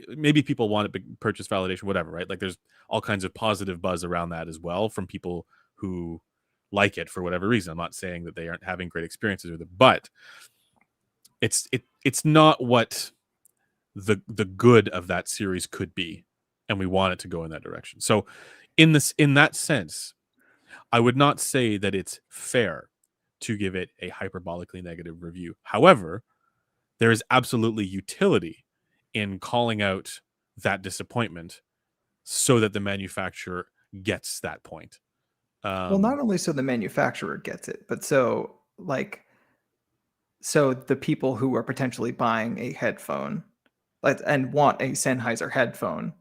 maybe people want it, purchase validation, whatever, right? Like, there's all kinds of positive buzz around that as well from people who like it for whatever reason. I'm not saying that they aren't having great experiences with it, but it's not what the good of that series could be, and we want it to go in that direction. So in that sense, I would not say that it's fair to give it a hyperbolically negative review. However, there is absolutely utility in calling out that disappointment so that the manufacturer gets that point. Well, not only so the manufacturer gets it, but so the people who are potentially buying a headphone and want a Sennheiser headphone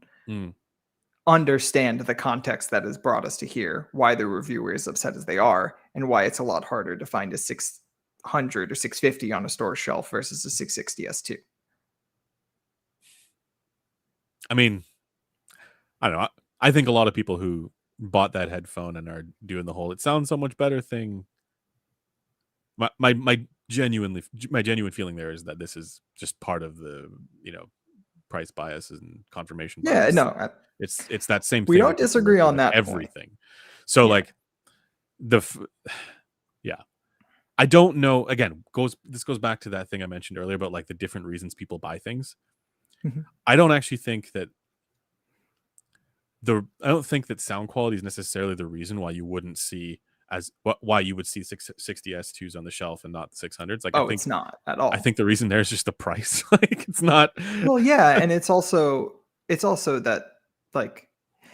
understand the context that has brought us to here, why the reviewer is upset as they are, and why it's a lot harder to find a 600 or 650 on a store shelf versus a 660 S2. I mean, I don't know. I think a lot of people who bought that headphone and are doing the whole "it sounds so much better" thing. My genuine feeling there is that this is just part of the price bias and confirmation bias. Yeah, no, it's that same thing. We don't disagree on that everything. Point. So yeah. Like yeah, I don't know. Again, this goes back to that thing I mentioned earlier about like the different reasons people buy things. Mm-hmm. I don't actually think that sound quality is necessarily the reason why you wouldn't see why you would see 660 S2s on the shelf and not the 600s. Like, I think it's not at all. I think the reason there is just the price. Like, it's not. Well, yeah, and it's also that like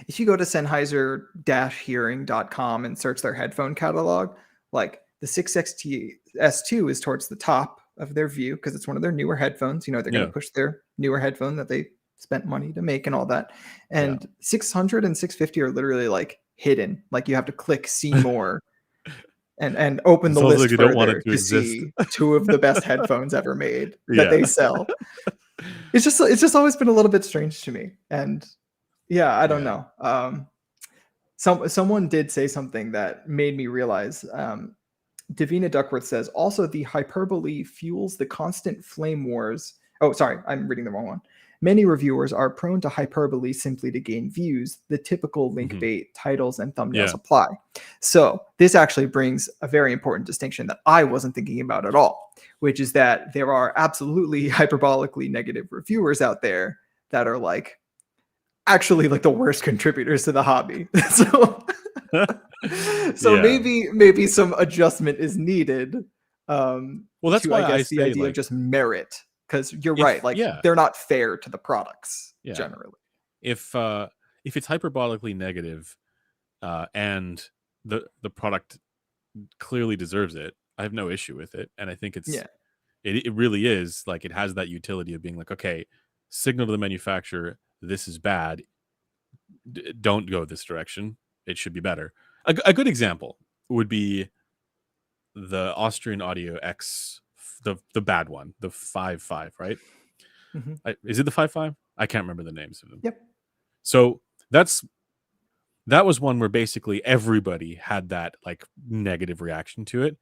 if you go to Sennheiser-hearing.com and search their headphone catalog, like the 660 S2 is towards the top of their view because it's one of their newer headphones. They're going to push their newer headphone that they spent money to make and all that. And 600 and 650 are literally like hidden. Like, you have to click see more and open the list like further to see two of the best headphones ever made that they sell. It's just always been a little bit strange to me. And Yeah, I don't Yeah. know. Someone did say something that made me realize. Davina Duckworth says also the hyperbole fuels the constant flame wars. Oh, sorry, I'm reading the wrong one. Many reviewers are prone to hyperbole simply to gain views. The typical link Hmm. bait titles and thumbnails Yeah. apply. So this actually brings a very important distinction that I wasn't thinking about at all, which is that there are absolutely hyperbolically negative reviewers out there that are like actually like the worst contributors to the hobby. So so Yeah. maybe some adjustment is needed Well, that's to I why I guess the say idea of like just merit, because you're right, if like yeah, they're not fair to the products yeah. generally. If if it's hyperbolically negative and the product clearly deserves it, I have no issue with it, and I think Yeah, it really is like it has that utility of being like, okay, signal to the manufacturer this is bad, don't go this direction, it should be better. A good example would be the Austrian Audio X, the bad one, the 5.5, right? hmm, Is it the 5.5? I can't remember the names of them. yep, So that's that was one where basically everybody had that like negative reaction to it,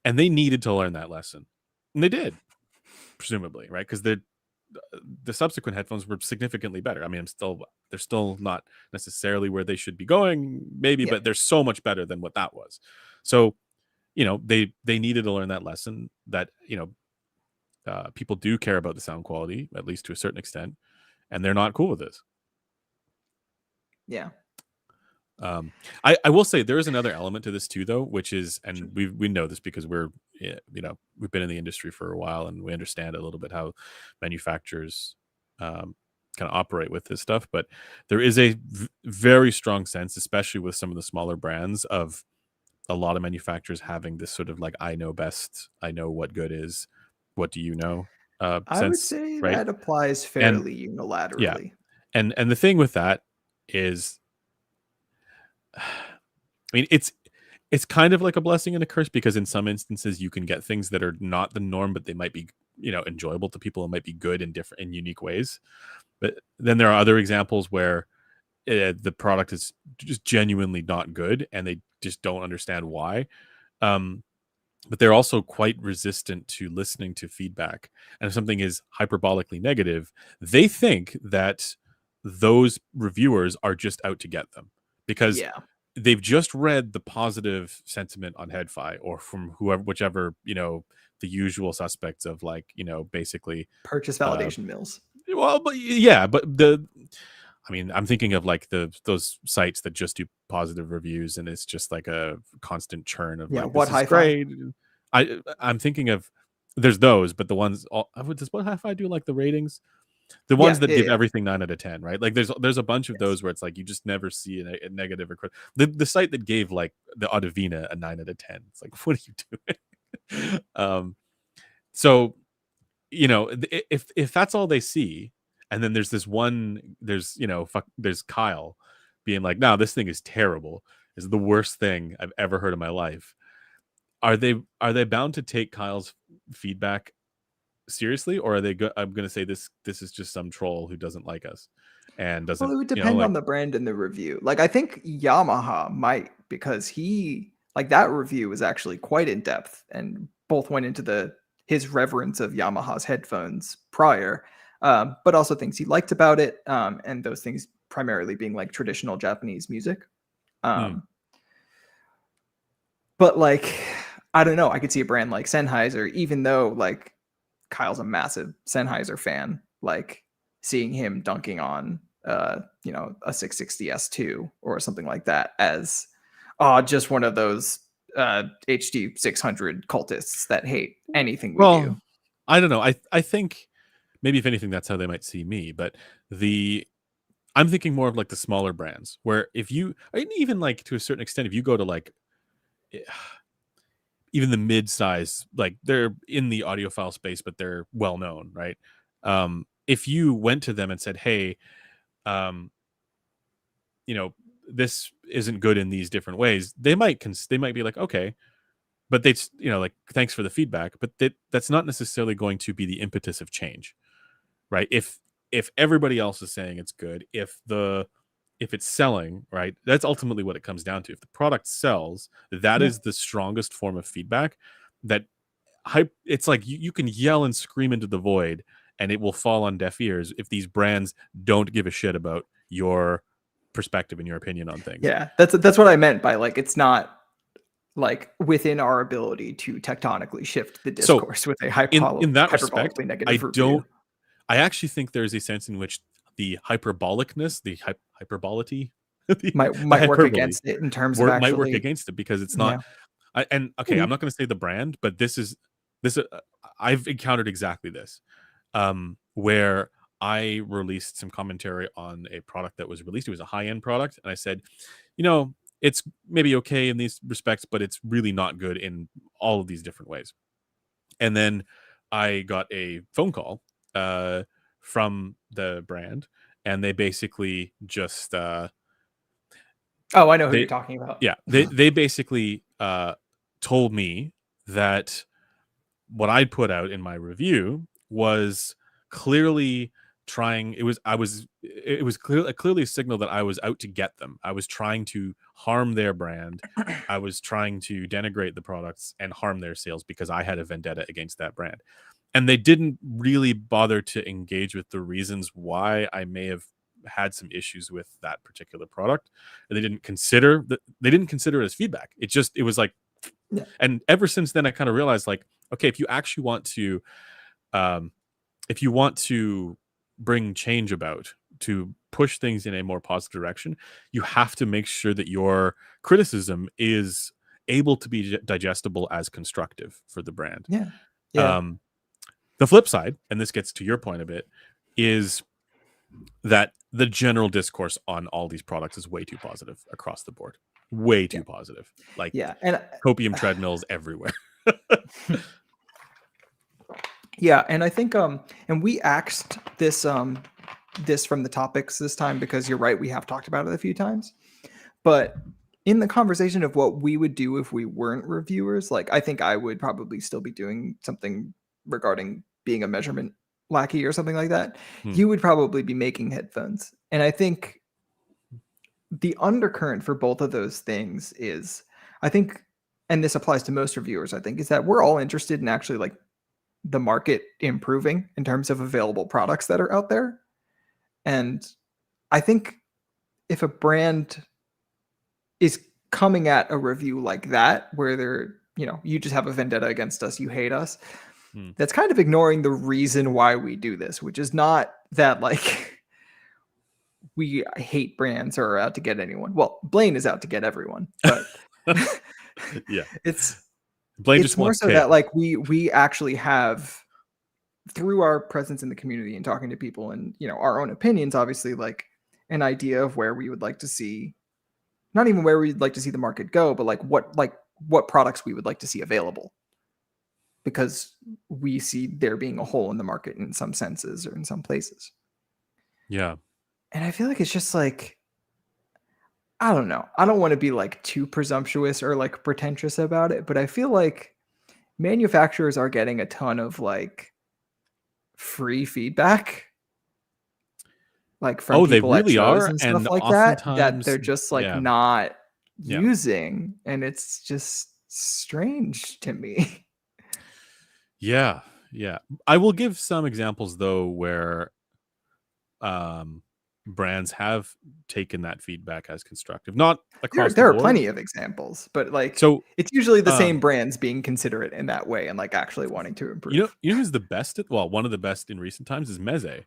and they needed to learn that lesson, and they did, presumably, right? Because the subsequent headphones were significantly better. I mean, they're still not necessarily where they should be going, maybe, yeah, but they're so much better than what that was. So they needed to learn that lesson that people do care about the sound quality, at least to a certain extent, and they're not cool with this. yeah, Um, I will say there is another element to this too, though, which is, sure. and we know this because we've been in the industry for a while and we understand a little bit how manufacturers kind of operate with this stuff. But there is a very strong sense, especially with some of the smaller brands, of a lot of manufacturers having this sort of like I know best, I know what good is, what do you know I would sense, say right? that applies And fairly yeah, unilaterally. and the thing with that is I mean, it's kind of like a blessing and a curse because in some instances you can get things that are not the norm, but they might be, enjoyable to people and might be good in different and unique ways. But then there are other examples where the product is just genuinely not good and they just don't understand why. Um, but they're also quite resistant to listening to feedback. And if something is hyperbolically negative, they think that those reviewers are just out to get them because Yeah, they've just read the positive sentiment on Headfi or from whoever, whichever, the usual suspects of like, basically, purchase uh, validation mills. well, but yeah, but I mean, I'm thinking of like those sites that just do positive reviews and it's just like a constant churn of Yeah, like what this is hi-fi? great. I'm thinking of there's those, but the ones does what Hi-Fi do like the ratings? The ones Yeah, that yeah, give yeah. everything 9 out of 10, right? Like there's a bunch of Yes. those where it's like you just never see a negative or the site that gave like the Audivina a 9 out of 10. It's like what are you doing? So if that's all they see, and then there's this one, there's Kyle being like, "No, this thing is terrible. Is the worst thing I've ever heard in my life." Are they bound to take Kyle's feedback seriously, or are they? I'm going to say this is just some troll who doesn't like us and Well, doesn't, it would depend on like the brand and the review. Like, I think Yamaha might, because he like that review was actually quite in depth and both went into the his reverence of Yamaha's headphones prior, but also things he liked about it, and those things primarily being like traditional Japanese music. hmm, Um, but like, I don't know. I could see a brand like Sennheiser, even though like Kyle's a massive Sennheiser fan, like seeing him dunking on a 660 S2 or something like that as just one of those HD 600 cultists that hate anything we do. well, I don't know. I think maybe if anything, that's how they might see me. But the I'm thinking more of like the smaller brands where if you, and even like to a certain extent, if you go to like eh, even the mid-size, like they're in the audiophile space, but they're well known, right? If you went to them and said, "Hey, um, you know, this isn't good in these different ways," they might be like, "Okay," but like, "Thanks for the feedback," but that's not necessarily going to be the impetus of change, right? If everybody else is saying it's good, if the if it's selling, right, that's ultimately what it comes down to. If the product sells, that Yeah. is the strongest form of feedback. That hype, it's like you can yell and scream into the void and it will fall on deaf ears if these brands don't give a shit about your perspective and your opinion on things. Yeah. That's what I meant by like it's not like within our ability to tectonically shift the So discourse with a in that respect, hyperbolically I negative review. don't I actually think there is a sense in which the hyperbolicness, the hyperbolity, the Might work hyperbole against it in terms of might work actually, against it because it's not. yeah. And okay, I'm Maybe. not going to say the brand, but this. I've encountered exactly this, where I released some commentary on a product that was released. It was a high end product, and I said, you know, it's maybe okay in these respects, but it's really not good in all of these different ways. And then I got a phone call uh, from the brand, and they basically just Oh, I know who you're they talking about. yeah they basically told me that what I put out in my review was clearly trying. It was clearly a signal that I was out to get them. I was trying to harm their brand. I was trying to denigrate the products and harm their sales because I had a vendetta against that brand. And they didn't really bother to engage with the reasons why I may have had some issues with that particular product. And they didn't consider it as feedback. It was like, Yeah. and ever since then I kind of realized, like, okay, if you actually want to um if you want to bring change about, to push things in a more positive direction, you have to make sure that your criticism is able to be digestible as constructive for the brand. Yeah. Yeah. um the flip side, and this gets to your point a bit, is that the general discourse on all these products is way too positive across the board. Way Yeah. too positive. Like Yeah. And copium treadmills everywhere. yeah, and I think and we axed this from the topics this time because you're right, we have talked about it a few times. But in the conversation of what we would do if we weren't reviewers, like I think I would probably still be doing something regarding being a measurement lackey or something like that. Hmm. You would probably be making headphones. And I think the undercurrent for both of those things is, I think, and this applies to most reviewers, I think, is that we're all interested in actually like the market improving in terms of available products that are out there. And I think if a brand is coming at a review like that, where they're, you just have a vendetta against us, you hate us, Hmm. that's kind of ignoring the reason why we do this, which is not that like we hate brands or are out to get anyone. Well, Blaine is out to get everyone, but Yeah. it's Blaine it's just more wants so that chaos. like we actually have, through our presence in the community and talking to people and our own opinions, obviously, like an idea of where we would like to see, not even where we'd like to see the market go, but like what products we would like to see available, because we see there being a hole in the market in some senses or in some places. Yeah. And I feel like it's just like, I don't know, I don't want to be like too presumptuous or like pretentious about it, but I feel like manufacturers are getting a ton of like free feedback, like from Oh, they people at really shows are, and stuff and like that oftentimes they're just like yeah, not yeah, using, and it's just strange to me. yeah, yeah. I will give some examples though where um brands have taken that feedback as constructive, not there across the there are board. plenty of examples, but like So, it's usually the same um, brands being considerate in that way and like actually wanting to improve. you know who's the best at, well, one of the best in recent times is Meze.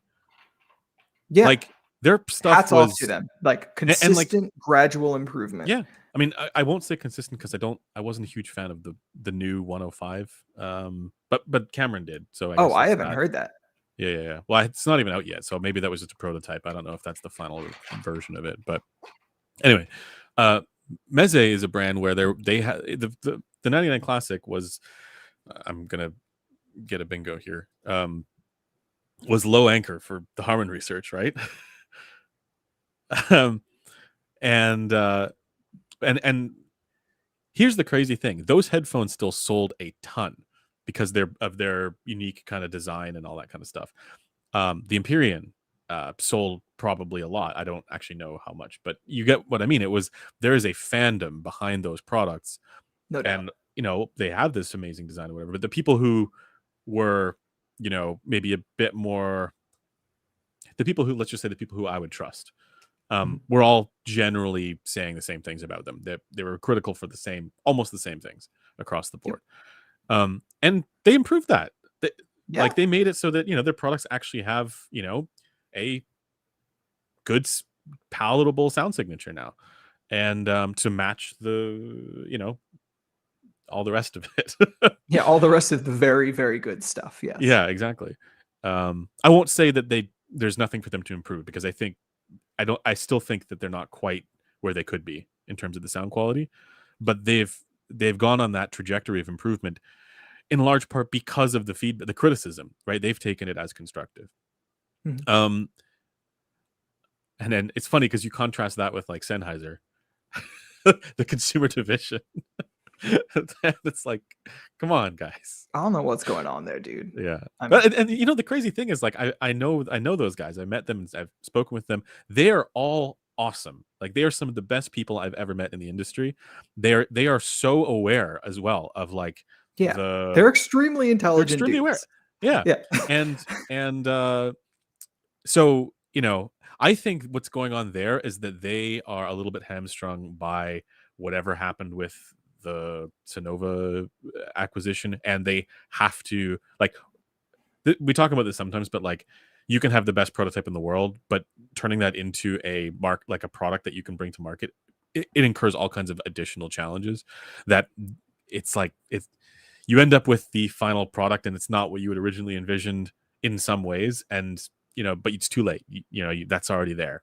Yeah, Like their stuff hats off to was them, like and like consistent gradual improvement. yeah. I mean, I won't say consistent because I wasn't a huge fan of the new 105. But Cameron did, so I Oh, guess I it's haven't that. heard that. Yeah, yeah, yeah. Well, it's not even out yet, so maybe that was just a prototype. I don't know if that's the final version of it, but anyway, uh, Meze is a brand where they had the 99 Classic was. I'm gonna get a bingo here. Was low anchor for the Harman research, right? um, and and here's the crazy thing: those headphones still sold a ton because they're of their unique kind of design and all that kind of stuff. The Empyrean sold probably a lot. I don't actually know how much, but you get what I mean. There is a fandom behind those products, No doubt. and they have this amazing design or whatever. But the people who were, maybe a bit more, the people who, let's just say, the people who I would trust, Mhm. were all generally saying the same things about them. They were critical for almost the same things across the Yep. board. And they improved that. Yeah. They made it so that their products actually have a good, palatable sound signature now, and to match the all the rest of it. Yeah, all the rest of the very, very good stuff. Yes. Yeah, exactly. I won't say that there's nothing for them to improve, because I still think that they're not quite where they could be in terms of the sound quality, but they've gone on that trajectory of improvement in large part because of the criticism, right? They've taken it as constructive. Mhm. Um, and then it's funny because you contrast that with like Sennheiser, the consumer division. It's like, come on, guys. I don't know what's going on there, dude. Yeah. I'm But and the crazy thing is, like, I know those guys. I met them, I've spoken with them. They are all awesome. Like, they are some of the best people I've ever met in the industry. They are so aware as well of like yeah, the they're extremely they're intelligent extremely aware. dudes. Yeah. Yeah. And so, I think what's going on there is that they are a little bit hamstrung by whatever happened with the Sonova acquisition, and they have to, like, we talk about this sometimes, but like, you can have the best prototype in the world, but turning that into like a product that you can bring to market, it incurs all kinds of additional challenges that it's like, you end up with the final product and it's not what you had originally envisioned in some ways, and but it's too late. That's already there.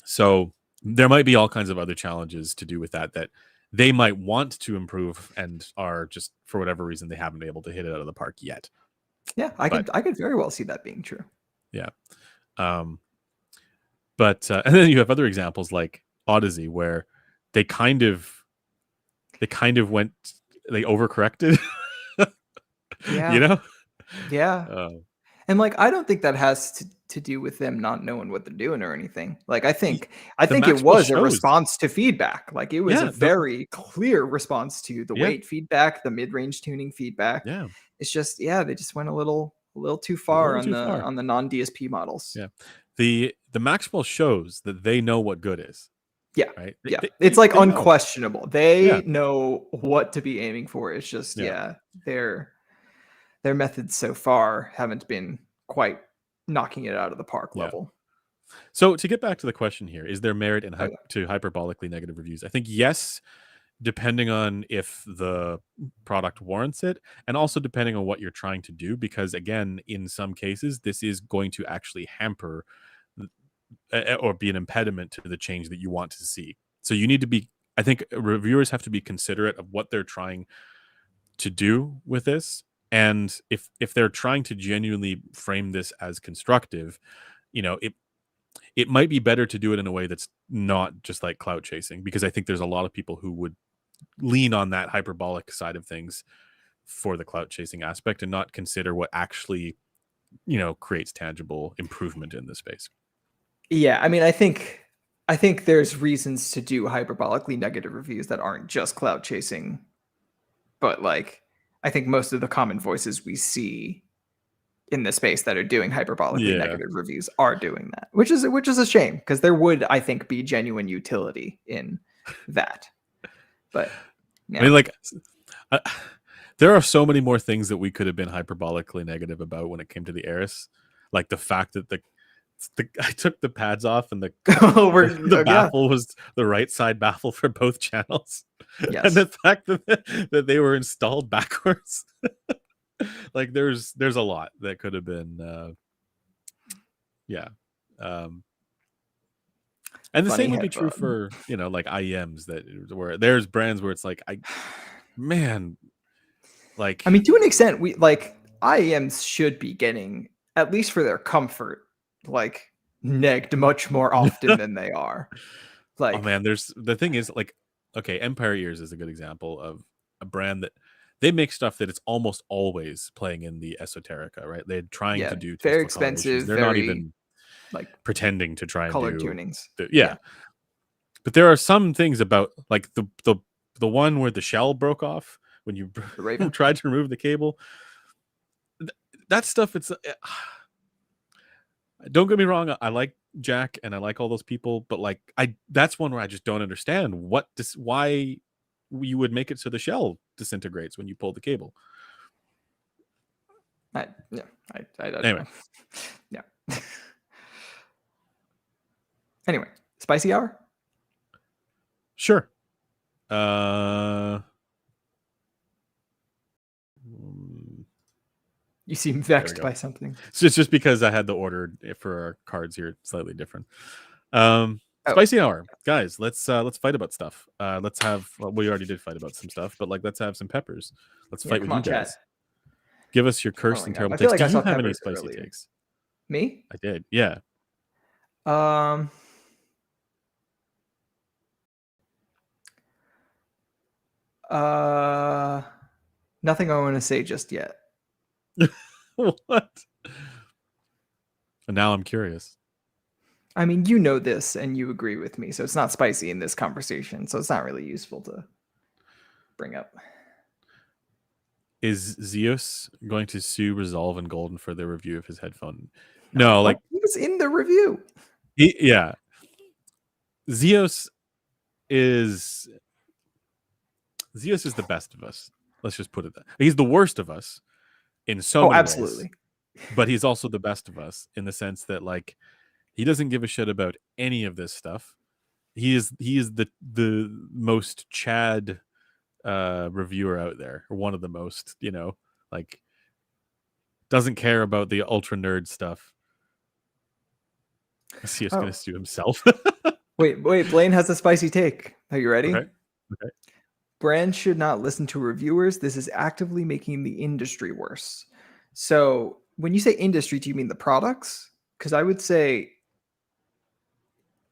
So there might be all kinds of other challenges to do with that they might want to improve, and are just, for whatever reason, they haven't been able to hit it out of the park yet. Yeah, But I could very well see that being true. yeah. um but and then you have other examples like Odyssey, where they kind of went, they overcorrected. you Yeah. know Yeah. uh, And like I don't think that has to do with them not knowing what they're doing or anything. Like I the think it Maxwell was a shows. response to feedback. Like it was a Yeah, very clear response to the yeah, weight feedback, the mid-range tuning feedback. yeah, It's just yeah, they just went a little too a far little too far. on the non-DSP models. Yeah, the Maxwell shows that they know what good is, Yeah. right? Yeah. It's like They know. unquestionable. Yeah, They know what to be aiming for. It's just yeah, yeah, their methods so far haven't been quite knocking it out of the park yeah. level. So to get back to the question here, is there merit in Oh yeah. to hyperbolically negative reviews? I think yes, depending on if the product warrants it, and also depending on what you're trying to do, because again, in some cases, this is going to actually hamper or be an impediment to the change that you want to see. So you need to be, I think reviewers have to be considerate of what they're trying to do with this. And if they're trying to genuinely frame this as constructive, it might be better to do it in a way that's not just like clout chasing, because I think there's a lot of people who would lean on that hyperbolic side of things for the clout chasing aspect, and not consider what actually creates tangible improvement in the space. Yeah, I mean, I think there's reasons to do hyperbolically negative reviews that aren't just cloud chasing, but like I think most of the common voices we see in the space that are doing hyperbolically Yeah, negative reviews are doing that, which is a shame because there would I think be genuine utility in that. But I mean, yeah. like, uh, there are so many more things that we could have been hyperbolically negative about when it came to the Eris, like the fact that I took the pads off, and the Oh, the yeah. baffle was the right side baffle for both channels, and Yes. the fact that they were installed backwards. Like, there's a lot that could have been yeah. um and the Funny same would be true headphone. for like IEMs, that where there's brands where it's like, man, I like, mean, to an extent, we like IEMs should be getting, at least for their comfort, like negged much more often than they are. oh Like, man, there's the thing is, like, okay, Empire Ears is a good example of a brand that they make stuff that it's almost always playing in the esoterica, right? They're trying to do very tasteful combinations. expensive, They're not very even like pretending to try and colored do tunings. yeah. But there are some things about like the one where the shell broke off when you The Raven. tried to remove the cable. That stuff, it's don't get me wrong, I like Jack and I like all those people, but like that's one where I just don't understand why you would make it so the shell disintegrates when you pull the cable. I don't Anyway. know. Yeah. Anyway, spicy hour? Sure. You seem vexed by something. So it's just because I had the order for our cards here slightly different. Spicy hour, guys. Let's fight about stuff. Let's have. Well, we already did fight about some stuff, but like let's have some peppers. Let's fight with you guys. Chat. Give us your cursed and terrible I feel takes. like Do I you saw have any peppers spicy earlier. takes? Me? I did. Yeah. Nothing I want to say just yet. What? And now I'm curious. I mean, you know this and you agree with me, so it's not spicy in this conversation, so it's not really useful to bring up. Is Zeus going to sue Resolve and Golden for their review of his headphone? No, like he was in the review. Yeah. Zeus is the best of us. Let's just put it that. He's the worst of us in so many absolutely. ways. But he's also the best of us in the sense that like he doesn't give a shit about any of this stuff. He is the most Chad reviewer out there, or one of the most, like doesn't care about the ultra nerd stuff. Is he just gonna sue himself? Wait, Blaine has a spicy take. Are you ready? Okay. Brands should not listen to reviewers. This is actively making the industry worse. So when you say industry, do you mean the products? Because I would say,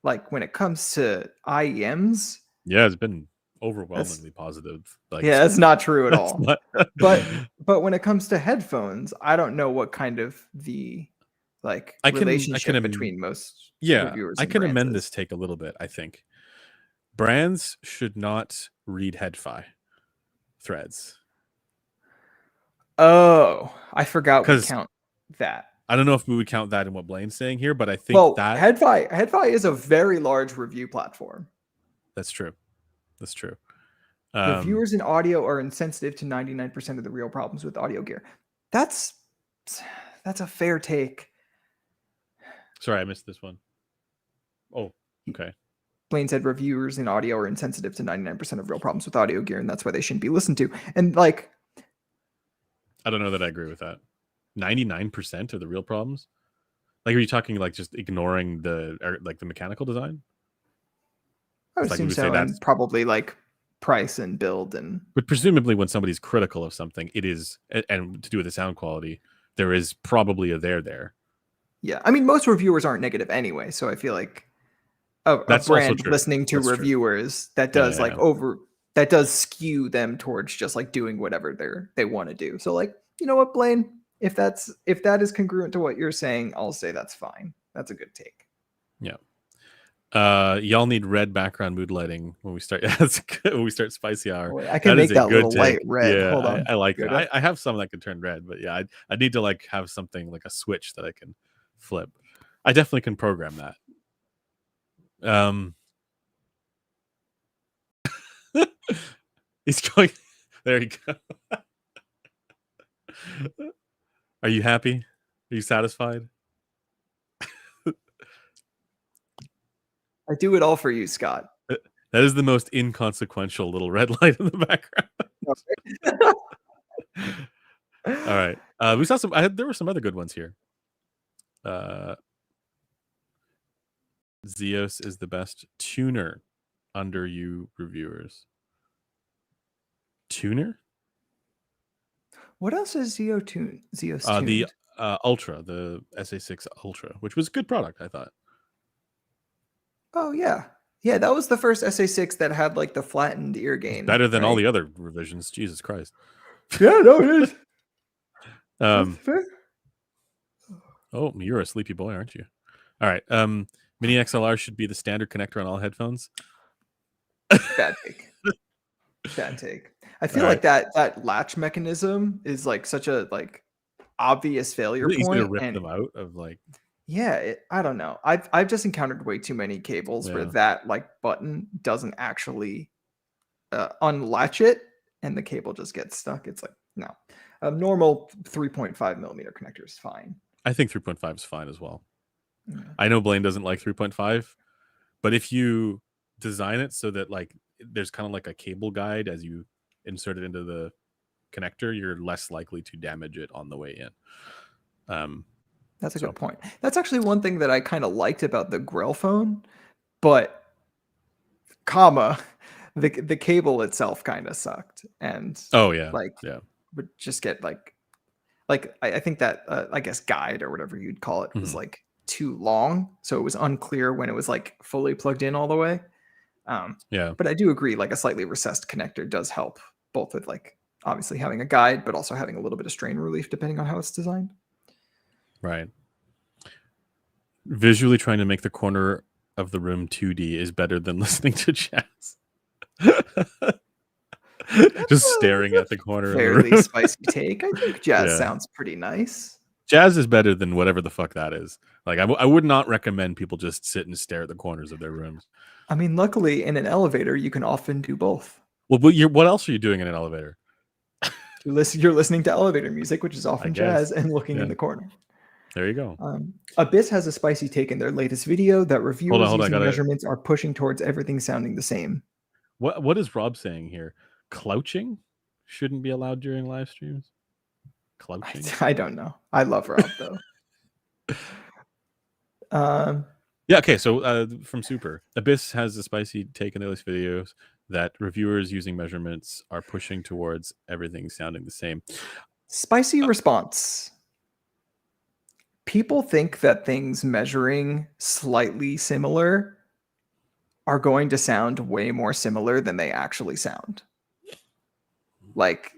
like, when it comes to IEMs, yeah, it's been overwhelmingly positive. Like, yeah, that's not true at all. But when it comes to headphones, I don't know what kind of the relationship between most reviewers. I can amend this take a little bit. I think brands should not read Headphone threads. Oh, I forgot we count that. I don't know if we would count that in what Blaine's saying here, but I think that Headphone is a very large review platform. That's true. That's true. Reviewers in audio are insensitive to 99% of the real problems with audio gear. That's a fair take. Sorry, I missed this one. Oh, okay. Blaine said reviewers in audio are insensitive to 99% of real problems with audio gear, and that's why they shouldn't be listened to. And like, I don't know that I agree with that. 99% of the real problems? Like, are you talking like just ignoring the mechanical design? I would assume so, and probably like price and build and. But presumably, when somebody's critical of something, it is, and to do with the sound quality, there is probably a there. Yeah, I mean, most reviewers aren't negative anyway, so I feel like a brand listening to reviewers that does that does skew them towards just like doing whatever they want to do. So like, you know what, Blaine, if that is congruent to what you're saying, I'll say that's fine. That's a good take. Yeah. Y'all need red background mood lighting when we start. When we start spicy hour. I can make that little light red. Yeah, hold on. I like that. I have some that can turn red, but yeah, I need to like have something like a switch that I can flip. I definitely can program that. He's going. There you go. Are you happy? Are you satisfied? I do it all for you, Scott. That is the most inconsequential little red light in the background. All right. We saw some. There were some other good ones here. Zeus is the best tuner under you reviewers. Tuner? What else is Zeus tuned? The Ultra, the SA6 Ultra, which was a good product, I thought. Oh yeah, that was the first SA6 that had like the flattened ear gain. Better than all the other revisions. Jesus Christ. Yeah, no, it is. That's Um, fair. oh, you're a sleepy boy, aren't you? All right. Mini XLR should be the standard connector on all headphones. Bad take. Bad take. I All feel right. like that latch mechanism is like such a like obvious failure Is it easy to point, rip and them out of like? yeah, I don't know. I've just encountered way too many cables where Yeah. that like button doesn't actually unlatch it, and the cable just gets stuck. It's like no, a normal 3.5 millimeter connector is fine. I think 3.5 is fine as well. Yeah. I know Blaine doesn't like 3.5, but if you design it so that like there's kind of like a cable guide as you insert it into the connector, you're less likely to damage it on the way in. That's a So good point. That's actually one thing that I kind of liked about the Grell phone, but comma, the cable itself kind of sucked, and oh yeah, like yeah. would just get like I think that I guess guide or whatever you'd call it was Mhm. like too long, so it was unclear when it was like fully plugged in all the way. Yeah, But I do agree, like a slightly recessed connector does help, both with like obviously having a guide, but also having a little bit of strain relief depending on how it's designed. right. Visually trying to make the corner of the room 2D is better than listening to jazz. That's Just staring at the a corner of the fairly room. spicy take. I think jazz Yeah. sounds pretty nice. Jazz is better than whatever the fuck that is. Like, I would not recommend people just sit and stare at the corners of their rooms. I mean, luckily in an elevator, you can often do both. Well, what else are you doing in an elevator? You're listening to elevator music, which is I often jazz, guess. and looking Yeah. in the corner. There you go. Abyss has a spicy take in their latest video that Hold on, reviewers hold on. I using gotta. measurements are pushing towards everything sounding the same. What is Rob saying here? Clouching shouldn't be allowed during live streams. Clouching. I don't know. I love Rob though. Um, Yeah. Okay. So from Super, Abyss has a spicy take in their latest videos that reviewers using measurements are pushing towards everything sounding the same. Spicy response. People think that things measuring slightly similar are going to sound way more similar than they actually sound. Like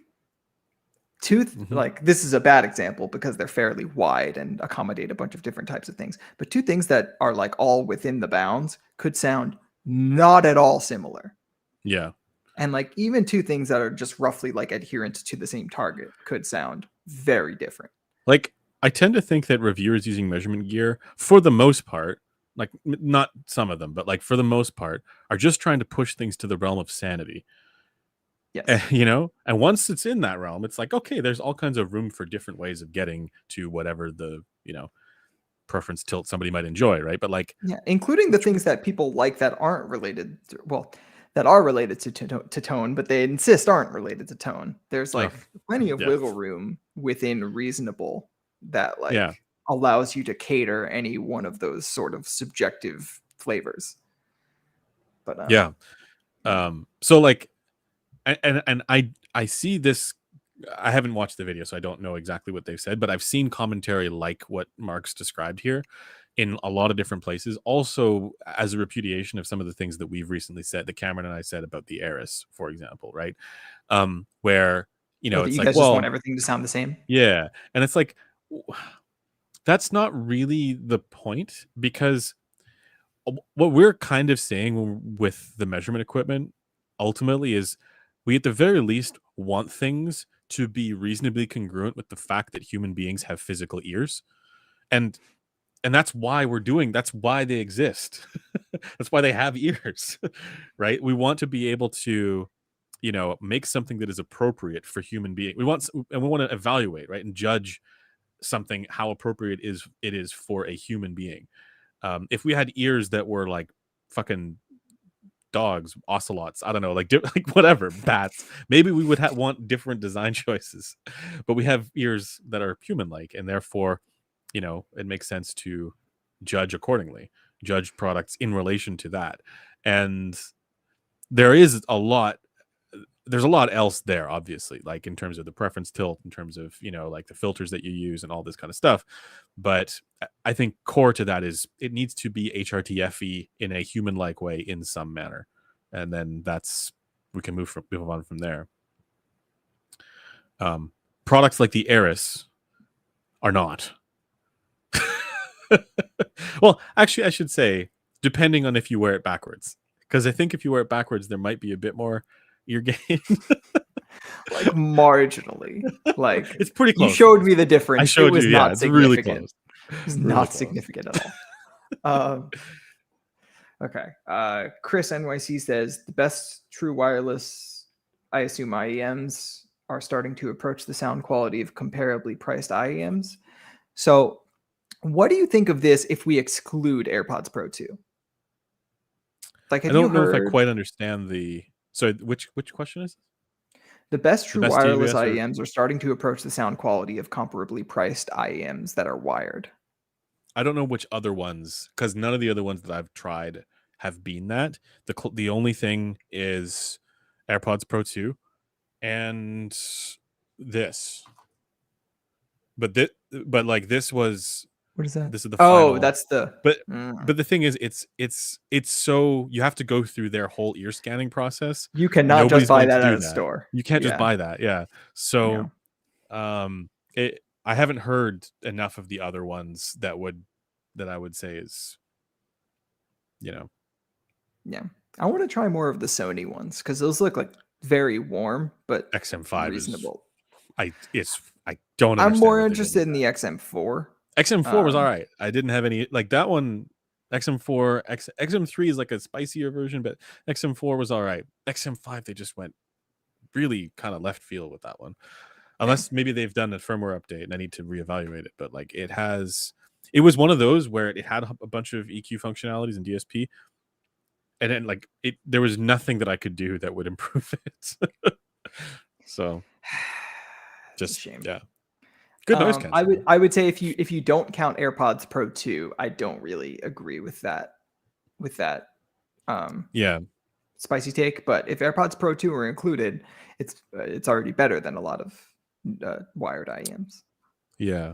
Mhm. like this is a bad example because they're fairly wide and accommodate a bunch of different types of things. But two things that are like all within the bounds could sound not at all similar. Yeah. And like even two things that are just roughly like adherent to the same target could sound very different. Like, I tend to think that reviewers using measurement gear, for the most part, like not some of them, but like for the most part, are just trying to push things to the realm of sanity. Yes. And once it's in that realm, it's like, okay, there's all kinds of room for different ways of getting to whatever the preference tilt somebody might enjoy, right? But like, Yeah, including the things that people like that aren't related to, well, that are related to tone, but they insist aren't related to tone. There's oh, like plenty of yeah, wiggle room within reasonable that yeah, like allows you to cater any one of those sort of subjective flavors. But yeah. yeah. So like, and I see this. I haven't watched the video, so I don't know exactly what they've said, but I've seen commentary like what Mark's described here in a lot of different places. Also, as a repudiation of some of the things that we've recently said, that Cameron and I said about the Eris, for example, right? Where Oh, that it's you like, guys just want well, everything to sound the same? yeah, and it's like that's not really the point because what we're kind of saying with the measurement equipment ultimately is we at the very least want things to be reasonably congruent with the fact that human beings have physical ears, and that's why that's why they exist. That's why they have ears. Right, we want to be able to make something that is appropriate for human being. We want to evaluate, right, and judge something how appropriate it is for a human being. If we had ears that were like fucking dogs, ocelots, I don't know, like like whatever, bats, maybe we would want different design choices. But we have ears that are human-like, and therefore, it makes sense to judge accordingly, judge products in relation to that. And there is a lot there's a lot else there, obviously, like in terms of the preference tilt, in terms of like the filters that you use and all this kind of stuff. But I think core to that is it needs to be HRTFE in a human like way in some manner, and then we can move on from there. Products like the Eris are not. Well, actually, I should say, depending on if you wear it backwards, because I think if you wear it backwards, there might be a bit more ear gain. Like marginally. Like It's pretty you close. showed me the I difference. It showed was you. Yeah, not it's really significant. close. It was Really not close. significant at all. Okay. Chris NYC says the best true wireless, I assume IEMs, are starting to approach the sound quality of comparably priced IEMs. So, what do you think of this if we exclude AirPods Pro 2? Like, I have you don't know if I heard quite understand the. So which question is the best the true best wireless TWS or? IEMs are starting to approach the sound quality of comparably priced IEMs that are wired? I don't know which other ones, because none of the other ones that I've tried have been that. The only thing is AirPods Pro 2 and this. But like this was What is that? this is the Oh, final. that's the. But Mm. the thing is, it's so you have to go through their whole ear scanning process. You cannot just Nobody's buy going to that at do a that. store. You can't just Yeah. buy that. Yeah. Yeah. So I haven't heard enough of the other ones that I would say is, Yeah. I want to try more of the Sony ones because those look like very warm but XM5 is reasonable. I don't I'm understand more what they did interested with in that. the XM4. XM4 was all right. I didn't have any like that one. XM4, XM3 is like a spicier version, but XM4 was all right. XM5 they just went really kind of left field with that one. Unless maybe they've done a firmware update and I need to reevaluate it. But like it was one of those where it had a bunch of EQ functionalities and DSP, and then like there was nothing that I could do that would improve it. So It's a just shame. yeah, good noise canceling. I would say if you don't count AirPods Pro 2, I don't really agree with that Yeah, spicy take. But if AirPods Pro 2 are included, it's already better than a lot of wired IEMs. yeah.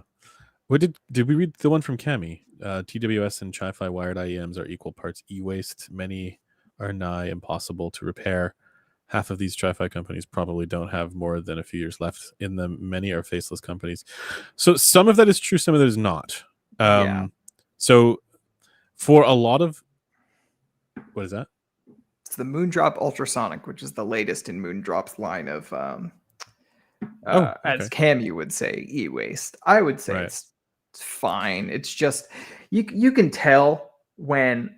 What did we read the one from Cami? TWS and Chi-Fi wired IEMs are equal parts e-waste. Many are nigh impossible to repair. Half of these Chi-Fi companies probably don't have more than a few years left in them. Many are faceless companies. So some of that is true, some of that is not. Yeah. So for a lot of what is that? It's the Moondrop Ultrasonic, which is the latest in Moondrop's line of Okay. as Camu would say, e-waste. I would say Right. it's fine. It's just you can tell when,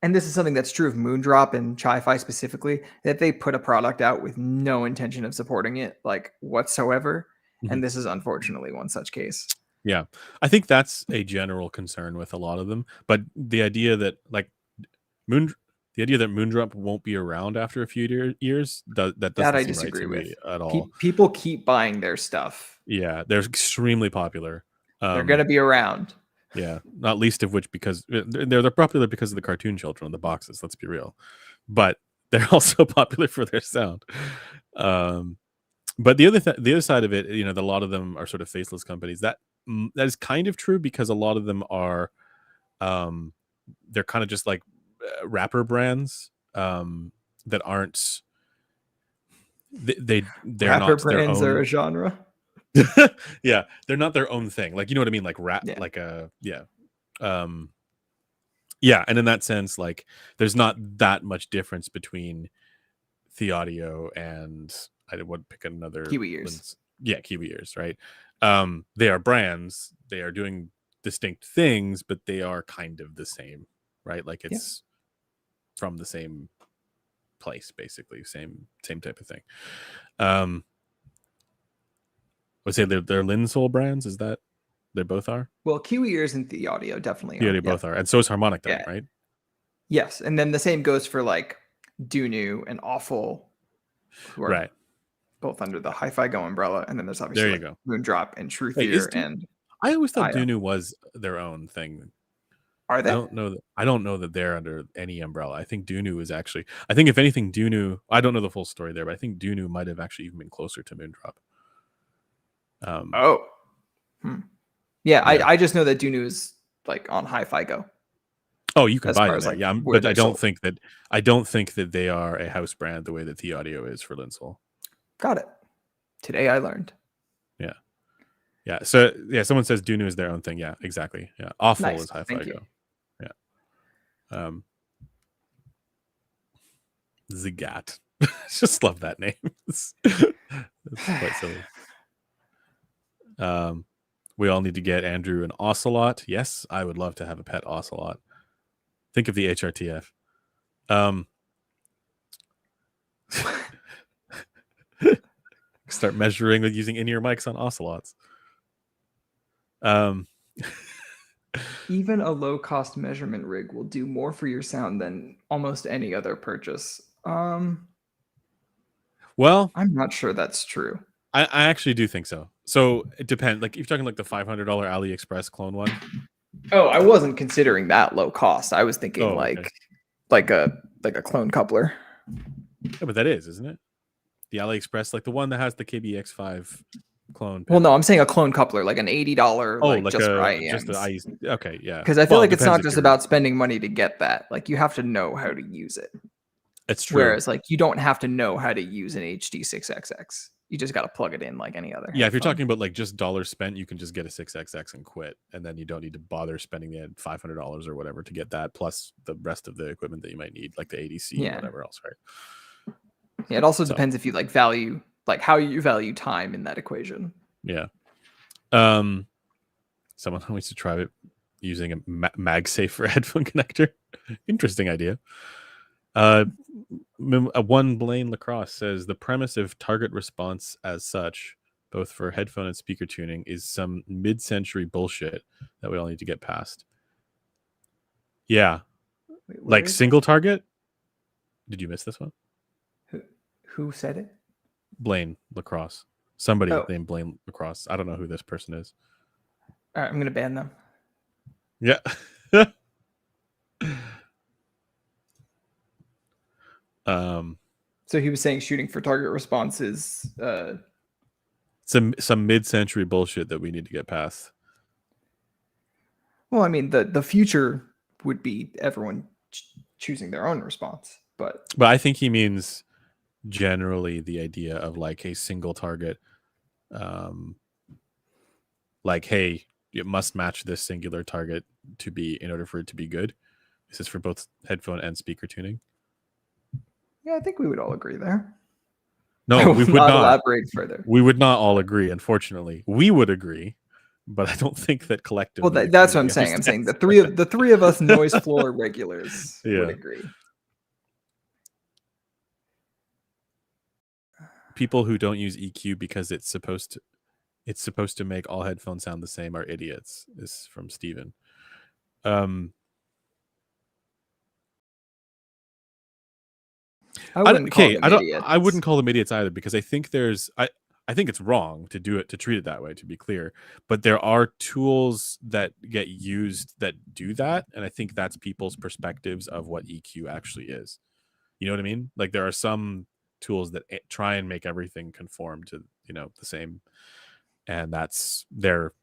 and this is something that's true of Moondrop and Chi-Fi specifically, that they put a product out with no intention of supporting it like whatsoever. Mhm. And this is unfortunately one such case. Yeah, I think that's a general concern with a lot of them. But the idea that like the idea that Moondrop won't be around after a few years doesn't That I seem right disagree to with. me at all. People keep buying their stuff. Yeah, they're extremely popular. They're going to be around. Yeah, not least of which because they're popular because of the cartoon children on the boxes. Let's be real, but they're also popular for their sound. But the other side of it, a lot of them are sort of faceless companies. That is kind of true because a lot of them are, they're kind of just like rapper brands that aren't. They're Rapper not their brands own. are a genre. Yeah, they're not their own thing. Like, you know what I mean? Like rap, Yeah. like yeah. And in that sense, like there's not that much difference between the audio and I would pick another Kiwi ears. Yeah, Kiwi ears, right? They are brands. They are doing distinct things, but they are kind of the same, right? Like it's from the same place, basically, same type of thing. I would say they're Linsol brands. Is that they both are? Well, Kiwi ears and the audio definitely Yeah, are. they both are, and so is Harmonic Dome, Yeah. right? Yes, and then the same goes for like Dunu and Awful, who are Right. both under the Hi-Fi Go umbrella, and then there's obviously There you like go. Moondrop and Truth Wait, Ear and I always thought Io. Dunu was their own thing. Are they? I don't know that they're under any umbrella. I think Dunu is actually. I think if anything, Dunu. I don't know the full story there, but I think Dunu might have actually even been closer to Moondrop. Yeah, I just know that Dunu is like on Hi-Fi Go. Oh, you can as buy far them as, there, like, yeah. where But I they're don't sold. think that they are a house brand the way that the audio is for Linsol. Got it. Today I learned. Yeah. Yeah. So yeah, someone says Dunu is their own thing. Yeah, exactly. Yeah. Awful Nice. is Hi-Fi Thank you. Go. Yeah. Zagat. Just love that name. It's quite silly. We all need to get Andrew an ocelot. Yes, I would love to have a pet ocelot. Think of the HRTF. Start measuring with using in-ear mics on ocelots. Even a low-cost measurement rig will do more for your sound than almost any other purchase. Well, I'm not sure that's true. I actually do think so. So it depends. Like if you're talking like the $500 AliExpress clone one. Oh, I wasn't considering that low cost. I was thinking okay. like a clone coupler. Yeah, but that is, isn't it? The AliExpress, like the one that has the KBX5 clone. Well, no, I'm saying a clone coupler, like an $80, Oh, like like just for just the IEMs. okay, yeah. Because I feel Well, like it's depends not if just you're- about spending money to get that. Like you have to know how to use it. It's true. Whereas like you don't have to know how to use an HD6XX. You just got to plug it in like any other. Yeah, if you're headphone. talking about like just dollars spent, you can just get a 6XX and quit, and then you don't need to bother spending the $500 or whatever to get that, plus the rest of the equipment that you might need, like the ADC and whatever else, right? Yeah, it also depends if you like value, like how you value time in that equation. Yeah. Someone wants to try it using a MagSafe for headphone connector. Interesting idea. One Blaine Lacrosse says the premise of target response as such, both for headphone and speaker tuning, is some mid-century bullshit that we all need to get past. Yeah. Wait, like single target? Did you miss this one? Who said it? Blaine Lacrosse. Somebody named Blaine Lacrosse. I don't know who this person is. All right, I'm going to ban them. Yeah. So he was saying shooting for target response is some mid-century bullshit that we need to get past. Well, I mean, the future would be everyone choosing their own response, but I think he means generally the idea of like a single target, like, hey, it must match this singular target to be in order for it to be good. This is for both headphone and speaker tuning. Yeah, I think we would all agree there. No, we would not elaborate further. We would not all agree. Unfortunately, we would agree, but I don't think that collectively. Well, that's what I'm saying. I'm saying the three of us noise floor regulars would agree. People who don't use EQ because it's supposed to make all headphones sound the same are idiots. Is from Steven. I wouldn't call them idiots either, because I think I think it's wrong to treat it that way, to be clear. But there are tools that get used that do that, and I think that's people's perspectives of what EQ actually is. You know what I mean? Like there are some tools that try and make everything conform to the same, and that's their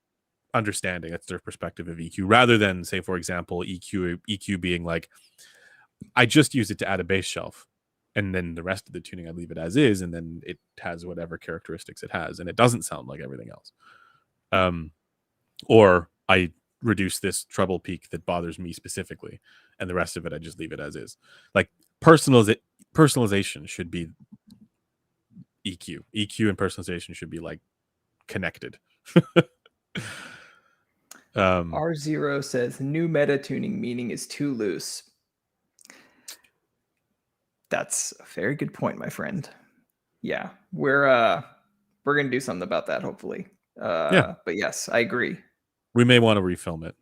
understanding. That's their perspective of EQ, rather than, say, for example, EQ being like, I just use it to add a bass shelf, and then the rest of the tuning I leave it as is, and then it has whatever characteristics it has, and it doesn't sound like everything else. Or I reduce this treble peak that bothers me specifically, and the rest of it I just leave it as is. Like personalization should be EQ. EQ and personalization should be like connected. R0 says new meta tuning meaning is too loose. That's a very good point, my friend. Yeah, we're gonna do something about that, hopefully. But yes, I agree. We may want to refilm it.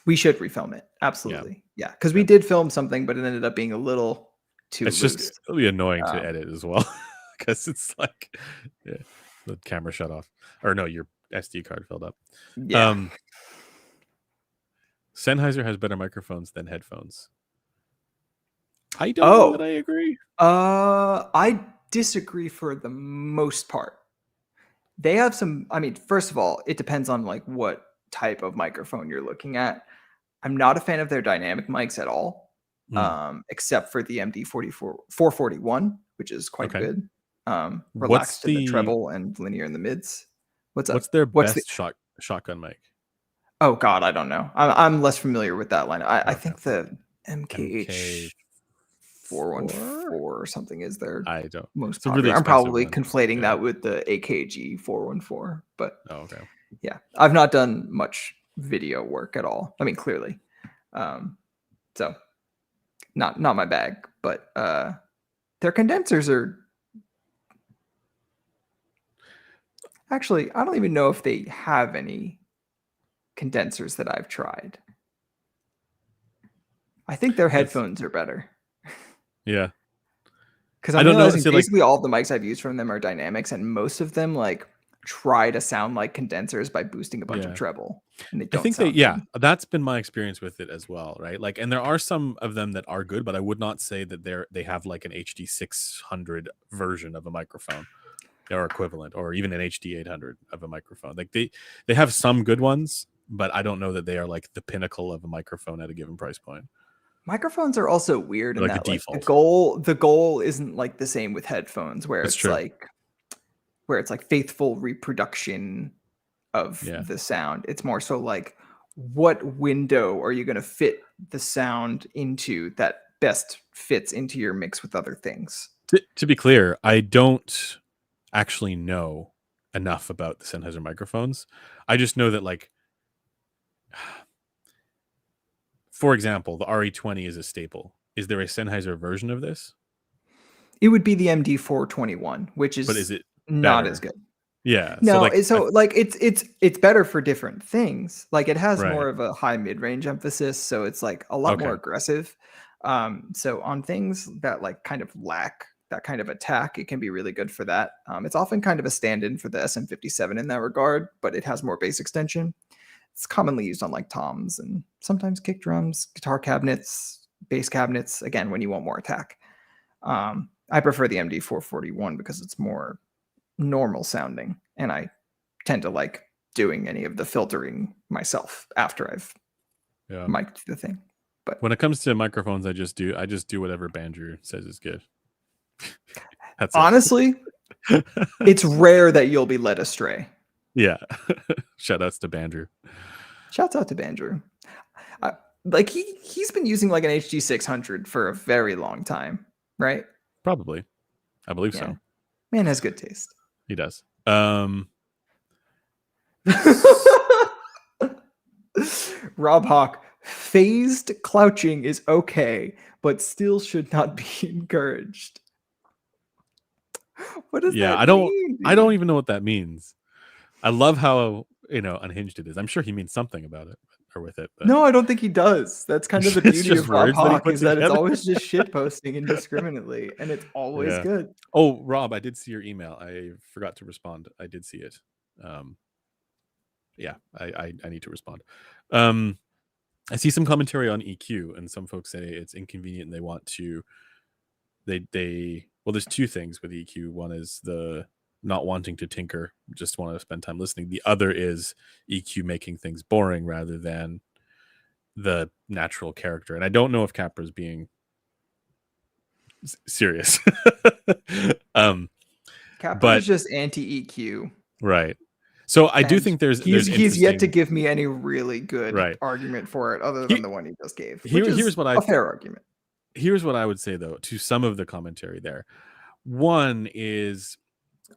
We should refilm it. Absolutely. Yeah, because we did film something, but it ended up being a little too loose. Just really annoying to edit as well, because it's like the camera shut off, or no, your SD card filled up. Yeah. Sennheiser has better microphones than headphones. I don't know that I agree. I disagree for the most part. They have some, I mean, first of all, it depends on like what type of microphone you're looking at. I'm not a fan of their dynamic mics at all, except for the MD441, which is quite good. Relaxed in the treble and linear in the mids. What's up? What's their What's the? best shotgun mic? Oh God, I don't know. I'm less familiar with that line. I Okay. think the MK4 MKH 414 or something is their I don't. most It's a really popular. I'm expensive probably one. conflating Yeah. that with the AKG 414, but Oh, okay. yeah, I've not done much video work at all. I mean, clearly, so not my bag. But their condensers are actually, I don't even know if they have any condensers that I've tried. I think their headphones are better. Yeah. Because I I'm don't know. realizing See, basically all of the mics I've used from them are dynamics, and most of them like try to sound like condensers by boosting a bunch of yeah. treble, and they I don't think they, sound yeah, good. that's been my experience with it as well, right? Like, and there are some of them that are good, but I would not say that they have like an HD 600 version of a microphone or equivalent, or even an HD 800 of a microphone. Like they have some good ones, but I don't know that they are like the pinnacle of a microphone at a given price point. Microphones are also weird They're in like the that like default. the goal isn't like the same with headphones That's true. where it's like faithful reproduction of Yeah. the sound. It's more so like what window are you going to fit the sound into that best fits into your mix with other things. To be clear, I don't actually know enough about the Sennheiser microphones. I just know that, like, for example, the RE20 is a staple. Is there a Sennheiser version of this? It would be the MD421, which But is is it not as better? good. Yeah. So No, like, it's better for different things. Like it has right. more of a high mid-range emphasis, so it's like a lot more Okay. aggressive. So on things that like kind of lack that kind of attack, it can be really good for that. It's often kind of a stand-in for the SM57 in that regard, but it has more bass extension. It's commonly used on like toms and sometimes kick drums, guitar cabinets, bass cabinets. Again, when you want more attack. I prefer the MD441 because it's more normal sounding, and I tend to like doing any of the filtering myself after I've Yeah. mic'd the thing. But When it comes to microphones, I just do whatever Bandrew says is good. That's honestly, it. it's rare that you'll be led astray. Yeah. Shout outs to Bandrew. Shouts out to Bandrew. Like he's been using like an HD 600 for a very long time, right? Probably. I believe Yeah, so. man has good taste. He does. Rob Hawk, phased clouching is okay, but still should not be encouraged. What does Yeah, that mean, I don't dude? even know what that means. I love how, unhinged it is. I'm sure he means something about it or with it, but No, I don't think he does. That's kind of the it's beauty just of Rob words that he Hawk put is that it's together. always just shit posting indiscriminately, and it's always Yeah. good. Oh, Rob, I did see your email. I forgot to respond. I did see it. Yeah, I need to respond. I see some commentary on EQ, and some folks say it's inconvenient and they want to well, there's two things with EQ. One is the not wanting to tinker, just want to spend time listening. The other is EQ making things boring rather than the natural character. And I don't know if Capra's being serious. Capra But is just anti EQ, right. So I do and think there's he's yet to interesting, give me any really good right. argument for it, other than Here, the one he just gave, which here's is what a fair argument. here's what I would say though to some of the commentary there. One is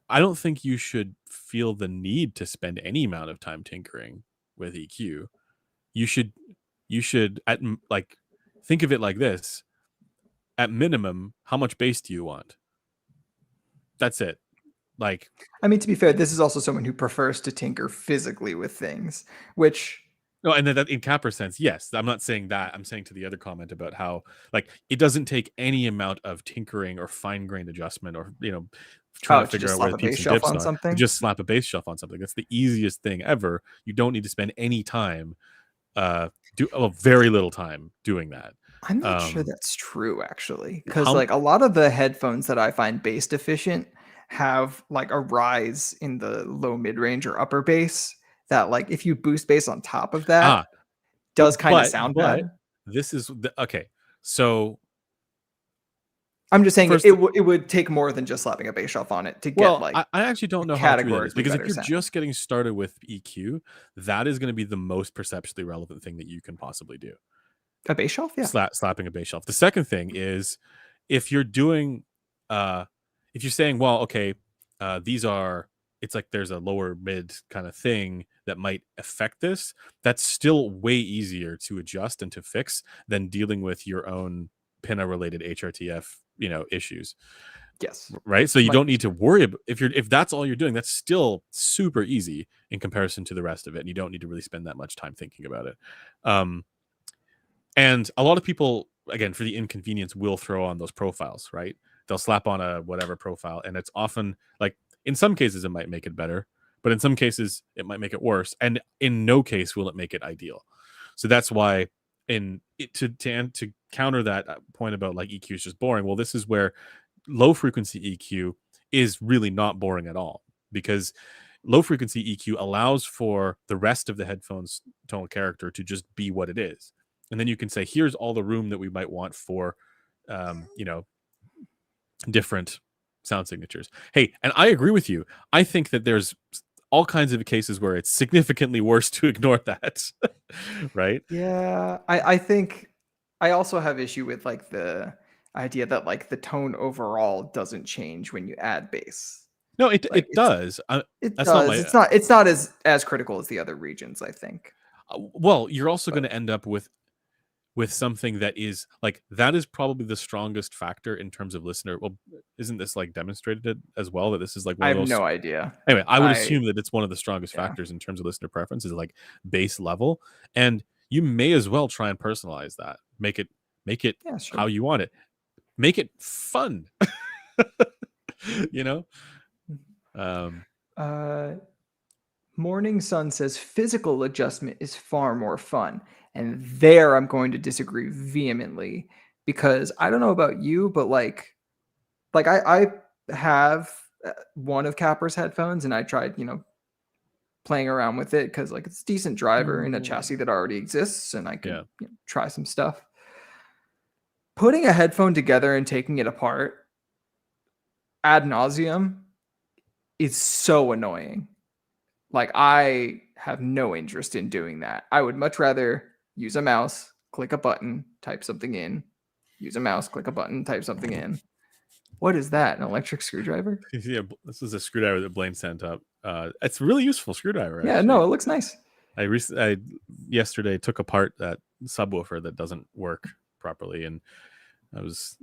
I don't think you should feel the need to spend any amount of time tinkering with EQ. You should like think of it like this. At minimum, how much bass do you want? That's it. Like, I mean, to be fair, this is also someone who prefers to tinker physically with things, which no, and then that in Capper sense, yes. I'm not saying that. I'm saying to the other comment about how like it doesn't take any amount of tinkering or fine-grained adjustment or trying to to figure just out where slap the a bass peaks and shelf dips on are to something. just slap a bass shelf on something. That's the easiest thing ever. You don't need to spend any time, very little time doing that. I'm not sure Um, that's true actually, because how like a lot of the headphones that I find bass deficient have like a rise in the low mid range or upper bass that like if you boost bass on top of that ah, does kind of sound but bad. this is okay. So I'm just saying First, it would take more than just slapping a bass shelf on it to get well, like I actually don't a know how true that is, categorically because if better you're sound. just getting started with EQ, that is going to be the most perceptually relevant thing that you can possibly do. A bass shelf, yeah. Slapping a bass shelf. The second thing is, if you're doing, if you're saying, well, okay, these are, it's like there's a lower mid kind of thing that might affect this. That's still way easier to adjust and to fix than dealing with your own pinna related HRTF, issues. Yes. Right. So you Much don't need to worry about, if that's all you're doing, that's still super easy in comparison to the rest of it. And you don't need to really spend that much time thinking about it. And a lot of people, again, for the inconvenience, will throw on those profiles, right? They'll slap on a whatever profile, and it's often like, in some cases it might make it better, but in some cases it might make it worse, and in no case will it make it ideal. So that's why, to counter that point about like EQ is just boring. Well, this is where low frequency EQ is really not boring at all, because low frequency EQ allows for the rest of the headphones tonal character to just be what it is. And then you can say, here's all the room that we might want for, different sound signatures. Hey, and I agree with you. I think that there's all kinds of cases where it's significantly worse to ignore that. Right? Yeah, I think I also have issue with like the idea that like the tone overall doesn't change when you add bass. No, it Like it does. it That's not does. my. It's not as critical as the other regions, I think. Well, you're also going But to end up with something that is like, that is probably the strongest factor in terms of listener. Well, isn't this like demonstrated as well, that this is like I one of have those. no idea. Anyway, I would I assume that it's one of the strongest Yeah. factors in terms of listener preference is like base level, and you may as well try and personalize that. Make it Yeah, how sure. you want it. Make it fun. you know. Um, Uh Morning Sun says physical adjustment is far more fun. And there I'm going to disagree vehemently because I don't know about you, but I have one of Capper's headphones and I tried, playing around with it because like it's a decent driver in a chassis that already exists and I could yeah. try some stuff. Putting a headphone together and taking it apart ad nauseum is so annoying. Like I have no interest in doing that. I would much rather use a mouse, click a button, type something in, use a mouse, click a button, type something in. What is that? An electric screwdriver? Yeah, this is a screwdriver that Blaine sent up. It's a really useful screwdriver, Yeah, actually. no, it looks nice. I yesterday took apart that subwoofer that doesn't work properly, and I was.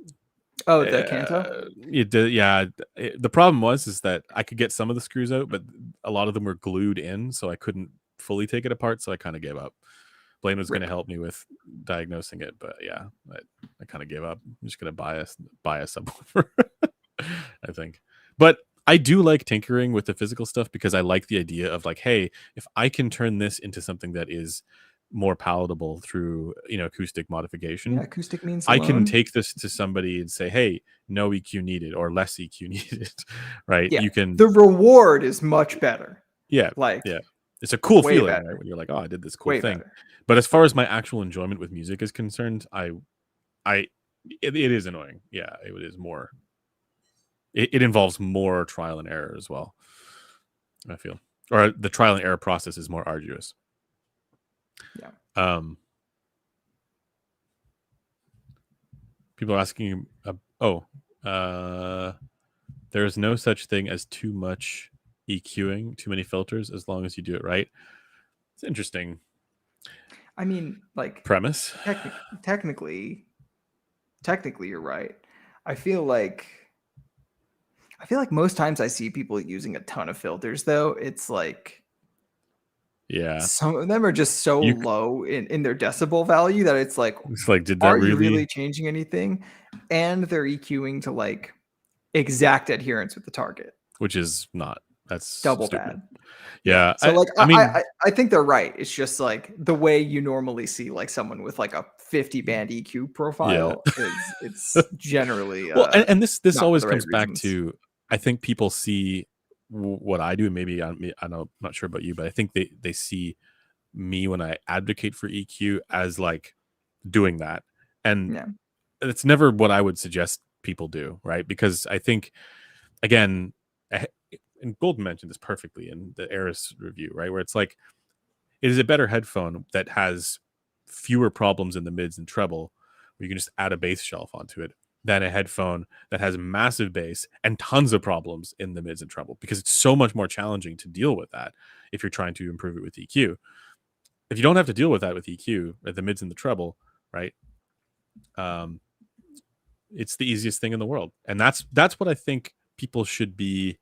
Oh, the Kanto? It did, yeah. The problem is that I could get some of the screws out, but a lot of them were glued in, so I couldn't fully take it apart. So I kind of gave up. Blaine was going to Rip. help me with diagnosing it, but yeah, I kind of gave up. I'm just going to buy a subwoofer, I think. But I do like tinkering with the physical stuff because I like the idea of like, hey, if I can turn this into something that is more palatable through acoustic Yeah, modification, acoustic means I can alone. take this to somebody and say, hey, no EQ needed or less EQ needed. Right? Yeah, You can. the reward is much better. Yeah, Like yeah. It's a cool way feeling, right? better. When you're like, oh, I did this cool Way thing. better. But as far as my actual enjoyment with music is concerned, it is annoying. Yeah, it is more. It involves more trial and error as well, I feel, or the trial and error process is more arduous. Yeah. People are asking, there is no such thing as too much EQing, too many filters, as long as you do it right. It's interesting I mean, like premise. technically you're right. I feel like most times I see people using a ton of filters though. It's like Yeah, some of them are just so you. low in their decibel value that it's like, It's like, did that are you really really? changing anything? And they're EQing to like exact adherence with the target. Which is not. That's Double stupid. bad. Yeah, So like I mean, I think they're right. It's just like the way you normally see like someone with like a 50 band EQ yeah. profile is it's generally Well, and this not for always the right comes back reasons. to, I think people see what I do, and maybe I know, I'm not sure about you, but I think they see me when I advocate for EQ as like doing that, and Yeah. it's never what I would suggest people do, right? Because I think, again, and Golden mentioned this perfectly in the Eris review, right? Where it's like, it is a better headphone that has fewer problems in the mids and treble, where you can just add a bass shelf onto it, than a headphone that has massive bass and tons of problems in the mids and treble, because it's so much more challenging to deal with that if you're trying to improve it with EQ. If you don't have to deal with that with EQ at the mids and the treble, right? It's the easiest thing in the world, and that's what I think people should be.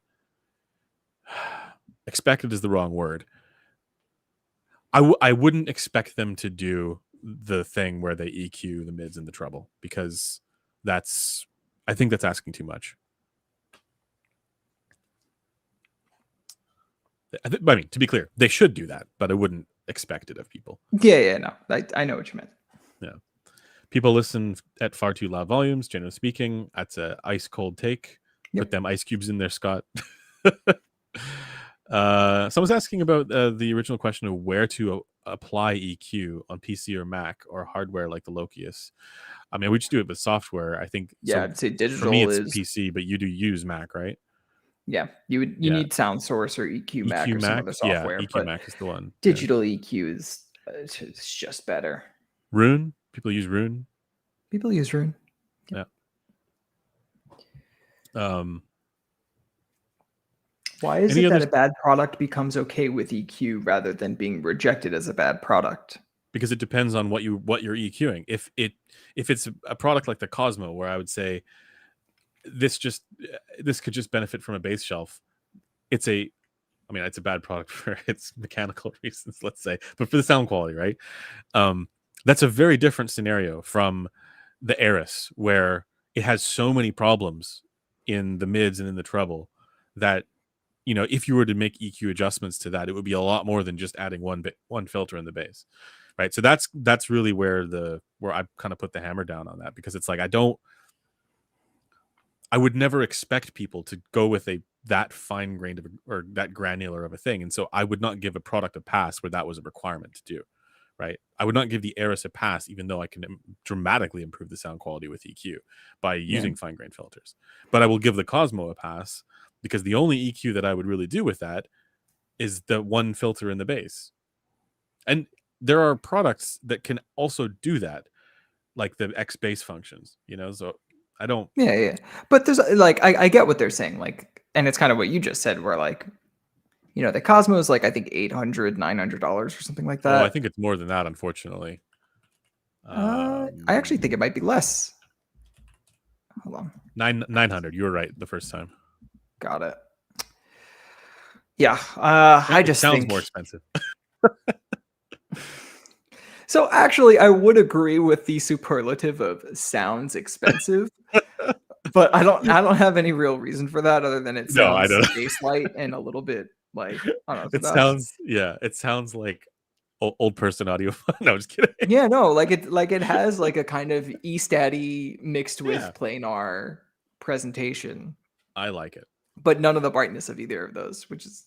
Expected is the wrong word. I wouldn't expect them to do the thing where they EQ the mids and the treble, because I think that's asking too much. I mean, to be clear, they should do that, but I wouldn't expect it of people. Yeah, no, I know what you meant. Yeah. People listen at far too loud volumes, generally speaking. That's a ice cold take. Put them ice cubes in there, Scott. Someone's asking about the original question of where to apply EQ on PC or Mac or hardware like the Lokius. I mean, we just do it with software, I think. Yeah, So I'd say digital for me, it's is PC, but you do use Mac, right? Yeah, you need Sound Source or EQ Mac EQ or some Mac, other software. EQ but Mac is the one. Digital EQ is it's just better. Rune, people use Rune. People use Rune. Yeah. Why is it that a bad product becomes okay with EQ rather than being rejected as a bad product? Because it depends on what you're EQing. If it's a product like the Cosmo, where I would say this could just benefit from a bass shelf, it's a bad product for its mechanical reasons, let's say, but for the sound quality, right? That's a very different scenario from the Eris, where it has so many problems in the mids and in the treble that, if you were to make EQ adjustments to that, it would be a lot more than just adding one filter in the bass, right? So that's really where I kind of put the hammer down on that, because it's like I would never expect people to go with that fine-grained or that granular of a thing, and so I would not give a product a pass where that was a requirement to do, right? I would not give the Eris a pass, even though I can dramatically improve the sound quality with EQ by using fine-grained filters. But I will give the Cosmo a pass, because the only EQ that I would really do with that is the one filter in the bass. And there are products that can also do that, like the X bass functions, so I don't. Yeah. But there's I get what they're saying, and it's kind of what you just said, where the Cosmo is I think $800-$900 or something like that. Oh, I think it's more than that, unfortunately. I actually think it might be less. Hold on. 900. You were right the first time. Got it. Yeah. I just sounds more expensive. So actually, I would agree with the superlative of sounds expensive, but I don't have any real reason for that other than it sounds bass light and a little bit I don't know. It sounds like old person audio. No, I'm just kidding. Yeah, no, it has a kind of E-Stati mixed with planar presentation. I like it, but none of the brightness of either of those, which is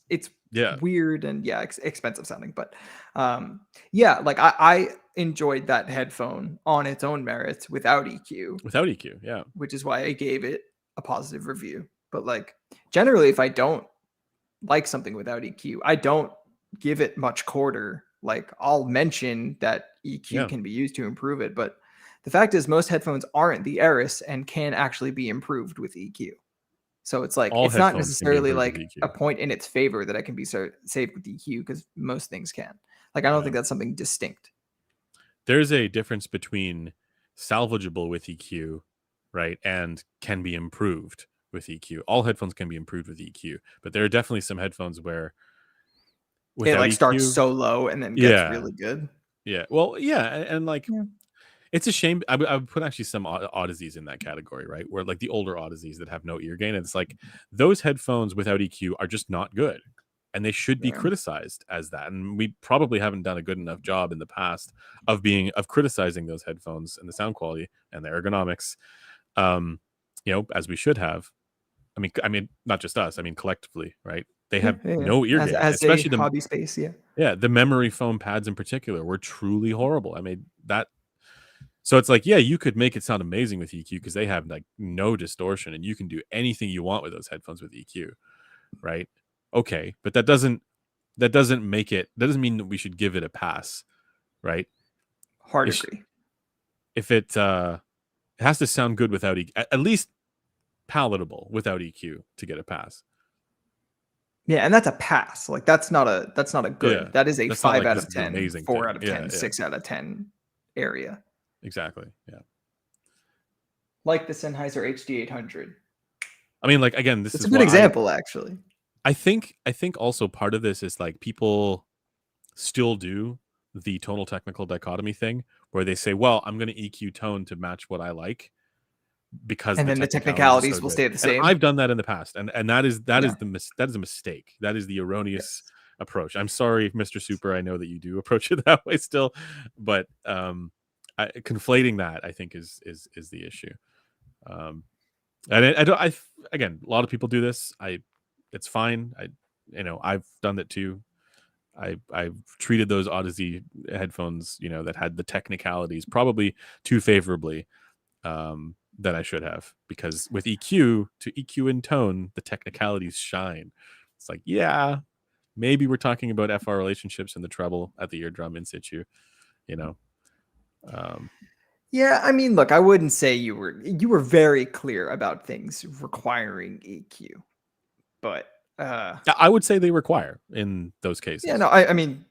weird and expensive sounding. But I enjoyed that headphone on its own merits without EQ. Yeah, which is why I gave it a positive review. But generally, if I don't like something without EQ, I don't give it much quarter. I'll mention that EQ can be used to improve it, but the fact is most headphones aren't the Eris and can actually be improved with EQ. So it's it's not necessarily a point in its favor that I can be saved with EQ, because most things can. I don't think that's something distinct. There's a difference between salvageable with EQ, right, and can be improved with EQ. All headphones can be improved with EQ, but there are definitely some headphones where it EQ, starts so low and then gets really good. Yeah. Well, and it's a shame. I would put actually some oddities in that category, right? Where the older oddities that have no ear gain. And it's those headphones without EQ are just not good, and they should be criticized as that. And we probably haven't done a good enough job in the past of criticizing those headphones and the sound quality and the ergonomics, as we should have. I mean, not just us. I mean, collectively, right? They have no ear gain, especially the hobby space. Yeah, the memory foam pads in particular were truly horrible. I mean that. So it's like, yeah, you could make it sound amazing with EQ because they have like no distortion, and you can do anything you want with those headphones with EQ, right? Okay, but that doesn't make it. That doesn't mean that we should give it a pass, right? Hard If agree. it has to sound good without EQ, at least palatable without EQ to get a pass. Yeah, and that's a pass. Like that's not a good. Yeah, That is a that's not 5 like out this of is an 10, amazing 4 thing. out of Yeah, 10, yeah, 6 out of 10 area. exactly. Yeah, Like the Sennheiser HD800. I mean, like again, this It's is a good why example, actually. I think also part of this is like people still do the tonal technical dichotomy thing where they say, well, I'm going to EQ tone to match what I like because And the then the technicalities are so technicalities will good. stay the And same. I've done that in the past, and that is Yeah. a mistake. That is the erroneous Yes. approach. I'm sorry, Mr. Super. I know that you do approach it that way still, but conflating that I think is the issue. And I don't. Again, a lot of people do this. It's fine. I've done that too. I've treated those Odyssey headphones, that had the technicalities probably too favorably than I should have, because with EQ, to EQ in tone, the technicalities shine. It's like, yeah, maybe we're talking about FR relationships and the treble at the eardrum in situ, Yeah, I mean, look, I wouldn't say you were very clear about things requiring EQ, but I would say they require in those cases. yeah, no, I mean,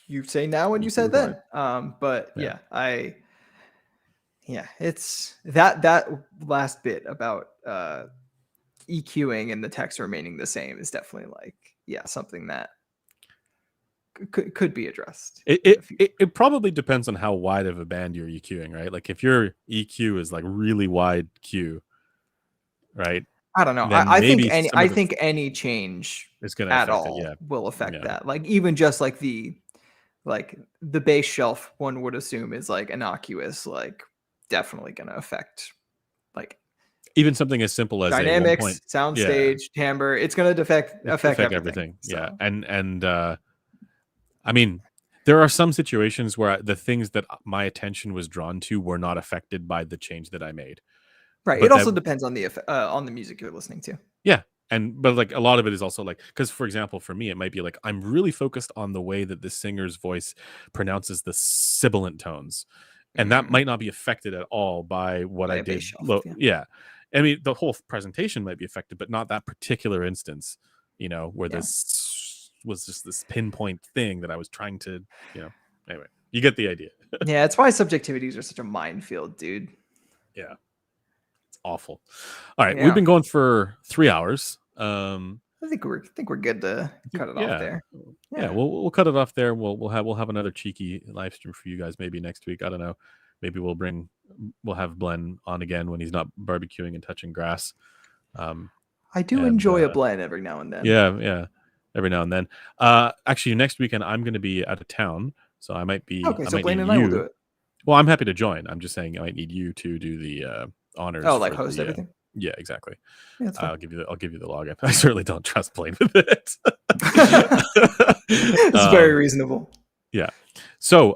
you say now when you EQ said required. then. But Yeah. it's that last bit about EQing and the text remaining the same is definitely like, yeah, something that could be addressed. It probably depends on how wide of a band you're EQing, right? Like if your EQ is like really wide Q, right? I don't know. Then I think maybe some of it any change is going to at affect it. all Yeah. will affect Yeah. that. Like even just like the bass shelf, one would assume is like innocuous, like definitely going to affect like Even something as simple as a 1 dynamics, point. Yeah. soundstage, timbre. It's going to affect everything. Everything. So. Yeah. And I mean, there are some situations where the things that my attention was drawn to were not affected by the change that I made. Right. But It also depends on the music you're listening to. Yeah. But like a lot of it is also like, because for example, for me, it might be like I'm really focused on the way that the singer's voice pronounces the sibilant tones. And that might not be affected at all by what By I a bass did. shelf, Yeah. I mean, the whole presentation might be affected, but not that particular instance, where Yeah. this was just this pinpoint thing that I was trying to, anyway, you get the idea. Yeah. It's why subjectivities are such a minefield, dude. Yeah. It's awful. All right. Yeah. We've been going for 3 hours. I think we're good to cut it off there. Yeah, we'll cut it off there. We'll have another cheeky live stream for you guys maybe next week. I don't know. Maybe we'll have Glenn on again when he's not barbecuing and touching grass. I do enjoy a blend every now and then. Yeah, every now and then. Actually, next weekend I'm going to be out of town, so I might be. Okay, I so might Blaine need and I will do you. it. Well, I'm happy to join. I'm just saying I might need you to do the honors. Oh, like for host everything. Yeah, exactly. Yeah, that's fine. I'll give you the login. I certainly don't trust Blaine with it. It's very reasonable. Yeah. So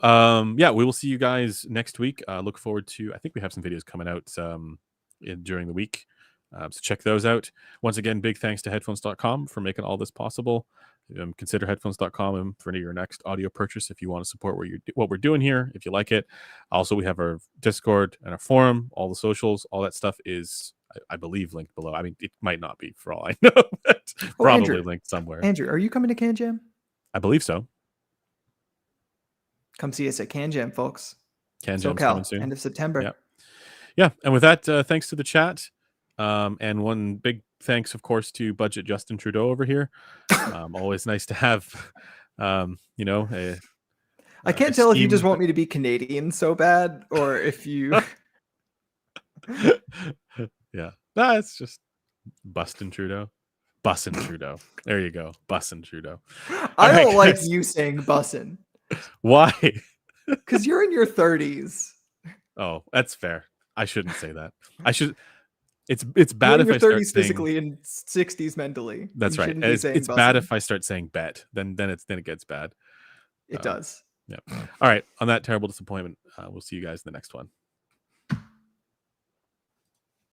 we will see you guys next week. Look forward to. I think we have some videos coming out during the week, so check those out. Once again, big thanks to headphones.com for making all this possible. Consider headphones.com for your next audio purchase if you want to support what we're doing here, if you like it. Also, we have our Discord and our forum, all the socials, all that stuff is, I believe, linked below. I mean, it might not be for all I know, but probably Andrew, linked somewhere. Andrew, are you coming to Can Jam? I believe so. Come see us at Can Jam, folks. Can Jam's coming soon. End of September. Yeah. And with that, thanks to the chat. And one big thanks, of course, to Budget Justin Trudeau over here. Always nice to have, I can't tell if you just want me to be Canadian so bad, or if you. Yeah, that's just Bustin' Trudeau. Bussin' Trudeau. There you go. Bussin' Trudeau. I don't like you saying bussin'. Why? Because you're in your 30s. Oh, that's fair. I shouldn't say that. I should. It's bad if I start saying physically and 60s mentally. That's right. It's bad if I start saying bet. Then it gets bad. It does. Yeah. All right. On that terrible disappointment, we'll see you guys in the next one.